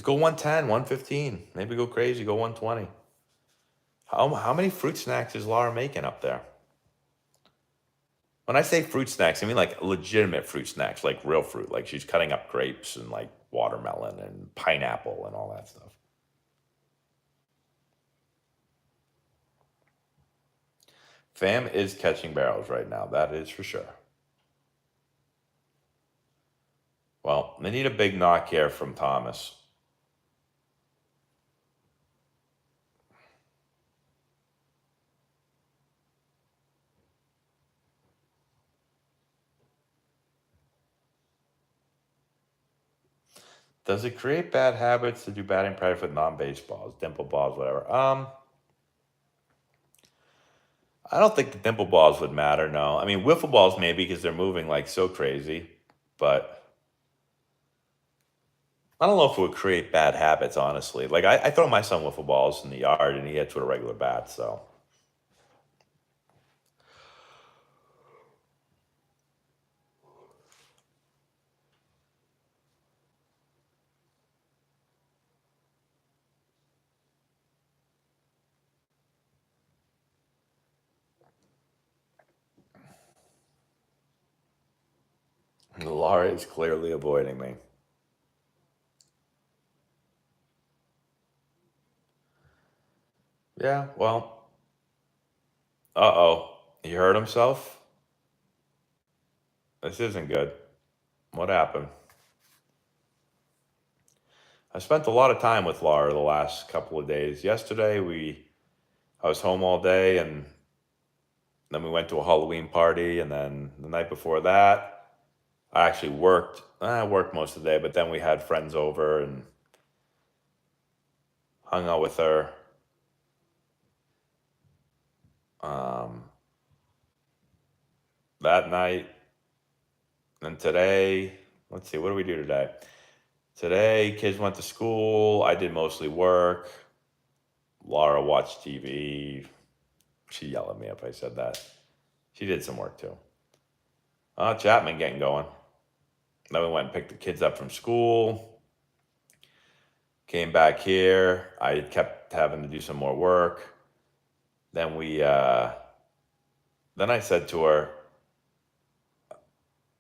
[SPEAKER 1] go 110, 115. Maybe go crazy, go 120. How many fruit snacks is Laura making up there? When I say fruit snacks, I mean like legitimate fruit snacks, like real fruit. Like she's cutting up grapes and like watermelon and pineapple and all that stuff. Fam is catching barrels right now. That is for sure. Well, they need a big knock here from Thomas. Does it create bad habits to do batting practice with non-baseballs, dimple balls, whatever? I don't think the dimple balls would matter. No, I mean wiffle balls maybe because they're moving like so crazy, but I don't know if it would create bad habits. Honestly, like I throw my son wiffle balls in the yard and he hits with a regular bat. So Laura is clearly avoiding me. Yeah, well, uh-oh. He hurt himself? This isn't good. What happened? I spent a lot of time with Laura the last couple of days. Yesterday, I was home all day, and then we went to a Halloween party, and then the night before that, I actually worked. I worked most of the day, but then we had friends over and hung out with her. That night, and today, let's see, what do we do today? Today, kids went to school. I did mostly work. Laura watched TV. She yelled at me if I said that. She did some work too. Chapman getting going. Then we went and picked the kids up from school. Came back here. I kept having to do some more work. Then I said to her,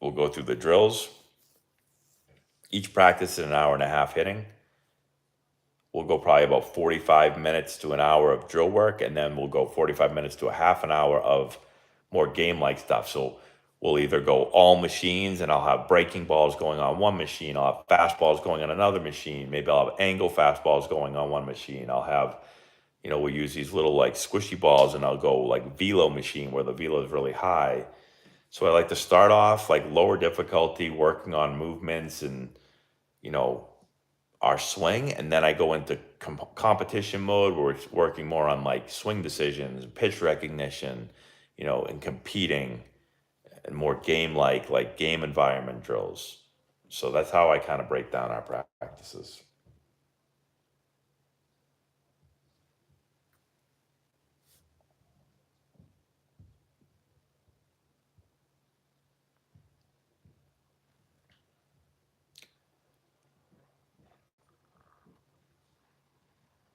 [SPEAKER 1] We'll go through the drills. Each practice is an hour and a half hitting. We'll go probably about 45 minutes to an hour of drill work, and then we'll go 45 minutes to a half an hour of more game-like stuff. So we'll either go all machines, and I'll have breaking balls going on one machine. I'll have fastballs going on another machine. Maybe I'll have angle fastballs going on one machine. I'll have, we'll use these little like squishy balls, and I'll go like velo machine where the velo is really high. So I like to start off like lower difficulty, working on movements and, you know, our swing, and then I go into competition mode where it's working more on like swing decisions, pitch recognition, and competing, and more game like game environment drills. So that's how I kind of break down our practices.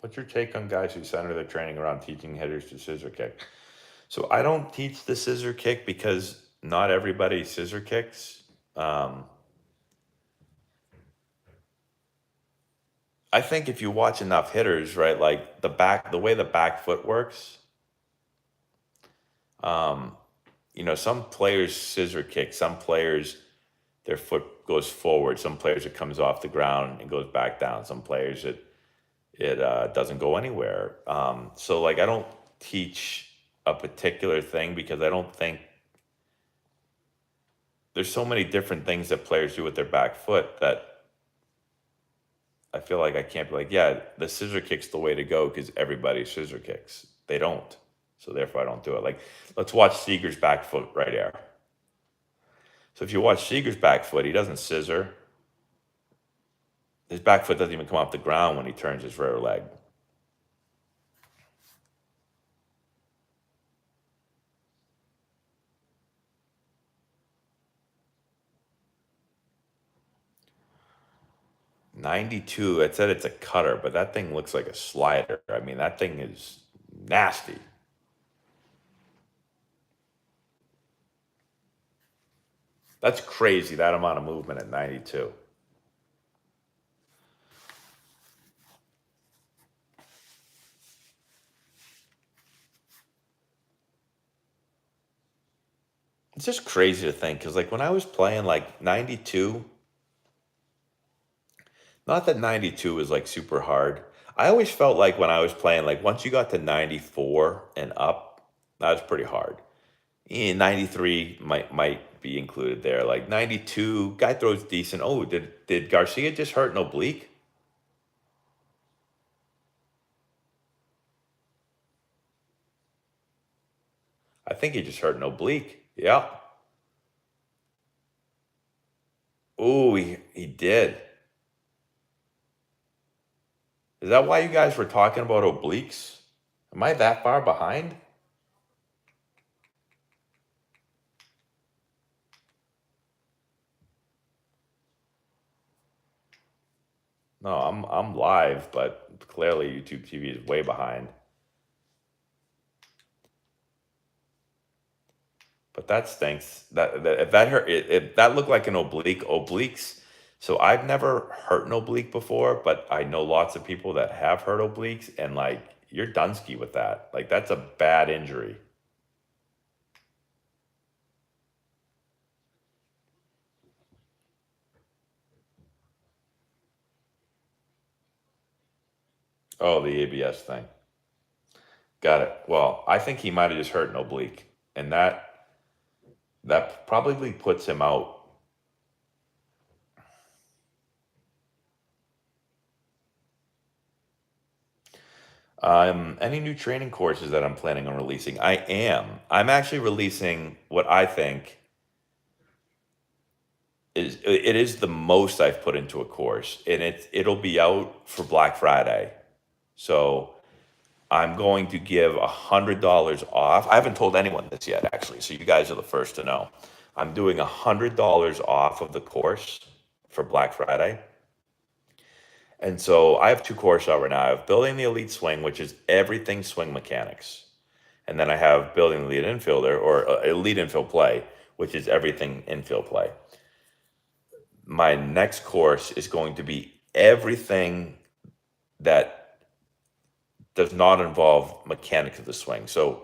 [SPEAKER 1] What's your take on guys who center their training around teaching hitters to scissor kick? So I don't teach the scissor kick because not everybody scissor kicks. I think if you watch enough hitters, right, like the way the back foot works, um, some players scissor kick, some players their foot goes forward, some players it comes off the ground and goes back down, some players it doesn't go anywhere. So like I don't teach a particular thing because I don't think there's so many different things that players do with their back foot that I feel like I can't be like, yeah, the scissor kick's the way to go because everybody scissor kicks. They don't. So therefore I don't do it. Like, let's watch Seager's back foot right here. So if you watch Seager's back foot, he doesn't scissor. His back foot doesn't even come off the ground when he turns his rear leg. '92, it said it's a cutter, but that thing looks like a slider. I mean, that thing is nasty. That's crazy, that amount of movement at 92. It's just crazy to think because, like, when I was playing, like, 92, not that 92 was, like, super hard. I always felt like when I was playing, like, once you got to 94 and up, that was pretty hard. 93 might be included there. Like 92, guy throws decent. Oh, did Garcia just hurt an oblique? I think he just hurt an oblique. Yeah. Oh, he did. Is that why you guys were talking about obliques? Am I that far behind? No, I'm live, but clearly YouTube TV is way behind. But that stinks. That if that hurt, it that looked like an oblique. Obliques. So I've never hurt an oblique before, but I know lots of people that have hurt obliques, and like you're Dunsky with that. Like that's a bad injury. Oh, the ABS thing. Got it. Well, I think he might have just hurt an oblique, and that probably puts him out. Any new training courses that I'm planning on releasing? I am. I'm actually releasing what I think it is the most I've put into a course, and it'll be out for Black Friday. So I'm going to give $100 off. I haven't told anyone this yet, actually, so you guys are the first to know. I'm doing $100 off of the course for Black Friday. And so I have two courses out right now. I have Building the Elite Swing, which is everything swing mechanics. And then I have Building the Elite Infielder or Elite Infield Play, which is everything infield play. My next course is going to be everything that does not involve mechanics of the swing. So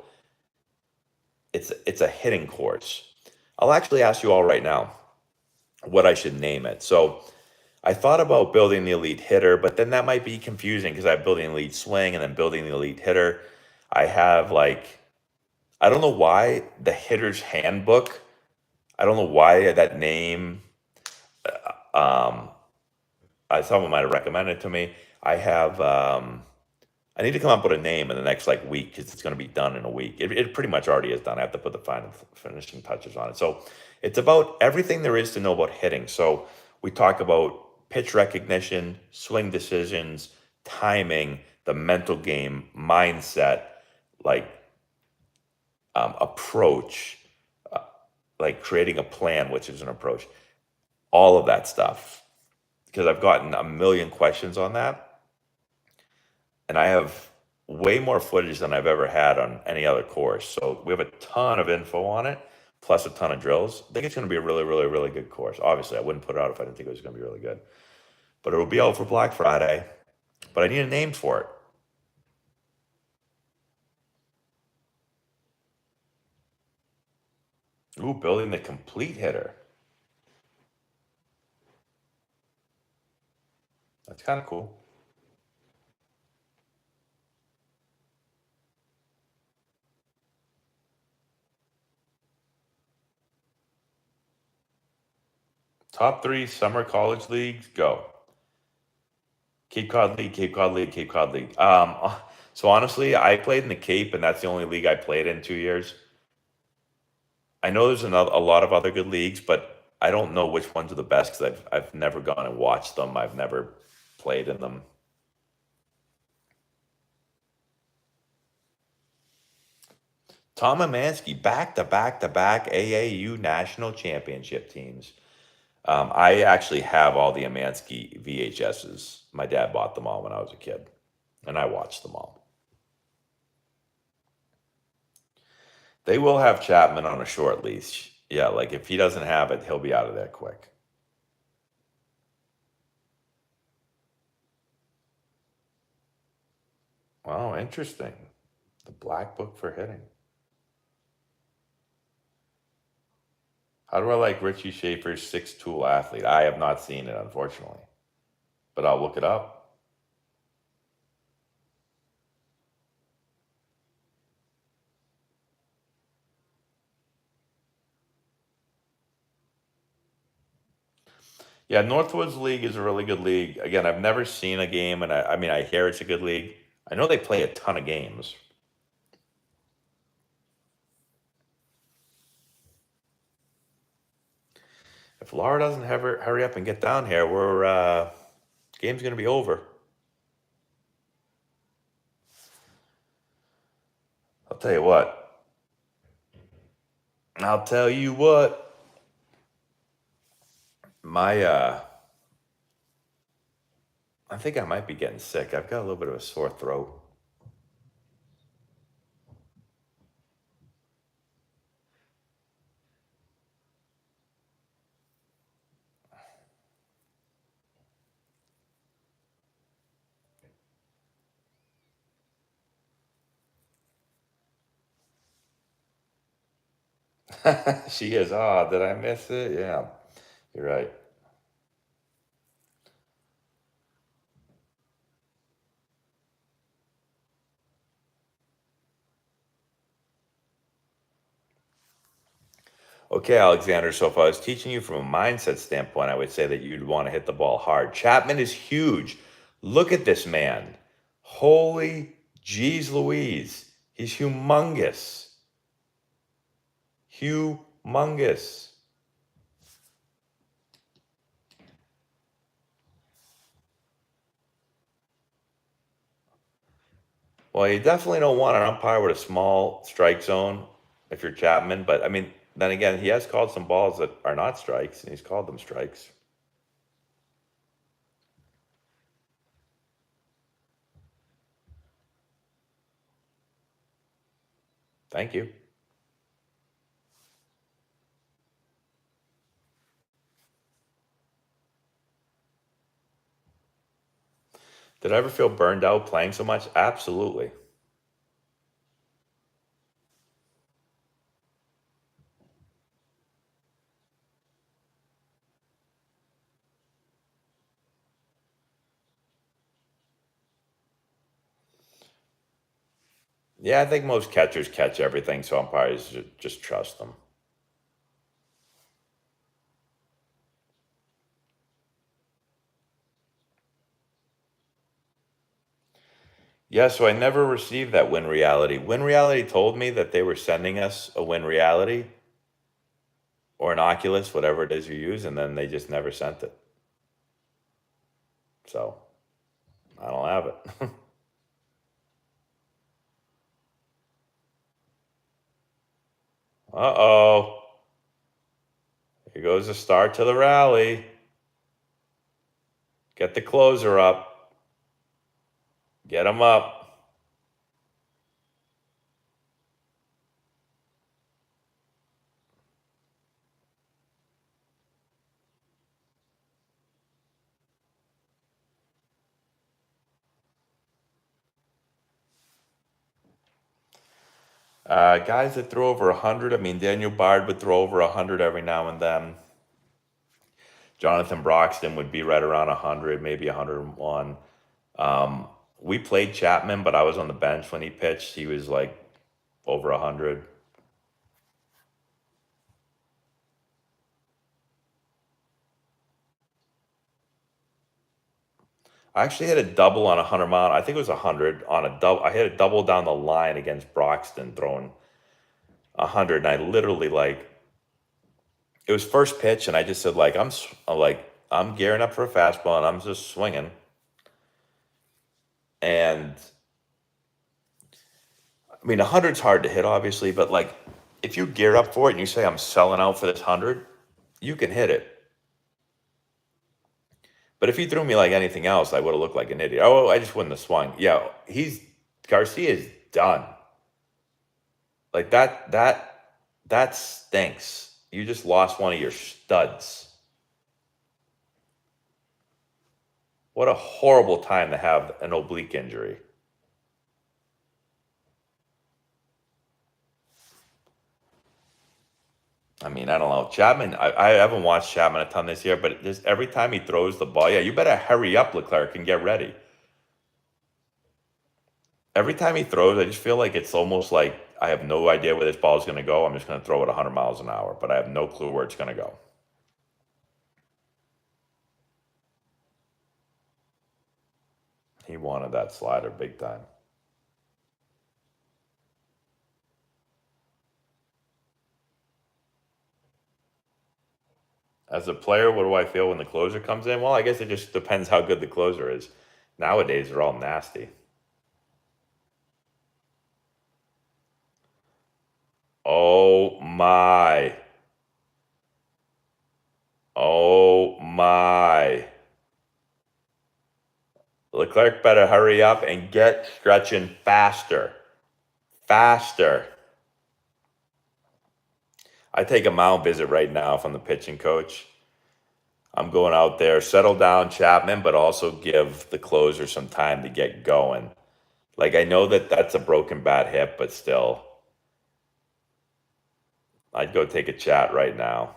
[SPEAKER 1] it's a hitting course. I'll actually ask you all right now what I should name it. So I thought about building the elite hitter, but then that might be confusing because I'm building the elite swing and then building the elite hitter. I have like, I don't know why the hitter's handbook, I don't know why that name, um, someone might have recommended it to me. I have, I need to come up with a name in the next like week because it's going to be done in a week. It pretty much already is done. I have to put the final finishing touches on it. So it's about everything there is to know about hitting. So we talk about pitch recognition, swing decisions, timing, the mental game, mindset, like approach, like creating a plan, which is an approach, all of that stuff. Because I've gotten a million questions on that. And I have way more footage than I've ever had on any other course. So we have a ton of info on it, plus a ton of drills. I think it's going to be a really, really, really good course. Obviously, I wouldn't put it out if I didn't think it was going to be really good. But it'll be out for Black Friday. But I need a name for it. Ooh, building the complete hitter. That's kind of cool. Top 3 summer college leagues, go. Cape Cod League, Cape Cod League, Cape Cod League. So honestly, I played in the Cape, and that's the only league I played in 2 years. I know there's a lot of other good leagues, but I don't know which ones are the best because I've never gone and watched them. I've never played in them. Tom Amansky, back to back to back AAU national championship teams. I actually have all the Amansky VHSs. My dad bought them all when I was a kid, and I watched them all. They will have Chapman on a short leash. Yeah, like if he doesn't have it, he'll be out of there quick. Wow, interesting. The black book for hitting. How do I like Richie Schaefer's six tool athlete? I have not seen it, unfortunately, but I'll look it up. Yeah, Northwoods League is a really good league. Again, I've never seen a game, and I mean, I hear it's a good league. I know they play a ton of games. If Laura doesn't hurry up and get down here, we're game's gonna be over. I'll tell you what. I'll tell you what. My I think I might be getting sick. I've got a little bit of a sore throat. She is. Ah, did I miss it? Yeah, you're right. Okay, Alexander. So if I was teaching you from a mindset standpoint, I would say that you'd want to hit the ball hard. Chapman is huge. Look at this man. Holy jeez Louise. He's humongous. Humongous. Well, you definitely don't want an umpire with a small strike zone if you're Chapman. But I mean, then again, he has called some balls that are not strikes, and he's called them strikes. Thank you. Did I ever feel burned out playing so much? Absolutely. Yeah, I think most catchers catch everything, so umpires just trust them. Yeah, so I never received that Win Reality. Win Reality told me that they were sending us a Win Reality or an Oculus, whatever it is you use, and then they just never sent it. So I don't have it. Uh-oh. Here goes the start to the rally. Get the closer up. Get him up. Guys that throw over 100. I mean, Daniel Bard would throw over 100 every now and then. Jonathan Broxton would be right around 100, maybe 101. We played Chapman, but I was on the bench when he pitched. He was like over 100. I actually hit a double on a 100 mile. I think it was 100 on a double. I hit a double down the line against Broxton, throwing 100, and I literally like it was first pitch, and I just said like I'm gearing up for a fastball, and I'm just swinging, and I mean 100's hard to hit, obviously, but like if you gear up for it and you say I'm selling out for this 100, you can hit it. But if he threw me like anything else, I would have looked like an idiot. Oh, I just wouldn't have swung. Yeah, Garcia's done. Like that stinks. You just lost one of your studs. What a horrible time to have an oblique injury. I mean, I don't know. Chapman, I haven't watched Chapman a ton this year, but just every time he throws the ball, yeah, you better hurry up, Leclerc, and get ready. Every time he throws, I just feel like it's almost like I have no idea where this ball is going to go. I'm just going to throw it 100 miles an hour, but I have no clue where it's going to go. He wanted that slider big time. As a player, what do I feel when the closer comes in? Well, I guess it just depends how good the closer is. Nowadays, they're all nasty. Oh my. Oh my. Leclerc better hurry up and get stretching faster. Faster. I take a mound visit right now from the pitching coach. I'm going out there, settle down Chapman, but also give the closer some time to get going. Like, I know that that's a broken bat hip, but still, I'd go take a chat right now.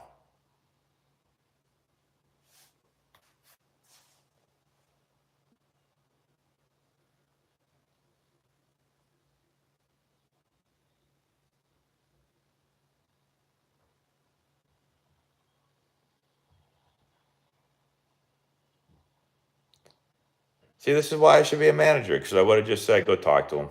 [SPEAKER 1] See, this is why I should be a manager, because I would have just said, go talk to him.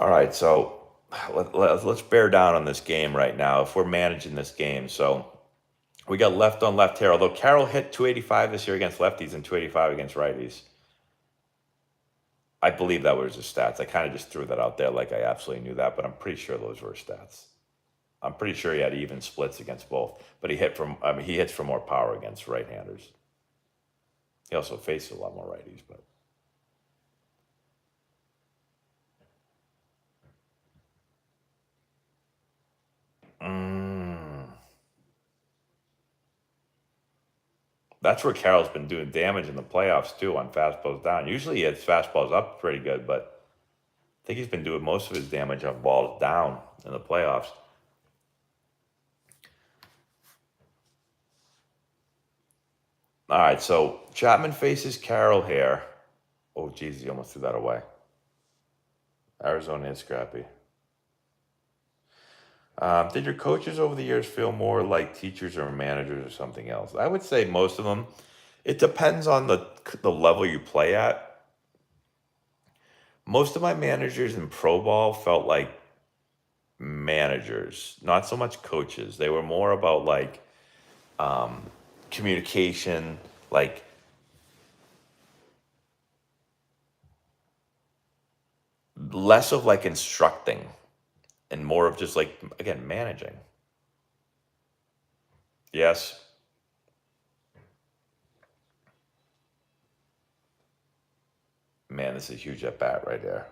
[SPEAKER 1] All right, so let's bear down on this game right now if we're managing this game. So We got left on left here, although Carroll hit 285 this year against lefties and 285 against righties. I believe that was his stats. I kind of just threw that out there like I absolutely knew that, but I'm pretty sure those were his stats. I'm pretty sure he had even splits against both, but he hits for more power against right-handers. He also faces a lot more righties, but. That's where Carroll's been doing damage in the playoffs too on fastballs down. Usually he hits fastballs up pretty good, but I think he's been doing most of his damage on balls down in the playoffs. All right, so Chapman faces Carroll here. Oh, geez, he almost threw that away. Arizona is scrappy. Did your coaches over the years feel more like teachers or managers or something else? I would say most of them. It depends on the level you play at. Most of my managers in pro ball felt like managers, not so much coaches. They were more about like communication, like less of like instructing and more of just like, again, managing. Yes. Man, this is a huge at bat right there.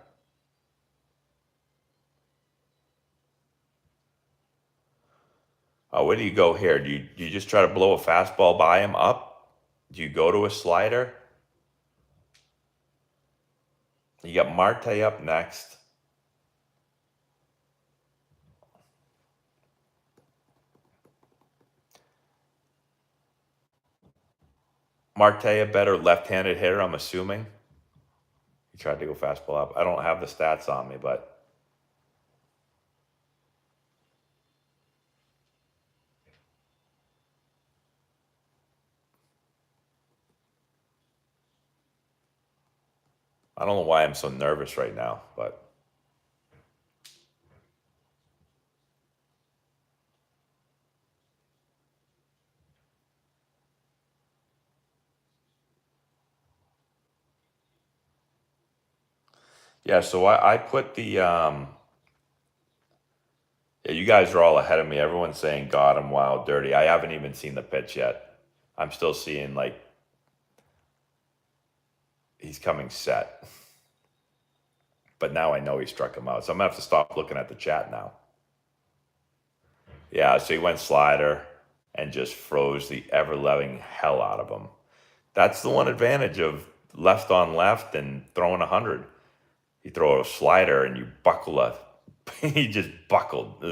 [SPEAKER 1] Where do you go here? Do you just try to blow a fastball by him up? Do you go to a slider? You got Marte up next. Marte a better left-handed hitter, I'm assuming. He tried to go fastball up. I don't have the stats on me, but I don't know why I'm so nervous right now, but yeah, so I put the yeah, you guys are all ahead of me. Everyone's saying got him wild dirty. I haven't even seen the pitch yet. I'm still seeing like he's coming set. But now I know he struck him out. So I'm gonna have to stop looking at the chat now. Yeah, so he went slider and just froze the ever loving hell out of him. That's the one advantage of left on left and throwing 100. You throw a slider and you buckle a. He just buckled.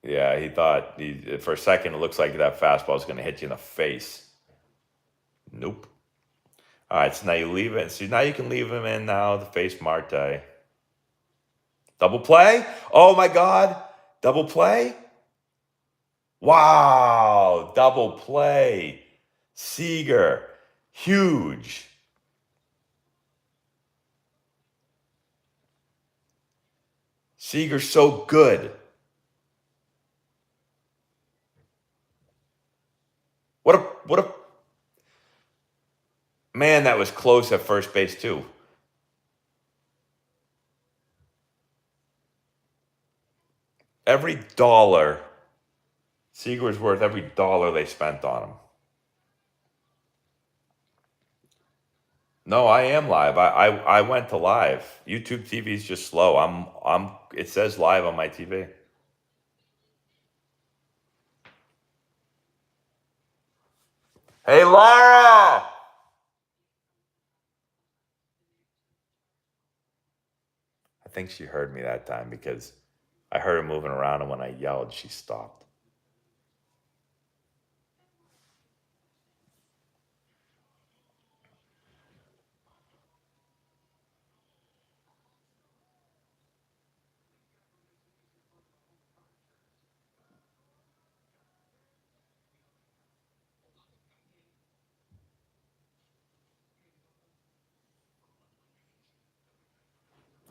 [SPEAKER 1] Yeah, he thought for a second it looks like that fastball is going to hit you in the face. Nope. All right, so now you leave it. So now you can leave him in now to face Marte. Double play? Oh my God. Double play? Wow. Double play. Seager. Huge. Seager's so good. What a man, that was close at first base too. Every dollar, Seager was worth every dollar they spent on him. No, I am live. I went to live. YouTube TV is just slow. It says live on my TV. Hey Laura! I think she heard me that time because I heard her moving around, and when I yelled, she stopped.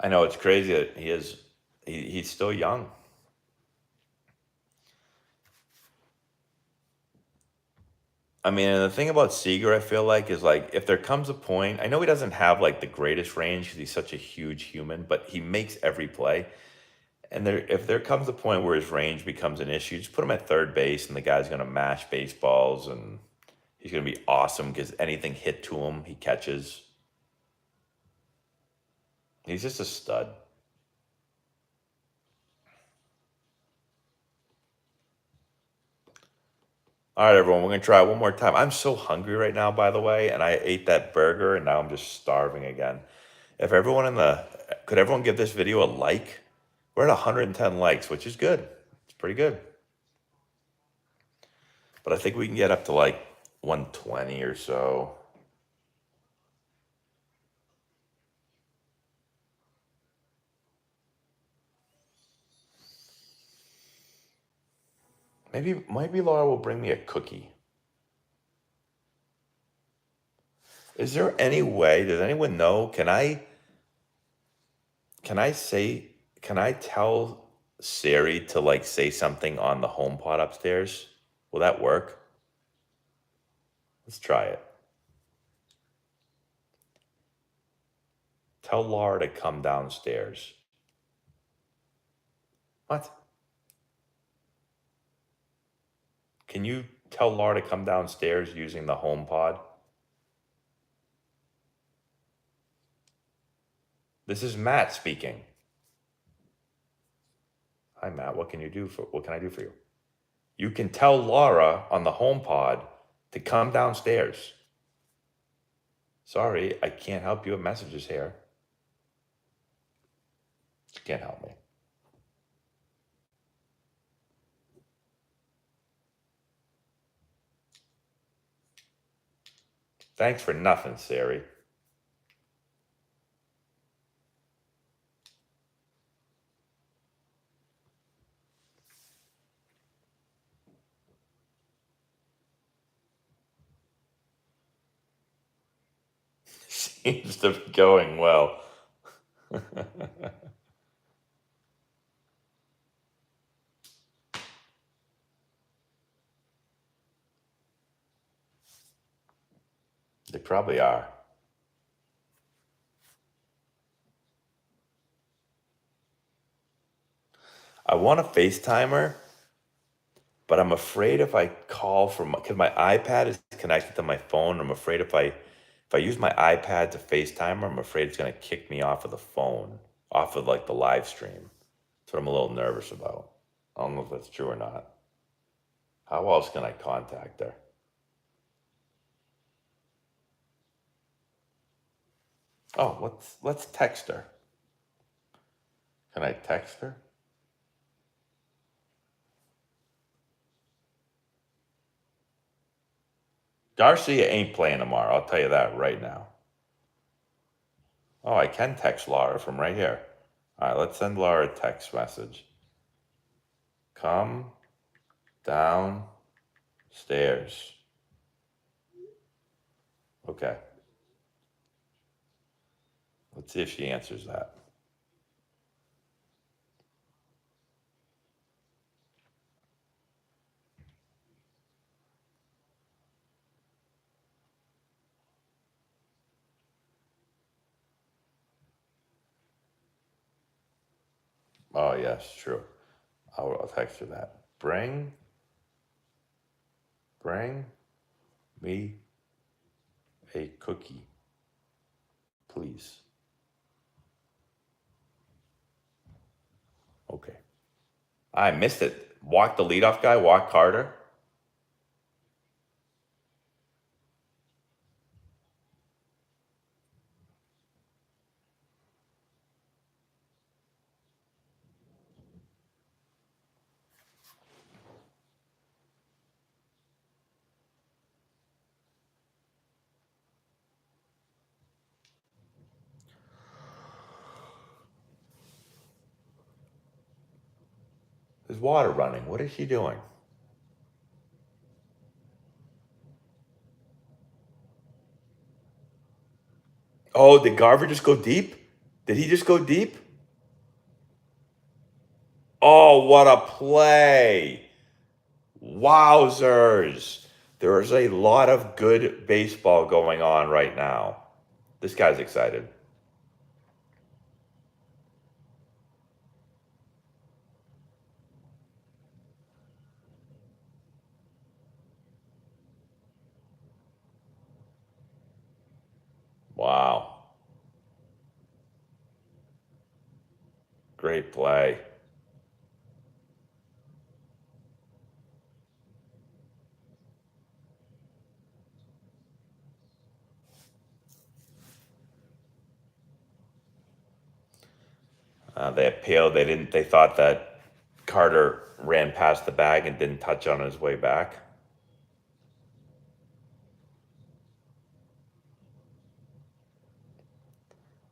[SPEAKER 1] I know it's crazy that he is He's still young. I mean, and the thing about Seager, I feel like, is like if there comes a point, I know he doesn't have like the greatest range because he's such a huge human, but he makes every play. And if there comes a point where his range becomes an issue, just put him at third base, and the guy's going to mash baseballs, and he's going to be awesome because anything hit to him, he catches. He's just a stud. All right, everyone, we're going to try it one more time. I'm so hungry right now, by the way, and I ate that burger, and now I'm just starving again. If everyone could everyone give this video a like? We're at 110 likes, which is good. It's pretty good. But I think we can get up to like 120 or so. Maybe Laura will bring me a cookie. Is there any way, does anyone know? Can I say can I tell Siri to like say something on the home pod upstairs? Will that work? Let's try it. Tell Laura to come downstairs. What? Can you tell Laura to come downstairs using the home pod? This is Matt speaking. Hi Matt, what can I do for you? You can tell Laura on the home pod to come downstairs. Sorry, I can't help you with messages here. She can't help me. Thanks for nothing, Siri. Seems to be going well. They probably are. I want a FaceTimer, but I'm afraid if I call from because my iPad is connected to my phone. I'm afraid if I use my iPad to FaceTime her, I'm afraid it's gonna kick me off of the phone, off of like the live stream. That's what I'm a little nervous about. I don't know if that's true or not. How else can I contact her? Oh, let's text her. Can I text her? Garcia ain't playing tomorrow, I'll tell you that right now. Oh, I can text Laura from right here. All right, let's send Laura a text message. Come downstairs. Okay. Let's see if she answers that. Oh, yes, true. I'll text her that. Bring me a cookie, please. Okay. I missed it. Walk the leadoff guy, walk Carter. There's water running. What is she doing? Oh, did Garver just go deep? Did he just go deep? Oh, what a play! Wowzers! There is a lot of good baseball going on right now. This guy's excited. Wow. Great play. They appealed. They didn't. They thought that Carter ran past the bag and didn't touch on his way back.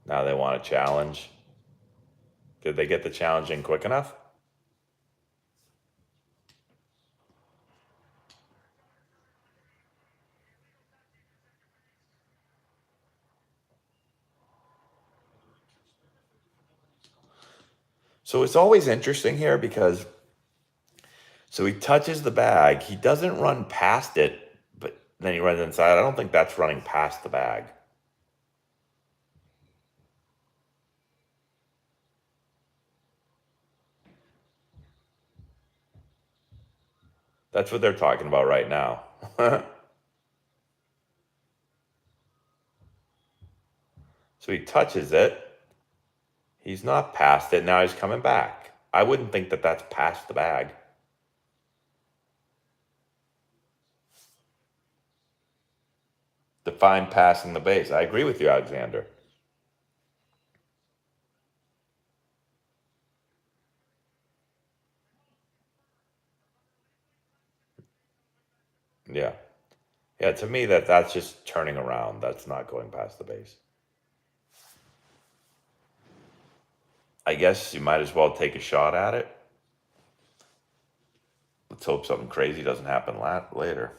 [SPEAKER 1] Now they want a challenge. Did they get the challenge in quick enough? So it's always interesting here because so he touches the bag. He doesn't run past it, but then he runs inside. I don't think that's running past the bag. That's what they're talking about right now. So he touches it. He's not past it. Now he's coming back. I wouldn't think that that's past the bag. Define passing the base. I agree with you, Alexander. Yeah. Yeah, to me that's just turning around. That's not going past the base. I guess you might as well take a shot at it. Let's hope something crazy doesn't happen later.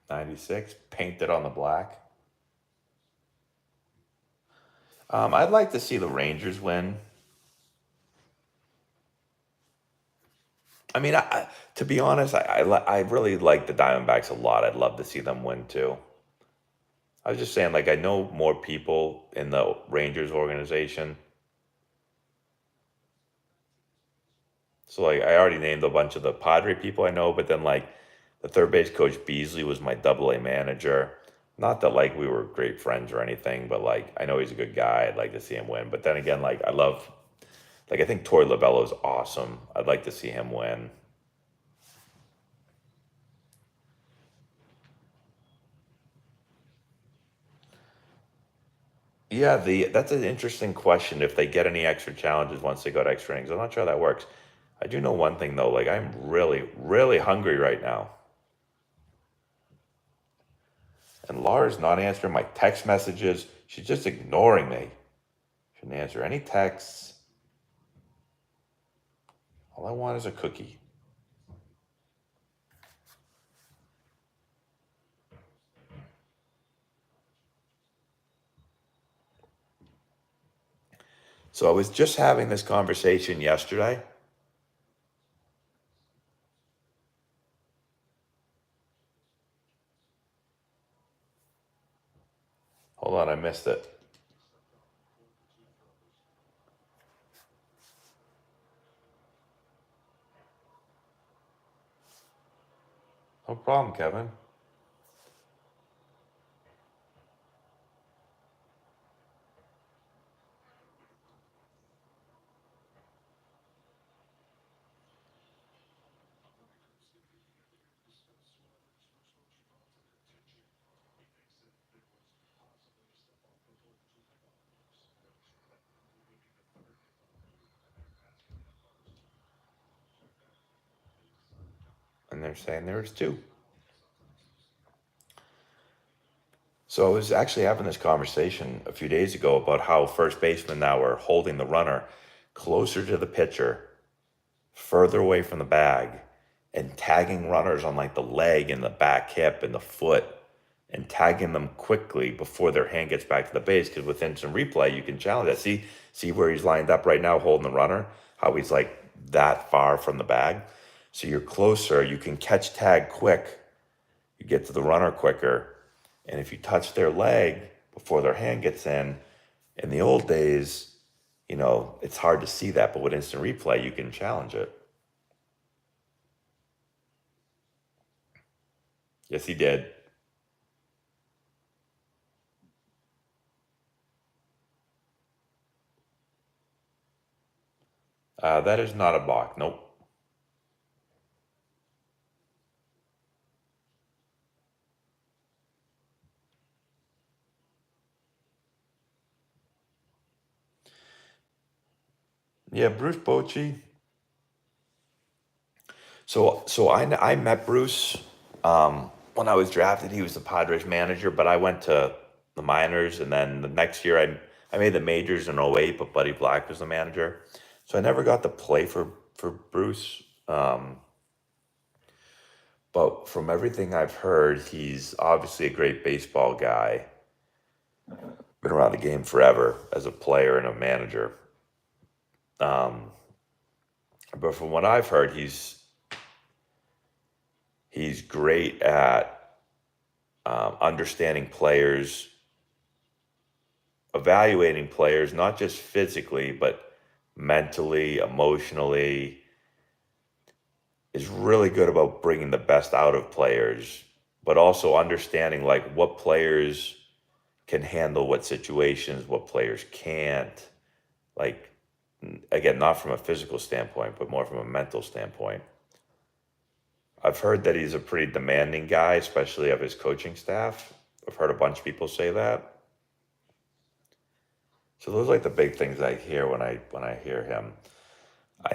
[SPEAKER 1] '96, painted on the black. I'd like to see the Rangers win. I mean, to be honest, I really like the Diamondbacks a lot. I'd love to see them win too. I was just saying, like, I know more people in the Rangers organization. So, like, I already named a bunch of the Padre people I know, but then, like, the third base coach Beasley was my double A manager. Not that, like, we were great friends or anything, but, like, I know he's a good guy. I'd like to see him win. But then again, like, I think Torey Lovullo is awesome. I'd like to see him win. Yeah, that's an interesting question. If they get any extra challenges once they go to extra innings, I'm not sure how that works. I do know one thing though. Like I'm really, really hungry right now, and Laura's not answering my text messages. She's just ignoring me. Shouldn't answer any texts. All I want is a cookie. So I was just having this conversation yesterday. Hold on, I missed it. No problem, Kevin. And they're saying there's two. So I was actually having this conversation a few days ago about how first basemen now are holding the runner closer to the pitcher, further away from the bag, and tagging runners on like the leg and the back hip and the foot, and tagging them quickly before their hand gets back to the base. Because with instant replay, you can challenge that. See where he's lined up right now, holding the runner. How he's like that far from the bag. So you're closer. You can catch tag quick. You get to the runner quicker. And if you touch their leg before their hand gets in the old days, it's hard to see that. But with instant replay, you can challenge it. Yes, he did. That is not a block. Nope. Yeah, Bruce Bochy. So I met Bruce when I was drafted. He was the Padres manager, but I went to the minors, and then the next year I made the majors in '08, but Buddy Black was the manager. So I never got to play for Bruce. But from everything I've heard, he's obviously a great baseball guy. Been around the game forever as a player and a manager. Um, but from what I've heard, he's great at understanding players, evaluating players, not just physically, but mentally, emotionally, is really good about bringing the best out of players, but also understanding like what players can handle what situations, what players can't. Like, again, not from a physical standpoint, but more from a mental standpoint. I've heard that he's a pretty demanding guy, especially of his coaching staff. I've heard a bunch of people say that. So those are like the big things I hear when I hear him.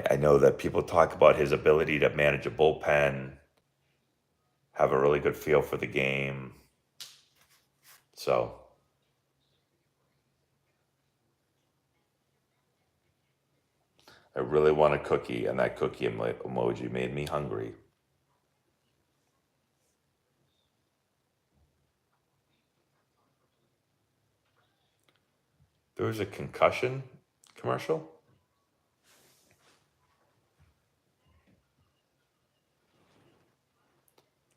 [SPEAKER 1] I know that people talk about his ability to manage a bullpen, have a really good feel for the game. So I really want a cookie, and that cookie emoji made me hungry. There was a concussion commercial.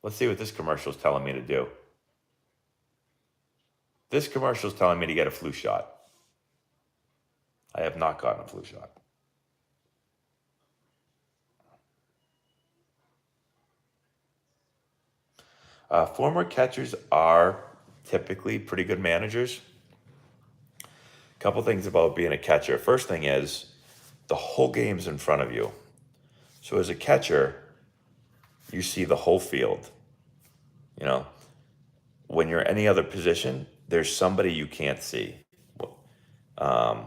[SPEAKER 1] Let's see what this commercial is telling me to do. This commercial is telling me to get a flu shot. I have not gotten a flu shot. Former catchers are typically pretty good managers. A couple things about being a catcher. First thing is the whole game's in front of you. So as a catcher, you see the whole field. You know, when you're any other position, there's somebody you can't see. Um,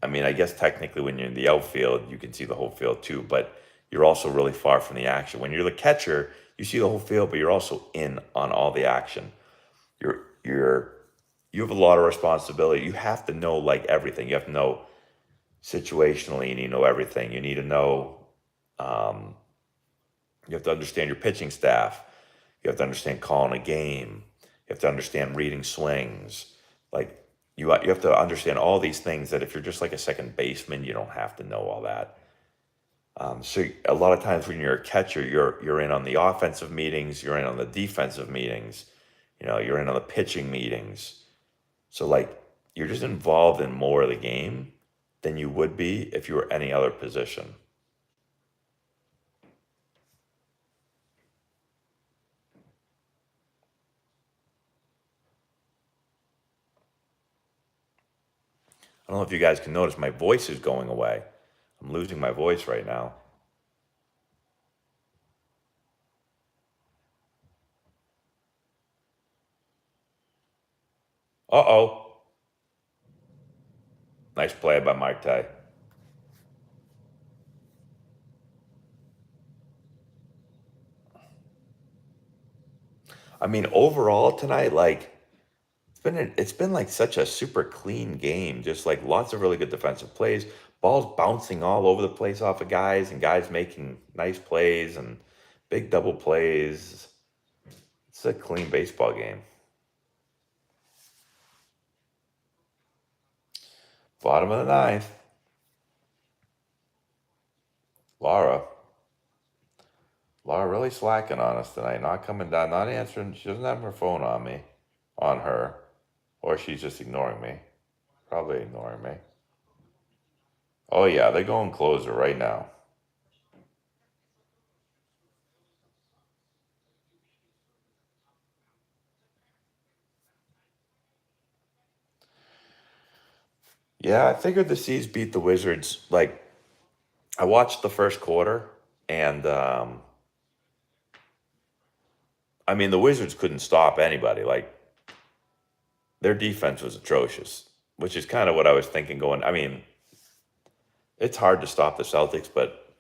[SPEAKER 1] I mean, I guess technically when you're in the outfield, you can see the whole field too, but you're also really far from the action. When you're the catcher, you see the whole field, but you're also in on all the action. You're you have a lot of responsibility. You have to know like everything. You have to know situationally, and you know everything. You need to know. Um, you have to understand your pitching staff. You have to understand calling a game. You have to understand reading swings. Like you have to understand all these things that if you're just like a second baseman, you don't have to know all that. So a lot of times when you're a catcher, you're in on the offensive meetings, you're in on the defensive meetings, you're in on the pitching meetings. So like you're just involved in more of the game than you would be if you were any other position. I don't know if you guys can notice my voice is going away. I'm losing my voice right now. Uh-oh. Nice play by Marte. I mean, overall tonight, like it's been like such a super clean game, just like lots of really good defensive plays, balls bouncing all over the place off of guys, and guys making nice plays and big double plays. It's a clean baseball game. Bottom of the ninth. Laura. Laura really slacking on us tonight. Not coming down, not answering. She doesn't have her phone on me, on her, or she's just ignoring me. Probably ignoring me. Oh yeah, they're going closer right now. Yeah, I figured the Seas beat the Wizards. Like, I watched the first quarter, and I mean, the Wizards couldn't stop anybody. Like, their defense was atrocious, which is kind of what I was thinking going. I mean, it's hard to stop the Celtics, but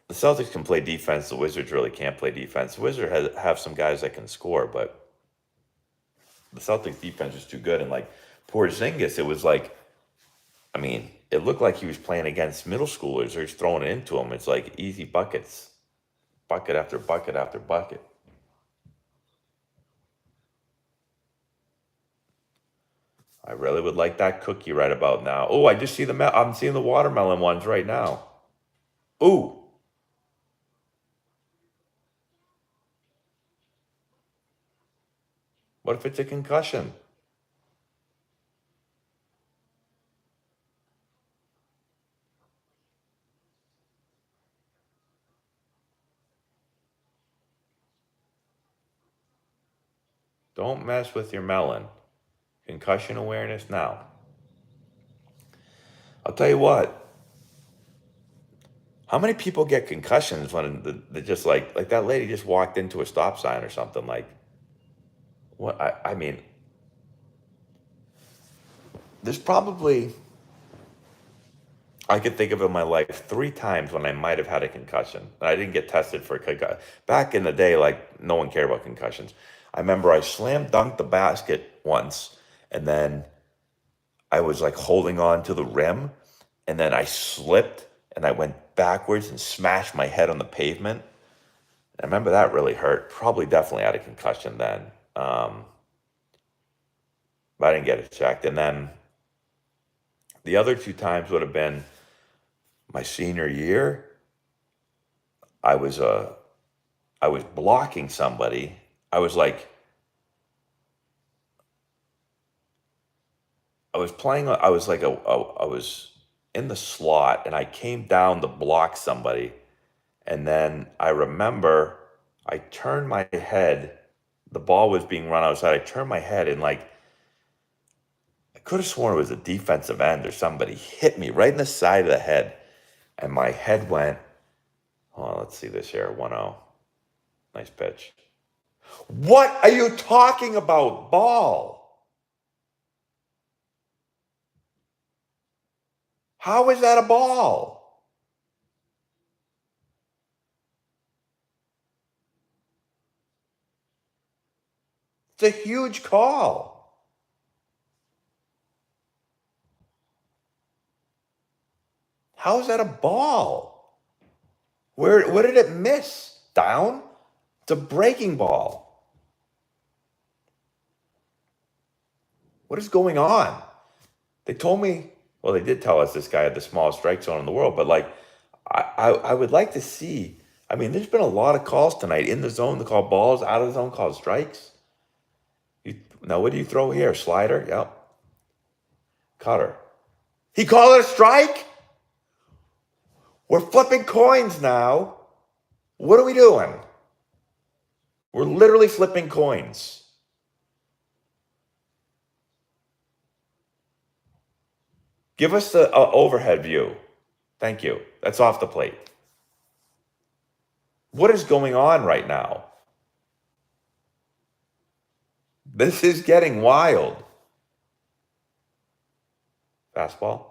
[SPEAKER 1] the Celtics can play defense. The Wizards really can't play defense. The Wizards have some guys that can score, but the Celtics defense is too good. And like poor Zingis, it was like, I mean, it looked like he was playing against middle schoolers. They're just throwing it into him. It's like easy buckets, bucket after bucket after bucket. I really would like that cookie right about now. Oh, I just see I'm seeing the watermelon ones right now. Ooh, what if it's a concussion? Don't mess with your melon. Concussion awareness now. I'll tell you what. How many people get concussions when they just like that lady just walked into a stop sign or something? Like, what? I mean, there's probably, I could think of in my life 3 times when I might have had a concussion. And I didn't get tested for a concussion. Back in the day, like, no one cared about concussions. I remember I slam dunked the basket once, and then I was like holding on to the rim, and then I slipped and I went backwards and smashed my head on the pavement. I remember that really hurt. Probably definitely had a concussion then. But I didn't get it checked. And then the other 2 times would have been my senior year. I was I was blocking somebody. I was like I was playing. I was like I was in the slot, and I came down to block somebody, and then I remember I turned my head. The ball was being run outside. I turned my head, and like I could have sworn it was a defensive end or somebody hit me right in the side of the head, and my head went. Oh, let's see this here. 1-0. Nice pitch. What are you talking about? Ball. How is that a ball? It's a huge call. How is that a ball? Where did it miss? Down? It's a breaking ball. What is going on? They told me, well, they did tell us this guy had the smallest strike zone in the world, but like, I would like to see. I mean, there's been a lot of calls tonight in the zone to call balls, out of the zone call strikes. Now, what do you throw here? Slider? Yep. Cutter. He called it a strike? We're flipping coins now. What are we doing? We're literally flipping coins. Give us the overhead view. Thank you. That's off the plate. What is going on right now? This is getting wild. Fastball?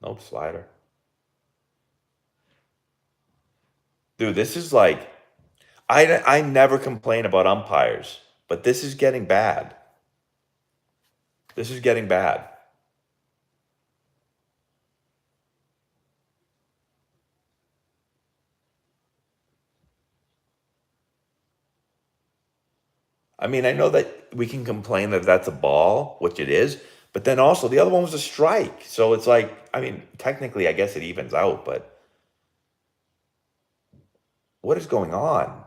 [SPEAKER 1] Nope, slider. Dude, this is like, I never complain about umpires, but this is getting bad. This is getting bad. I mean, I know that we can complain that that's a ball, which it is, but then also the other one was a strike. So it's like, I mean, technically, I guess it evens out, but what is going on?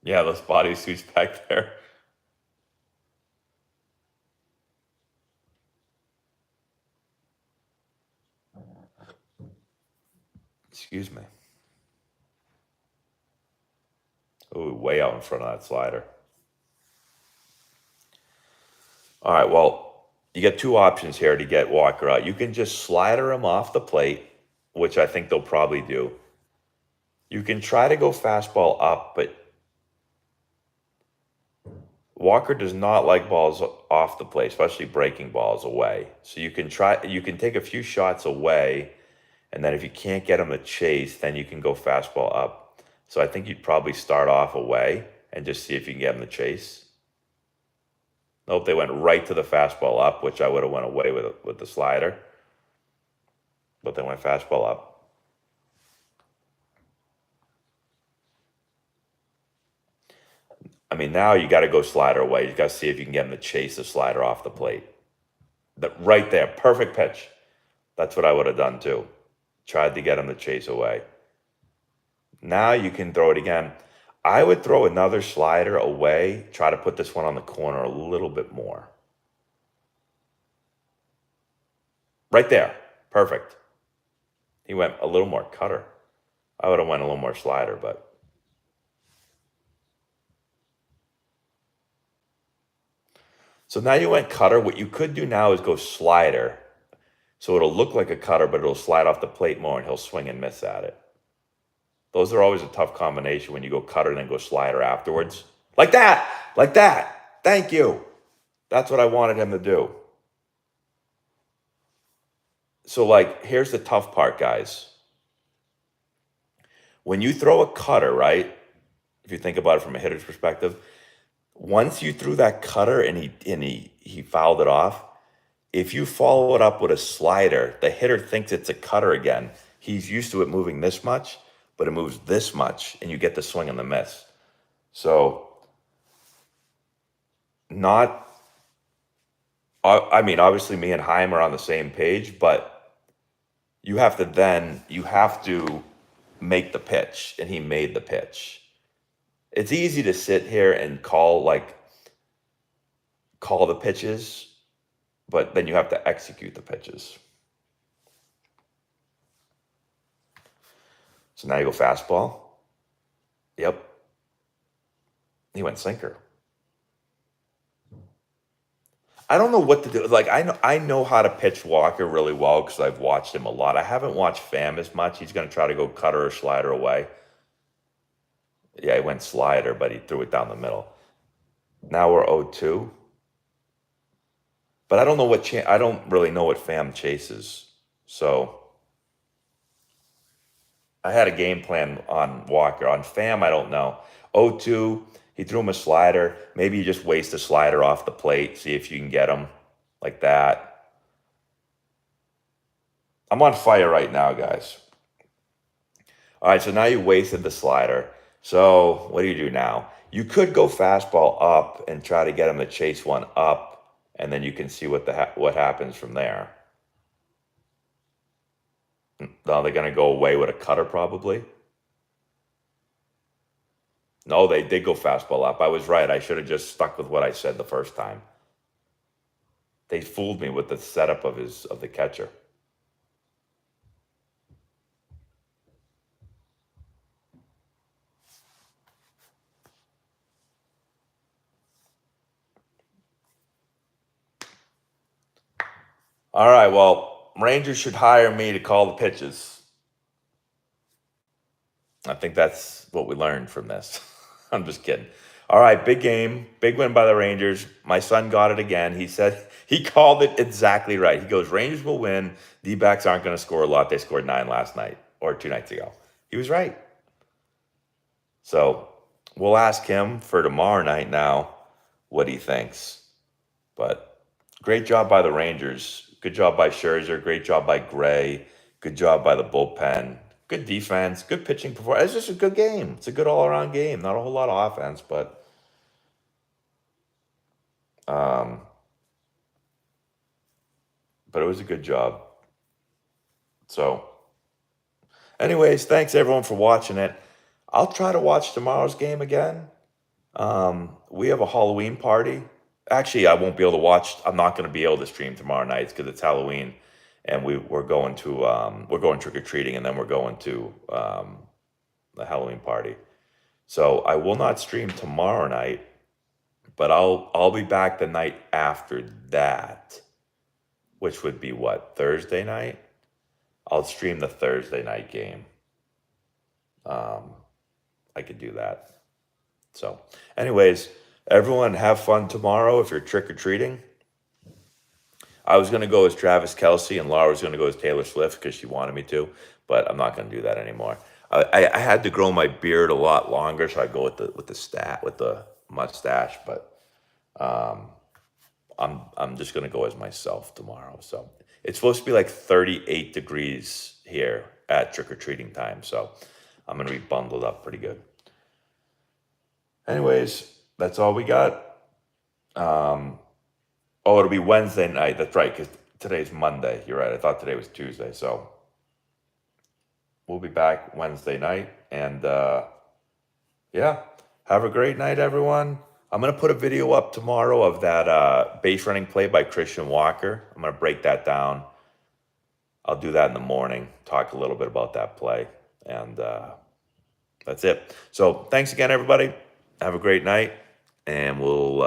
[SPEAKER 1] Yeah, those bodysuits back there. Excuse me. Ooh, way out in front of that slider. All right, well, you get two options here to get Walker out. You can just slider him off the plate, which I think they'll probably do. You can try to go fastball up, but Walker does not like balls off the plate, especially breaking balls away. So you can take a few shots away, and then if you can't get him to chase, then you can go fastball up. So I think you'd probably start off away and just see if you can get him to chase. Nope, they went right to the fastball up, which I would have went away with the slider. But they went fastball up. I mean, now you got to go slider away. You got to see if you can get him to chase the slider off the plate. Right there, perfect pitch. That's what I would have done too. Tried to get him to chase away. Now you can throw it again. I would throw another slider away, try to put this one on the corner a little bit more. Right there, perfect. He went a little more cutter. I would have went a little more slider, but. So now you went cutter. What you could do now is go slider. So it'll look like a cutter, but it'll slide off the plate more and he'll swing and miss at it. Those are always a tough combination when you go cutter and then go slider afterwards. Like that, like that. Thank you. That's what I wanted him to do. So, like, here's the tough part, guys. When you throw a cutter, right? If you think about it from a hitter's perspective, once you threw that cutter and he fouled it off, if you follow it up with a slider, the hitter thinks it's a cutter again. He's used to it moving this much, but it moves this much, and you get the swing and the miss. So, I mean, obviously me and Chaim are on the same page, but you have to make the pitch, and he made the pitch. It's easy to sit here and call the pitches, but then you have to execute the pitches. So now you go fastball. Yep. He went sinker. I don't know what to do. Like, I know how to pitch Walker really well because I've watched him a lot. I haven't watched Pham as much. He's going to try to go cutter or slider away. Yeah, he went slider, but he threw it down the middle. Now we're 0-2. But I don't know I don't really know what Pham chases. So I had a game plan on Walker. On Pham, I don't know. 0-2, he threw him a slider. Maybe you just waste a slider off the plate, see if you can get him like that. I'm on fire right now, guys. All right, so now you wasted the slider. So what do you do now? You could go fastball up and try to get him to chase one up, and then you can see what happens from there. Now they're going to go away with a cutter probably. No, they did go fastball up. I was right. I should have just stuck with what I said the first time. They fooled me with the setup of the catcher. All right, well, Rangers should hire me to call the pitches. I think that's what we learned from this. I'm just kidding. All right, big game, big win by the Rangers. My son got it again. He said he called it exactly right. He goes, Rangers will win. D-backs aren't going to score a lot. They scored 9 last night. or 2 nights ago. He was right. So we'll ask him for tomorrow night now what he thinks. But great job by the Rangers. Good job by Scherzer. Great job by Gray. Good job by the bullpen. Good defense. Good pitching performance. It's just a good game. It's a good all-around game. Not a whole lot of offense, but it was a good job. So, anyways, thanks everyone for watching it. I'll try to watch tomorrow's game again. We have a Halloween party. Actually, I won't be able to watch. I'm not going to be able to stream tomorrow night because it's Halloween, and we're going trick or treating, and then we're going to the Halloween party. So I will not stream tomorrow night, but I'll be back the night after that, which would be what, Thursday night? I'll stream the Thursday night game. I could do that. So, anyways, everyone have fun tomorrow if you're trick-or-treating. I was going to go as Travis Kelce, and Laura was going to go as Taylor Swift because she wanted me to, but I'm not going to do that anymore. I had to grow my beard a lot longer, so I go with the mustache, but I'm just going to go as myself tomorrow. So it's supposed to be like 38 degrees here at trick-or-treating time, so I'm going to be bundled up pretty good. Anyways, that's all we got. It'll be Wednesday night. That's right, because today's Monday. You're right. I thought today was Tuesday. So we'll be back Wednesday night. And yeah, have a great night, everyone. I'm going to put a video up tomorrow of that base running play by Christian Walker. I'm going to break that down. I'll do that in the morning, talk a little bit about that play. And that's it. So thanks again, everybody. Have a great night. And we'll